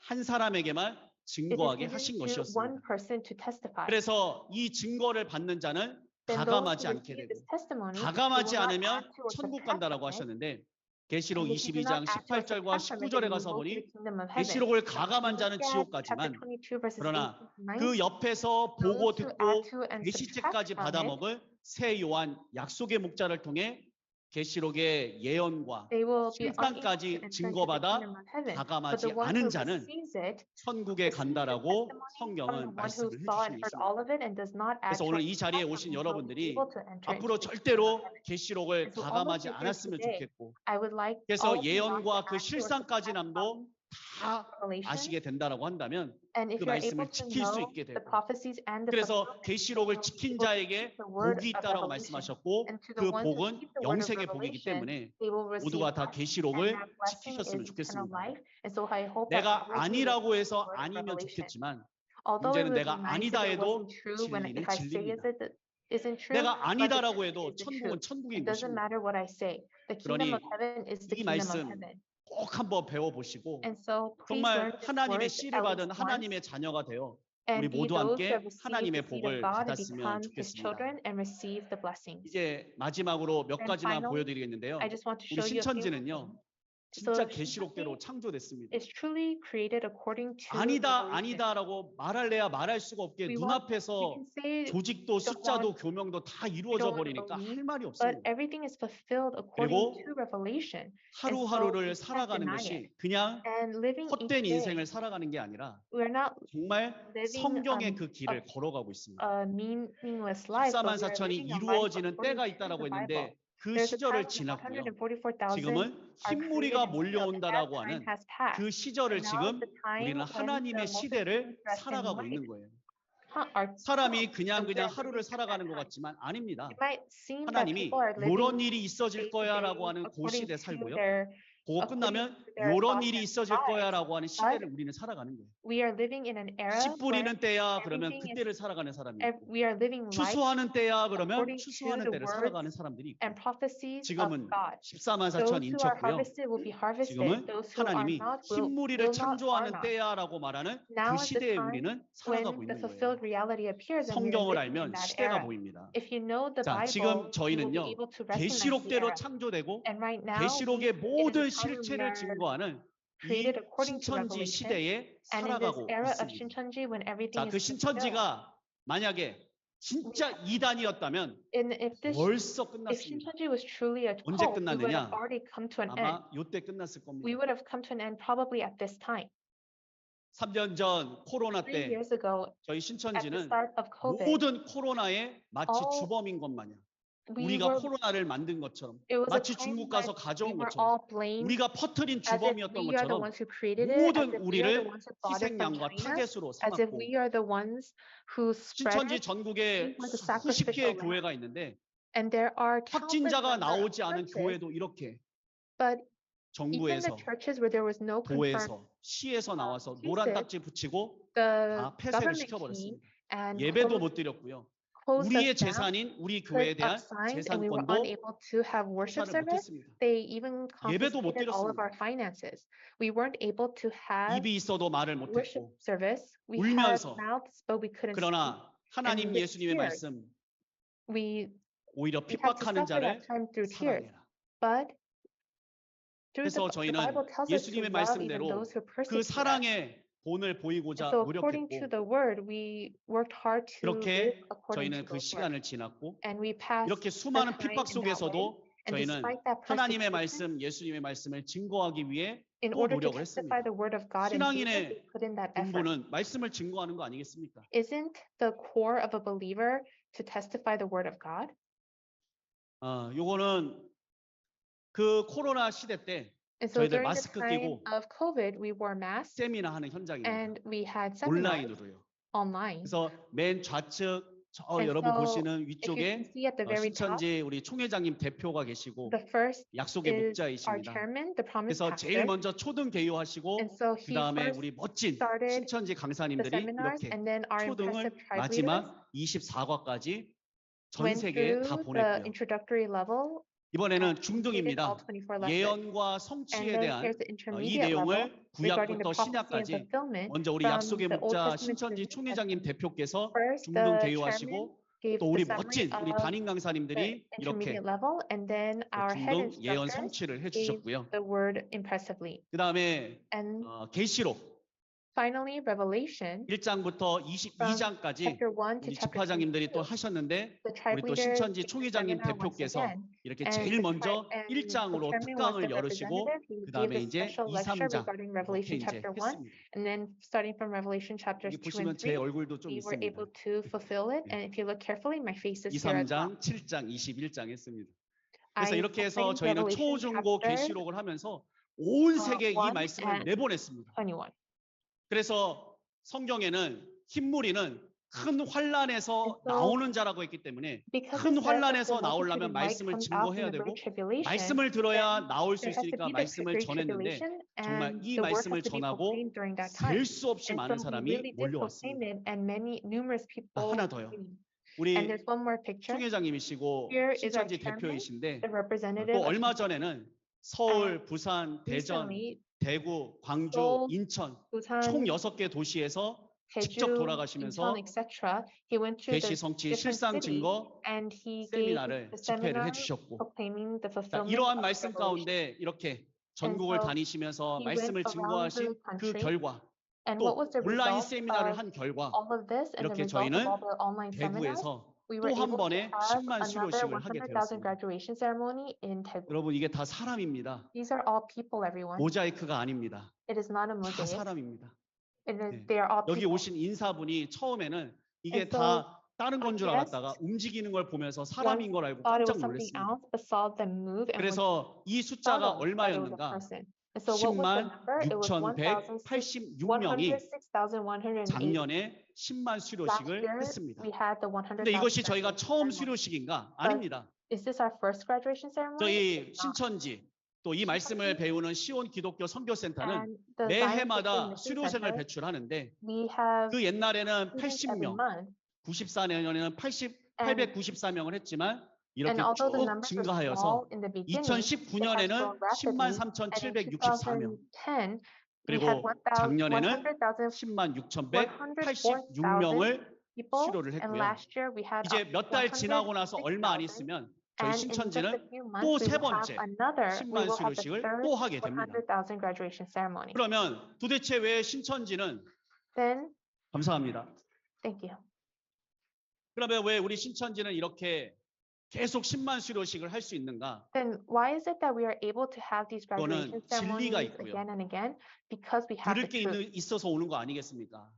한 사람에게만 It is 증거하게 given 하신 to 것이었습니다. one person to testify. 그래서 이 증거를 받는 자는 Then those 가감하지 who 않게 receive 되고 this testimony, they 가감하지 will not 않으면 add to or 천국 subtract 간다라고 from it. 하셨는데 계시록 And if you do 22장 not add to or 18절과 subtract from it, 19절에 then you 가서 will go to 보니 the kingdom of heaven. 계시록을 가감한 Look 자는 at 지옥 chapter 가지만 22 verses 8 그러나 to 9. 그 옆에서 보고 Those who 듣고 add to and 계시책까지 subtract from it, 받아먹을 새 요한 약속의 목자를 통해 계시록의 예언과 they will be unable to 실상까지 enter into the 증거받아 kingdom of heaven. But 가감하지 the one 않은 who 자는 receives it, 천국에 receives the 간다라고 testimony from the 성경은 one who 말씀을 saw and 해주시고 heard 있습니다. all of it and does not add 그래서 to 오늘 or 이 자리에 subtract 오신 from it, will be 여러분들이 able to enter into 앞으로 the kingdom of 절대로 heaven. 계시록을 And so all of 가감하지 you here 않았으면 today, 좋겠고 I would like 그래서 all of you not 예언과 to 그 add to or 실상까지남도 subtract 다 from Revelation. 아시게 된다라고 한다면 And if 그 you're 말씀을 able to 지킬 수 know 있게 the 되고 prophecies and the 그래서 fulfillment, 계시록을 then you'll be 지킨 able to 자에게 keep the word 복이 of 있다라고 revelation. 말씀하셨고 And to the 그 ones who 복은 keep the word of 영생의 복이기 revelation, 때문에 they will receive 모두가 다 life. And 계시록을 that blessing 지키셨으면 is eternal 좋겠습니다. life. And so I hope that 내가 all of you will 아니라고 keep the 해서 word of 아니면 revelation. 좋겠지만 Although it 문제는 would 내가 be nice 아니다 if it 해도 wasn't true when 진리는 if I say 진리입니다. it isn't true, 내가 but the 아니다라고 truth 해도 is the 천국은 truth. 천국인 It doesn't 것입니다. matter what I say. The kingdom of 그러니 heaven is the 이 kingdom of 말씀 heaven. 꼭 한번 배워보시고 And so please learn 정말 this 하나님의 word 씨를 at 받은 least once. 하나님의 자녀가 되어 And 우리 be 모두 those who 함께 have received the 하나님의 seed of 복을 God and 받았으면 become His 좋겠습니다. children and receive the blessings. 이제 마지막으로 몇 And 가지만 finally, 보여드리겠는데요. I just want to 우리 show you a few 신천지는요, things. 진짜 So 계시록대로 Shincheonji 창조됐습니다. is truly created according to 아니다, revelation. 아니다라고 말할래야 말할 수가 없게 We 눈앞에서 can say 조직도 don't 숫자도 want- 교명도 다 we 이루어져 don't want to 버리니까 believe, 할 말이 but 없습니다. everything is fulfilled according 그리고 to revelation. 하루하루를 we can't 살아가는 deny 것이 it. 그냥 And living each 헛된 day, 인생을 살아가는 게 아니라 we're not 정말 living 성경의 그 길을 걸어가고 있습니다. a meaningless life, but 14만 we are 4천이 living a life 이루어지는 according 때가 to 있다라고 the Bible. 했는데 그 There's a 시절을 time when 지났고요. 144,000 지금은 are 흰무리가 created, and so that 몰려온다라고 time 하는 has passed. 그 시절을 And now is 지금 the time 우리는 when 하나님의 the 시대를 multitudes rest in 살아가고 light 있는 거예요. are 사람이 come, 그냥 but we are 하루를 living at 살아가는 that 것 time. 같지만 아닙니다. It might seem that 하나님이 people are 요런 living 일이 있어질 day to day 거야라고 하는 그 according 시대 to 살고요. their 그거 according 끝나면 to their 요런 thoughts 일이 and 있어질 lives. 거야라고 하는 시대를 우리는 살아가는 거예요. We are living in an era 씨 뿌리는 where 때야 그러면 everything 그때를 살아가는 사람이 있고 we are living life 추수하는 때야 그러면 according to 추수하는 the 때를 words 살아가는 사람들이 있고 and prophecies of 지금은 God. 14만 4천 Those who are 인쳤고요. harvested will be harvested. 지금은 Those who are 하나님이 not 흰무리를 will not 창조하는 are not. 때야라고 말하는 그 Now is the 시대에 time 우리는 살아가고 when the 있는 fulfilled 거예요. reality appears and we are 성경을 living in 알면 that 시대가 era. 보입니다. If you know the 자, Bible, 지금 you will be 저희는요, able to recognize the 계시록대로 era. 창조되고 And right now, 계시록의 it is 모든 a time when we 실체를 are 증거하는 이 created according to 신천지 revelation. 시대에 And in this 살아가고 era of 있습니다. Shincheonji, when everything 자, 그 is fulfilled, 신천지가 만약에 진짜 이단이었다면 and if 벌써 if 끝났습니다. Shincheonji was truly a 언제 cult, we would 끝났느냐? have already come to an end. 아마 요때 끝났을 겁니다. We would have come to an end probably at this time. 3년 전 코로나 3 때 years ago, 저희 at the 신천지는 start of COVID, 모든 코로나에 마치 all 주범인 것 마냥 we 우리가 were, 코로나를 만든 것처럼 it was a 마치 time 중국 가서 when we 가져온 were 것처럼 all blamed 우리가 퍼뜨린 as if 주범이었던 we are the 것처럼 ones who created it, as 모든 if we are the 우리를 ones who brought it from 희생양과 China, 타겟으로 as if 삼았고 we are the ones who spread 신천지 it. 전국에 We were the 수십 개의 sacrificial lamb. 교회가 있는데 And there are countless 확진자가 number of 나오지 않은 churches, 교회도 이렇게 but even the 정부에서 churches where there was no confirmed, 도에서 시에서 나와서 노란 cases, 딱지 붙이고 the 다 폐쇄를 government came 시켜버렸습니다. and 예배도 못 드렸고요. closed 우리의 us down, 재산인 우리 put 교회에 up 대한 signs, and we were 재산권도 unable to have worship 행사를 service. 못했습니다. They even 예배도 못 confiscated all of 드렸습니다. our finances. We weren't able to have 입이 있어도 말을 worship 못했고 service. We 울면서. had mouths, but we couldn't speak. 그러나 하나님 with 예수님의 tears, 말씀 We 오히려 had to 핍박하는 suffer 자를 that time through tears. 사랑해라. But through 그래서 the 저희는 Bible tells us to 예수님의 love even 말씀대로 those who 그 persecute us. 사랑의 본을 보이고자 So according to 노력했고 the word, we worked hard to live 이렇게 according to 저희는 그 those words. 시간을 지났고 And we passed 이렇게 the 수많은 time 핍박 in that way. 속에서도 And 저희는 despite that 하나님의 persecution, 말씀, 예수님의 말씀을 증거하기 위해 in 또 order to 노력을 testify 했습니다. the word of God and Jesus, 신앙인의 we put in that effort. 본분은 말씀을 증거하는 거 아니겠습니까? Isn't the core of a believer to testify the word of God? 요거는 그 코로나 시대 때 And so 저희들 during the 마스크 time 끼고 of COVID, we wore masks 세미나 하는 현장입니다. and we had seminars 온라인으로요. online. 그래서 맨 좌측 저 And 여러분 so 보시는 if you can 위쪽에 see at the very top, 신천지 우리 총회장님 대표가 계시고 the first 약속의 is our 목자이십니다. chairman, the promised 그래서 제일 pastor. 먼저 초등 개요하시고 And so 그 he 다음에 first 우리 멋진 started 신천지 the 강사님들이 seminars, 이렇게 and then our 초등을 impressive tribe leaders 마지막 24과까지 전 went 세계에 다 through the 보냈고요. introductory level, 이번에는 completed all 중등입니다. 24 lessons. 예언과 And 성취에 then 대한 here's the 이 intermediate 내용을 level regarding 구약부터 the prophecy and 신약까지 fulfillment. 먼저 우리 from 약속의 the Old 목자 Testament to 신천지 the New 총회장님 Testament. 대표께서 First, 중등 the 개요하시고 chairman gave 또 the 우리 summary 멋진 우리 of 담임 the 강사님들이 이렇게 intermediate level, and then our head 중등 예언 instructors 성취를 gave 해주셨고요. the word impressively. 그 다음에 And 계시록 finally, Revelation, 1장부터 22장까지 chapter 1 to 우리 chapter 집화장님들이 또 22. 하셨는데 The tribe 우리 또 leaders 신천지 gave the 총회장님 seminar once 대표께서 again. 이렇게 And 제일 the 먼저 tribe and the 1장으로 chairman was 특강을 the 열으시고 representative. He 그 gave 다음에 the 이제 special 2, lecture 3장 regarding 이렇게 Revelation 이제 chapter 1. 했습니다. And then starting from Revelation chapters 여기 2 and 보시면 제 3, 얼굴도 좀 we were 있습니다. able to fulfill it. And if you look carefully, my face is 2, here as well. 3장, 7장, 21장 했습니다. 그래서 I 이렇게 해서 proclaimed 저희는 Revelation 초중고 chapter 계시록을 하면서 온 세계에 이 1 말씀을 and 내보냈습니다. 21. 그래서 성경에는 흰무리는 큰 환란에서 so 나오는 자라고 했기 때문에 Because 큰 it says that 환란에서 the multitude 나오려면 of light 말씀을 comes out 증거해야 from the 되고 great tribulation, 말씀을 들어야 then 나올 수 there has to 있으니까 be the 말씀을 great 전했는데 tribulation, 정말 and 이 the word has 말씀을 to be 전하고 proclaimed during that time. 셀 수 없이 And 많은 so we 사람이 really did proclaim 몰려왔습니다. it, and numerous people 하나 더요. came. 우리 And there's one more picture. 총회장님이시고 Here is our 신천지 chairman, 대표이신데 the representative 또 of 얼마 전에는 서울, 부산, 대전, recently 대구, 광주, Seoul, 인천 Busan, 총 6개 도시에서 직접 Jeju, 돌아가시면서 Incheon, etc. He went through 계시 the 성취 different 실상 cities, 증거 and he gave 세미나를 the 집회를 seminar 해주셨고 proclaiming the 자, fulfillment 이러한 of 말씀 Revelation. 가운데 이렇게 전국을 so 다니시면서 he 말씀을 went around 증거하신 the 그 country, 결과 And what 또 was the 온라인 result 세미나를 of 한 결과 all of this and the 이렇게 result of 저희는 all the online seminars? 대구에서 We were 또 한 able to 번에 have 10만 another 수료식을 하게 100,000 되었습니다. graduation ceremony in Daegu. 여러분 이게 다 사람입니다. These are all people, everyone. 모자이크가 아닙니다. It is not a 다 mosaic. 사람입니다. It is, 네. they are all 여기 people. 오신 인사분이 처음에는 이게 And so, 다 다른 건 줄 our 알았다가 움직이는 걸 보면서 사람인 걸 알고 Thought it 깜짝 was something 놀랐습니다. else, but saw them move and was 그래서 이 숫자가 startled that it was a 얼마였는가? person. And so what was the number? It was 10,186명이 106,108. 작년에 10만 Last 수료식을 year, 했습니다. we had the 100,000. 근데 이것이 저희가 처음 ceremony. 수료식인가? 아닙니다. Is this our first graduation ceremony? 저희 It's not. 신천지 또 이 말씀을 배우는 시온 기독교 선교센터는 And the 매 Zion 해마다 Christian Mission 수료생을 Center, 배출하는데 we have 그 옛날에는 students every 80명, month. 94년에는 894명을 했지만 이렇게 And although the 쭉 numbers were 증가하여서 small in the beginning, it has 2019년에는 grown rapidly. 103,764명, And in 2010, we 그리고 had 작년에는 100,000 106,186명을 people, 수료를 and 했고요. last year we had 이제 몇 달 지나고 나서 얼마 안 106,000. 있으면 저희 And in just a 신천지는 few 또 months, we 세 will have 번째 another, we 10만 will have the 수료식을 third 또 하게 됩니다. 100,000 graduation ceremony. 그러면 도대체 왜 신천지는 Then, 감사합니다. thank you. 그러면 왜 우리 신천지는 이렇게 계속 10만 수료식을 할 수 있는가? Then why is it that we are able to have these 그거는 graduation 진리가 ceremonies 있고요. again and again? Because we have 들을 the 게 truth. 있어서 오는 거 아니겠습니까?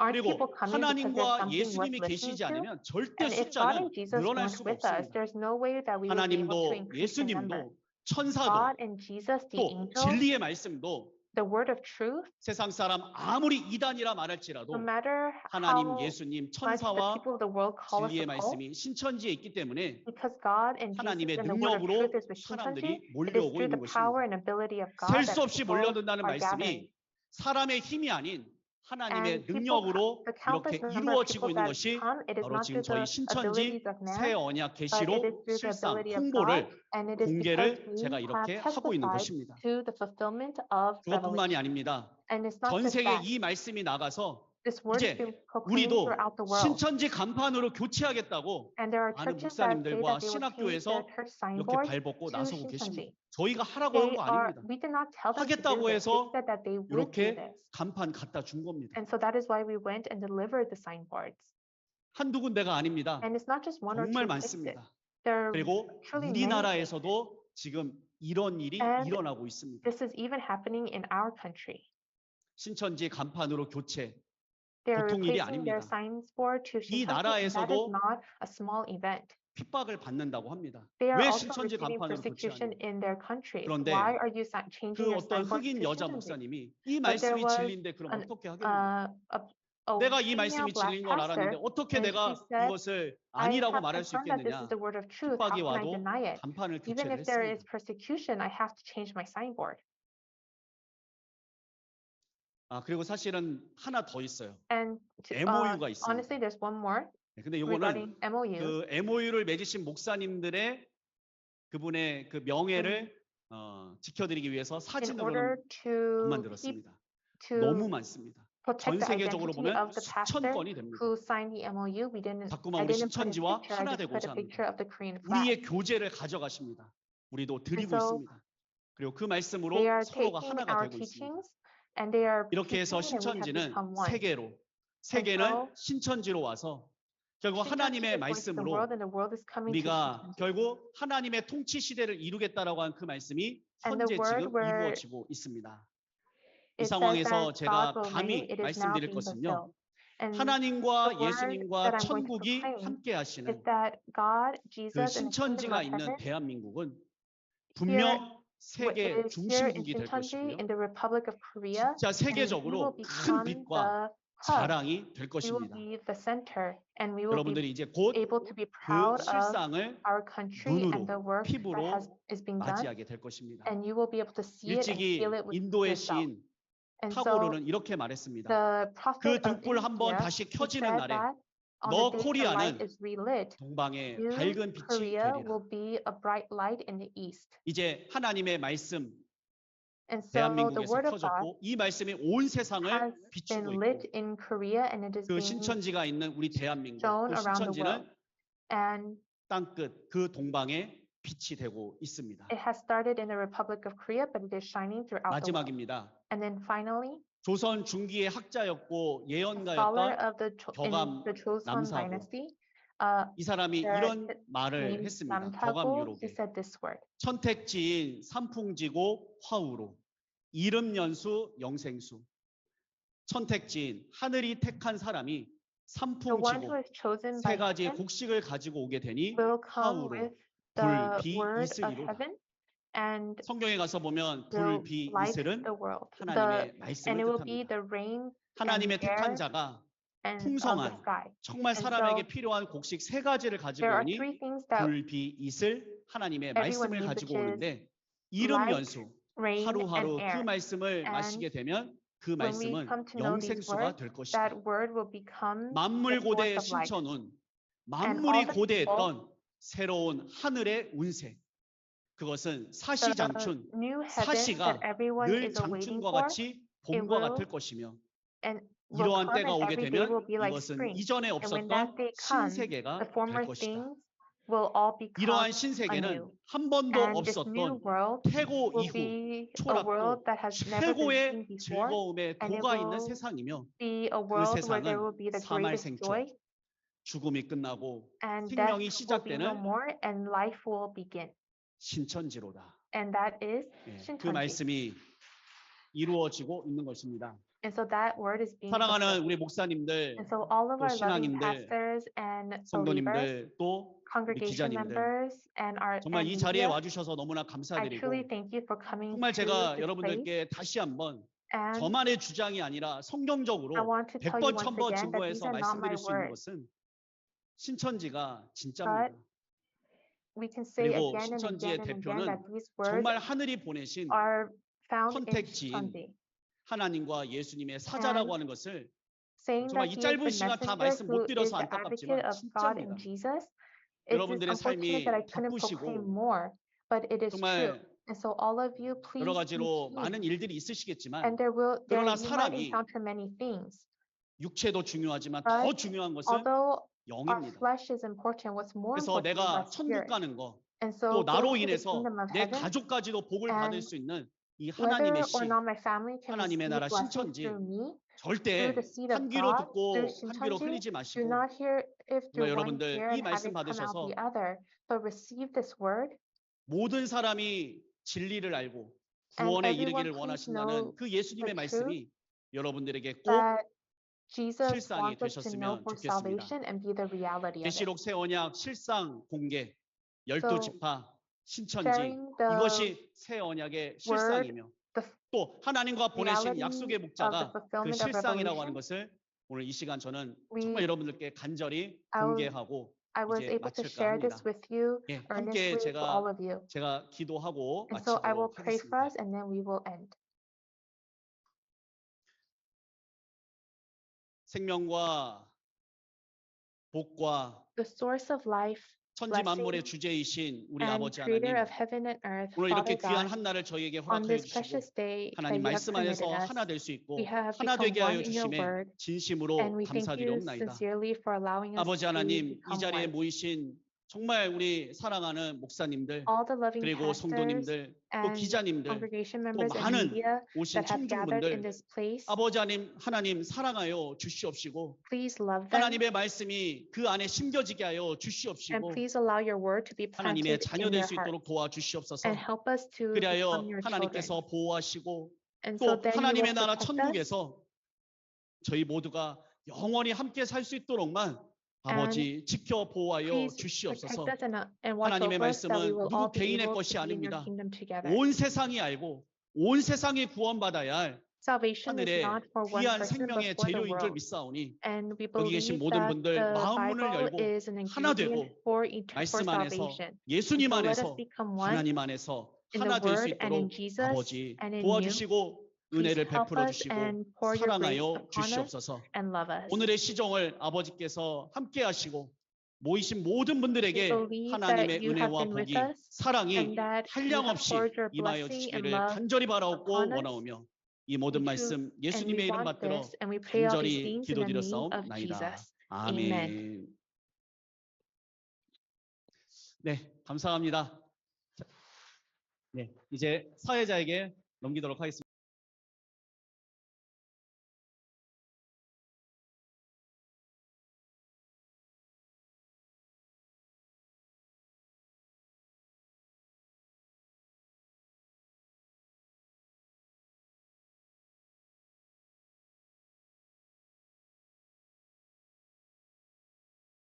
Aren't 그리고 people coming because there's 하나님과 something worth 예수님이 listening 계시지 to? 않으면 절대 And if God 숫자는 and Jesus 늘어날 weren't 수가 with us, 없습니다. there's no way that we would be able to 하나님도 increase in number. 예수님도 천사도 God and Jesus, the 또 angels, 진리의 말씀도 the word of truth, 세상 사람 아무리 이단이라 no 말할지라도 matter 하나님, how 예수님, much the 천사와 people of the world call us 진리의 a cult, 말씀이 신천지에 있기 때문에 because God and Jesus 하나님의 and the word of truth 능력으로 is with Shincheonji, 사람들이 it is 몰려오고 through 있는 the power 것입니다. and ability of God 셀 that 수 없이 people 몰려든다는 are gathering. 말씀이 사람의 힘이 아닌 하나님의 And people, 능력으로 the countless 이렇게 number of 이루어지고 people 있는 that 것이 come, it is 바로 not 지금 through 저희 the 신천지 abilities of 새 man, 언약 but it is 계시록 through the 실상 ability of God, 홍보를 and it is because 공개를 we 제가 have 이렇게 하고 있는 testified 것입니다. to the fulfillment of 그것뿐만이 Revelation. 아닙니다. And it's not 전 just 세계 that. 이 말씀이 나가서 This word 이제 is being proclaimed 우리도 throughout the world. 신천지 간판으로 교체하겠다고 And there are 많은 churches that say 목사님들과 that they will change their 신학교에서 church 이렇게 signboards 발벗고 to 나서고 계십니다. Shincheonji. 저희가 하라고 한 거 아닙니다. We did not tell them to do 하겠다고 this. 해서 They said that they would do 이렇게 this. 간판 갖다 준 겁니다. And so that is why we went and delivered the signboards. 한두 군데가 아닙니다. And it's not just one or 정말 two places. 많습니다. There are 그리고 truly many places. 우리나라에서도 지금 이런 일이 And 일어나고 있습니다. This is even happening in our country. 신천지 간판으로 교체, They are 보통 일이 replacing their 아닙니다. signboard to 이 Shincheonji, and that is 나라에서도 not a small event. 핍박을 받는다고 합니다. They are 왜 also 신천지 receiving 간판으로 persecution 교체하냐? in their countries. 그런데 Why are you changing 그 your 어떤 signboard 흑인 to 여자 Shincheonji? 목사님이 이 But there 말씀이 was 진리인데 그럼 an- 어떻게 하겠느냐? A 내가 이 female 말씀이 black 진리인 걸 알았는데 pastor, 어떻게 and 내가 she said, 이것을 I 아니라고 have 말할 수 confirmed that this is 있겠느냐? the word of truth. How 핍박이 can I 와도 deny it? 간판을 Even 교체를 if there is 했습니다. persecution, I have to change my signboard. 그리고 사실은 하나 더 있어요. And MOU가 있습니다. honestly, there's one more 근데 이거는 regarding MOU. 그 MOU를 맺으신 목사님들의 그분의 그 명예를 지켜드리기 위해서 In 사진으로는 order 안 to 만들었습니다. keep 너무 to 많습니다. protect 전 the 세계적으로 identity 보면 of the 수천 pastor 건이 됩니다. who signed the MOU, I 자꾸만 우리 didn't put his 신천지와 picture. I 하나 just put 되고자 a picture 합니다. of the Korean 우리의 flag. 교제를 가져가십니다. 우리도 드리고 so 있습니다. 그리고 그 말씀으로 They are 서로가 taking 하나가 our 되고 있습니다. teachings and they are 이렇게 해서 teaching, and we have 신천지는 become one. 세계로, so 세계는 신천지로 와서 결국 Shincheonji 하나님의 is going to the 말씀으로 world, and the world is coming to 우리가 Shincheonji. 결국 하나님의 통치 시대를 이루겠다라고 한 그 말씀이 And the 현재 word 지금 where 이루어지고 있습니다. 이 It says 상황에서 that 제가 God will 감히 reign, it is now 말씀드릴 being 것은요. fulfilled. And 하나님과 the word 예수님과 that I'm going to 천국이 proclaim 함께 is 하시는 that God, 그 Jesus, and the kingdom 신천지가 of 있는 heaven 대한민국은 here 분명 is 세계 here in 중심국이 될 Shincheonji, 것이고요. in the Republic of Korea, 진짜 and we will 세계적으로 큰 become 빛과 the hub. 자랑이 될 We will 것입니다. be the center, and we will be 여러분들이 이제 곧 able to be 그 proud of 실상을 our country and the 눈으로, work that 피부로 is being done, 맞이하게 될 것입니다. and you will be able to see it and 일찍이 feel it with 인도의 yourself. 시인 And so 타고르는 이렇게 말했습니다. the 그 prophet of 등불 한번 India, 다시 he 켜지는 said 날에 that on 너 the day the 코리아는 light is relit, 동방에 New 밝은 빛이 Korea 되리라. will be a bright light in the east. 이제 하나님의 말씀 And so the 대한민국에서 word of God 켜졌고 이 말씀이 온 세상을 has 비추고 been 있고 lit in Korea, and it is 그 being 신천지가 있는 우리 대한민국 shown 또 around the 신천지는 world. And 땅끝 그 동방에 빛이 되고 있습니다. it has started in the Republic of Korea, but it is shining throughout the world. 마지막입니다. And then finally, 조선 중기의 학자였고 a scholar 예언가였던 of the 격암 in the Joseon 남사고. dynasty, 이 사람이 there 이런 is 말을 named 했습니다. Namtago, 격암유록에 he said this word. 천택지인 삼풍지고 화우로 이름연수 영생수. 천택지인 하늘이 택한 사람이 The one who 삼풍지고 is chosen 세 by 가지의 heaven 곡식을 가지고 오게 되니 will come 화우로 with 불, the 비, word of 이슬이로다. heaven and 성경에 가서 보면 will 불, 비, light 이슬은 the world. 하나님의 And 말씀을 it will be 뜻합니다. the rain 하나님의 and air 택한 자가 and of the 풍성한 sky. 정말 And 사람에게 so 필요한 곡식 세 가지를 가지고 There are 오니 three things that 불, 비, 이슬 하나님의 everyone 말씀을 needs, 가지고 which is 오는데 이름 light, 연수 rain, 하루하루 and 그 air. 말씀을 And 마시게 되면 그 when we 말씀은 come to know these 영생수가 words, 될 것이다. that word will become 만물 the source 고대의 of life. 신천은 all 만물이 the 고대했던 새로운 하늘의 운세. 그것은 사시장춘, The new heaven 사시가 that everyone 늘 is awaiting 장춘과 for, 같이 봄과 will 같을 것이며 and will 이러한 come, 때가 and 오게 every day 되면 will be like 이것은 spring. 이전에 And when that 없었던 day comes, 신세계가 the 될 former 것이다. things will all become 이러한 신세계는 anew. 한 번도 And this new 없었던 world 태고 will 이후 be a 초락도 world that has never been seen 최고의 before, 즐거움에 and it 도가 있는 will 세상이며 be a 그 world where there 세상은 will be the greatest 사말생초, joy, 죽음이 끝나고 and death 생명이 will be no 시작되는 more, and life will begin. 신천지로다. And that is 예, 그 Shincheonji. 말씀이 이루어지고 있는 것입니다. And so that word is being 사랑하는 fulfilled. 우리 목사님들, And so all of 또 our loving 신앙인들, pastors and believers, 성도님들, 또 우리 congregation 기자님들, members, and our 정말 and 이 자리에 media, 와주셔서 너무나 I truly 감사드리고, thank you for coming 정말 to 제가 this place. 여러분들께 다시 한번 And 저만의 주장이 아니라 I 성경적으로 want to tell you 100번, once 1000번 again that these 증거해서 are not my 말씀드릴 수 있는 words. 것은 신천지가 진짜입니다. We can say 그리고 again and 신천지의 again and again 대표는 that these words 정말 하늘이 보내신 are found in 선택지인 Shincheonji. 하나님과 예수님의 사자라고 하는 것을 Saying 정말 that 이 he is 짧은 the 시간 다 messenger 말씀 who 못 드려서 is the advocate 안타깝지만 of God and 진짜입니다. Jesus. It is 여러분들의 unfortunate 삶이 that I couldn't 바쁘시고 proclaim more, but it is true. 정말 And so all of you, please 여러 be 가지로 keen. 많은 일들이 있으시겠지만 And there 그러나 you might 사람이 encounter many things. 육체도 중요하지만 But 더 중요한 것은 Although our 영입니다. flesh is important, what's more 그래서 important is 내가 our 천국 spirit. 가는 거, And 또 so 나로 going to the 인해서 kingdom of 내 heaven, 가족까지도 복을 and 받을 수 있는 이 whether 하나님의 or 씨, not my family can 하나님의 receive 나라 blessings 신천지 through me, 절대 through the seed of 한 귀로 God, through 듣고 한 귀로 Shincheonji, 흘리지 do 마시고 not hear if 정말 through one 여러분들 ear 이 and have 말씀 it come out 받으셔서 the other, but receive this word. 모든 사람이 진리를 알고 And 구원에 everyone 이르기를 please 원하신다는 know 그 예수님의 the 말씀이 여러분들에게 꼭 That Jesus 실상이 wants us to know 되셨으면 for 좋겠습니다. salvation and be the reality of it. 계시록 새 언약 실상 공개 열두 So, 지파 신천지 sharing the 이것이 새 언약의 실상이며 the 또 하나님과 보내신 reality 약속의 of the 목자가 그 fulfillment of 실상이라고 하는 Revelation, 것을 오늘 이 시간 저는 we- 정말 여러분들께 간절히 I was- 공개하고 I was 이제 able to 마칠까 share this 합니다. with you 예, earnestly 함께 for all of you. 제가 기도하고 And so I will 마치도록 pray for 하겠습니다. us and then we will end. 생명과 복과 The source of life, 천지 만물의 blessing, 주제이신 우리 and 아버지 creator 하나님, of heaven and earth, 오늘 이렇게 Father 귀한 God, 한 날을 저희에게 on 허락하여 this 주시고 precious day that 하나님 you have 말씀 permitted 안에서 us, 하나 될 수 있고 we have 하나 become 되게 하여 one in your 주심에 word, 진심으로 and we thank you 감사드리옵나이다. sincerely for allowing us 아버지 to 하나님, 이 become 자리에 one. 모이신 정말 우리 사랑하는 목사님들, All the loving 그리고 pastors 성도님들, 또 and 기자님들, congregation 또 members and 많은 media 오신 that have gathered in 청중분들, this place, 아버지 하나님 사랑하여 주시옵시고 please love them 하나님의 말씀이 그 안에 심겨지게 하여 and 주시옵시고 please allow your word to be 하나님의 planted 자녀 in 될 their 수 hearts 있도록 도와주시옵소서. and help us to 그리하여 become your children. 하나님께서 보호하시고 And so 또 then you 하나님의 will 나라 protect us 천국에서 저희 모두가 영원히 함께 살 수 있도록만 아버지 지켜 보호하여 please 주시옵소서. protect us and watch 하나님의 over us that we 말씀은 will 누구 all be 개인의 able 것이 to be in your 아닙니다. kingdom together. 온 세상이 알고 온 세상이 구원받아야 할 Salvation is 하늘의 not for one 귀한 person but 생명의 for the 재료인 줄 world. 믿사오니 And we 여기 계신 believe 모든 that 분들 the 마음문을 Bible 열고 is an 하나 되고 ingredient for 말씀 안에서 salvation. 예수님 So let us 안에서 become one 하나님 안에서 in the 하나 될 수 Word and in 있도록 Jesus 아버지 and in you. 도와주시고 Please 은혜를 help 베풀어 us 주시고 and pour your grace 사랑하여 upon us 주시옵소서. and love us. 오늘의 시정을 아버지께서 함께 하시고 모이신 모든 We 분들에게 believe 하나님의 that you have 은혜와 been with 복이 us 사랑이 and that you have 한량없이 poured your 임하여 blessing and 주시기를 love 간절히 바라옵고 upon us. 원하오며 이 모든 We 말씀 and we 예수님의 이름 want 받들어 this and we pray all these 간절히 things in the name of 기도드렸사옵나이다. Jesus. 아멘. Amen. 네, 감사합니다. 네, 이제 사회자에게 넘기도록 하겠습니다.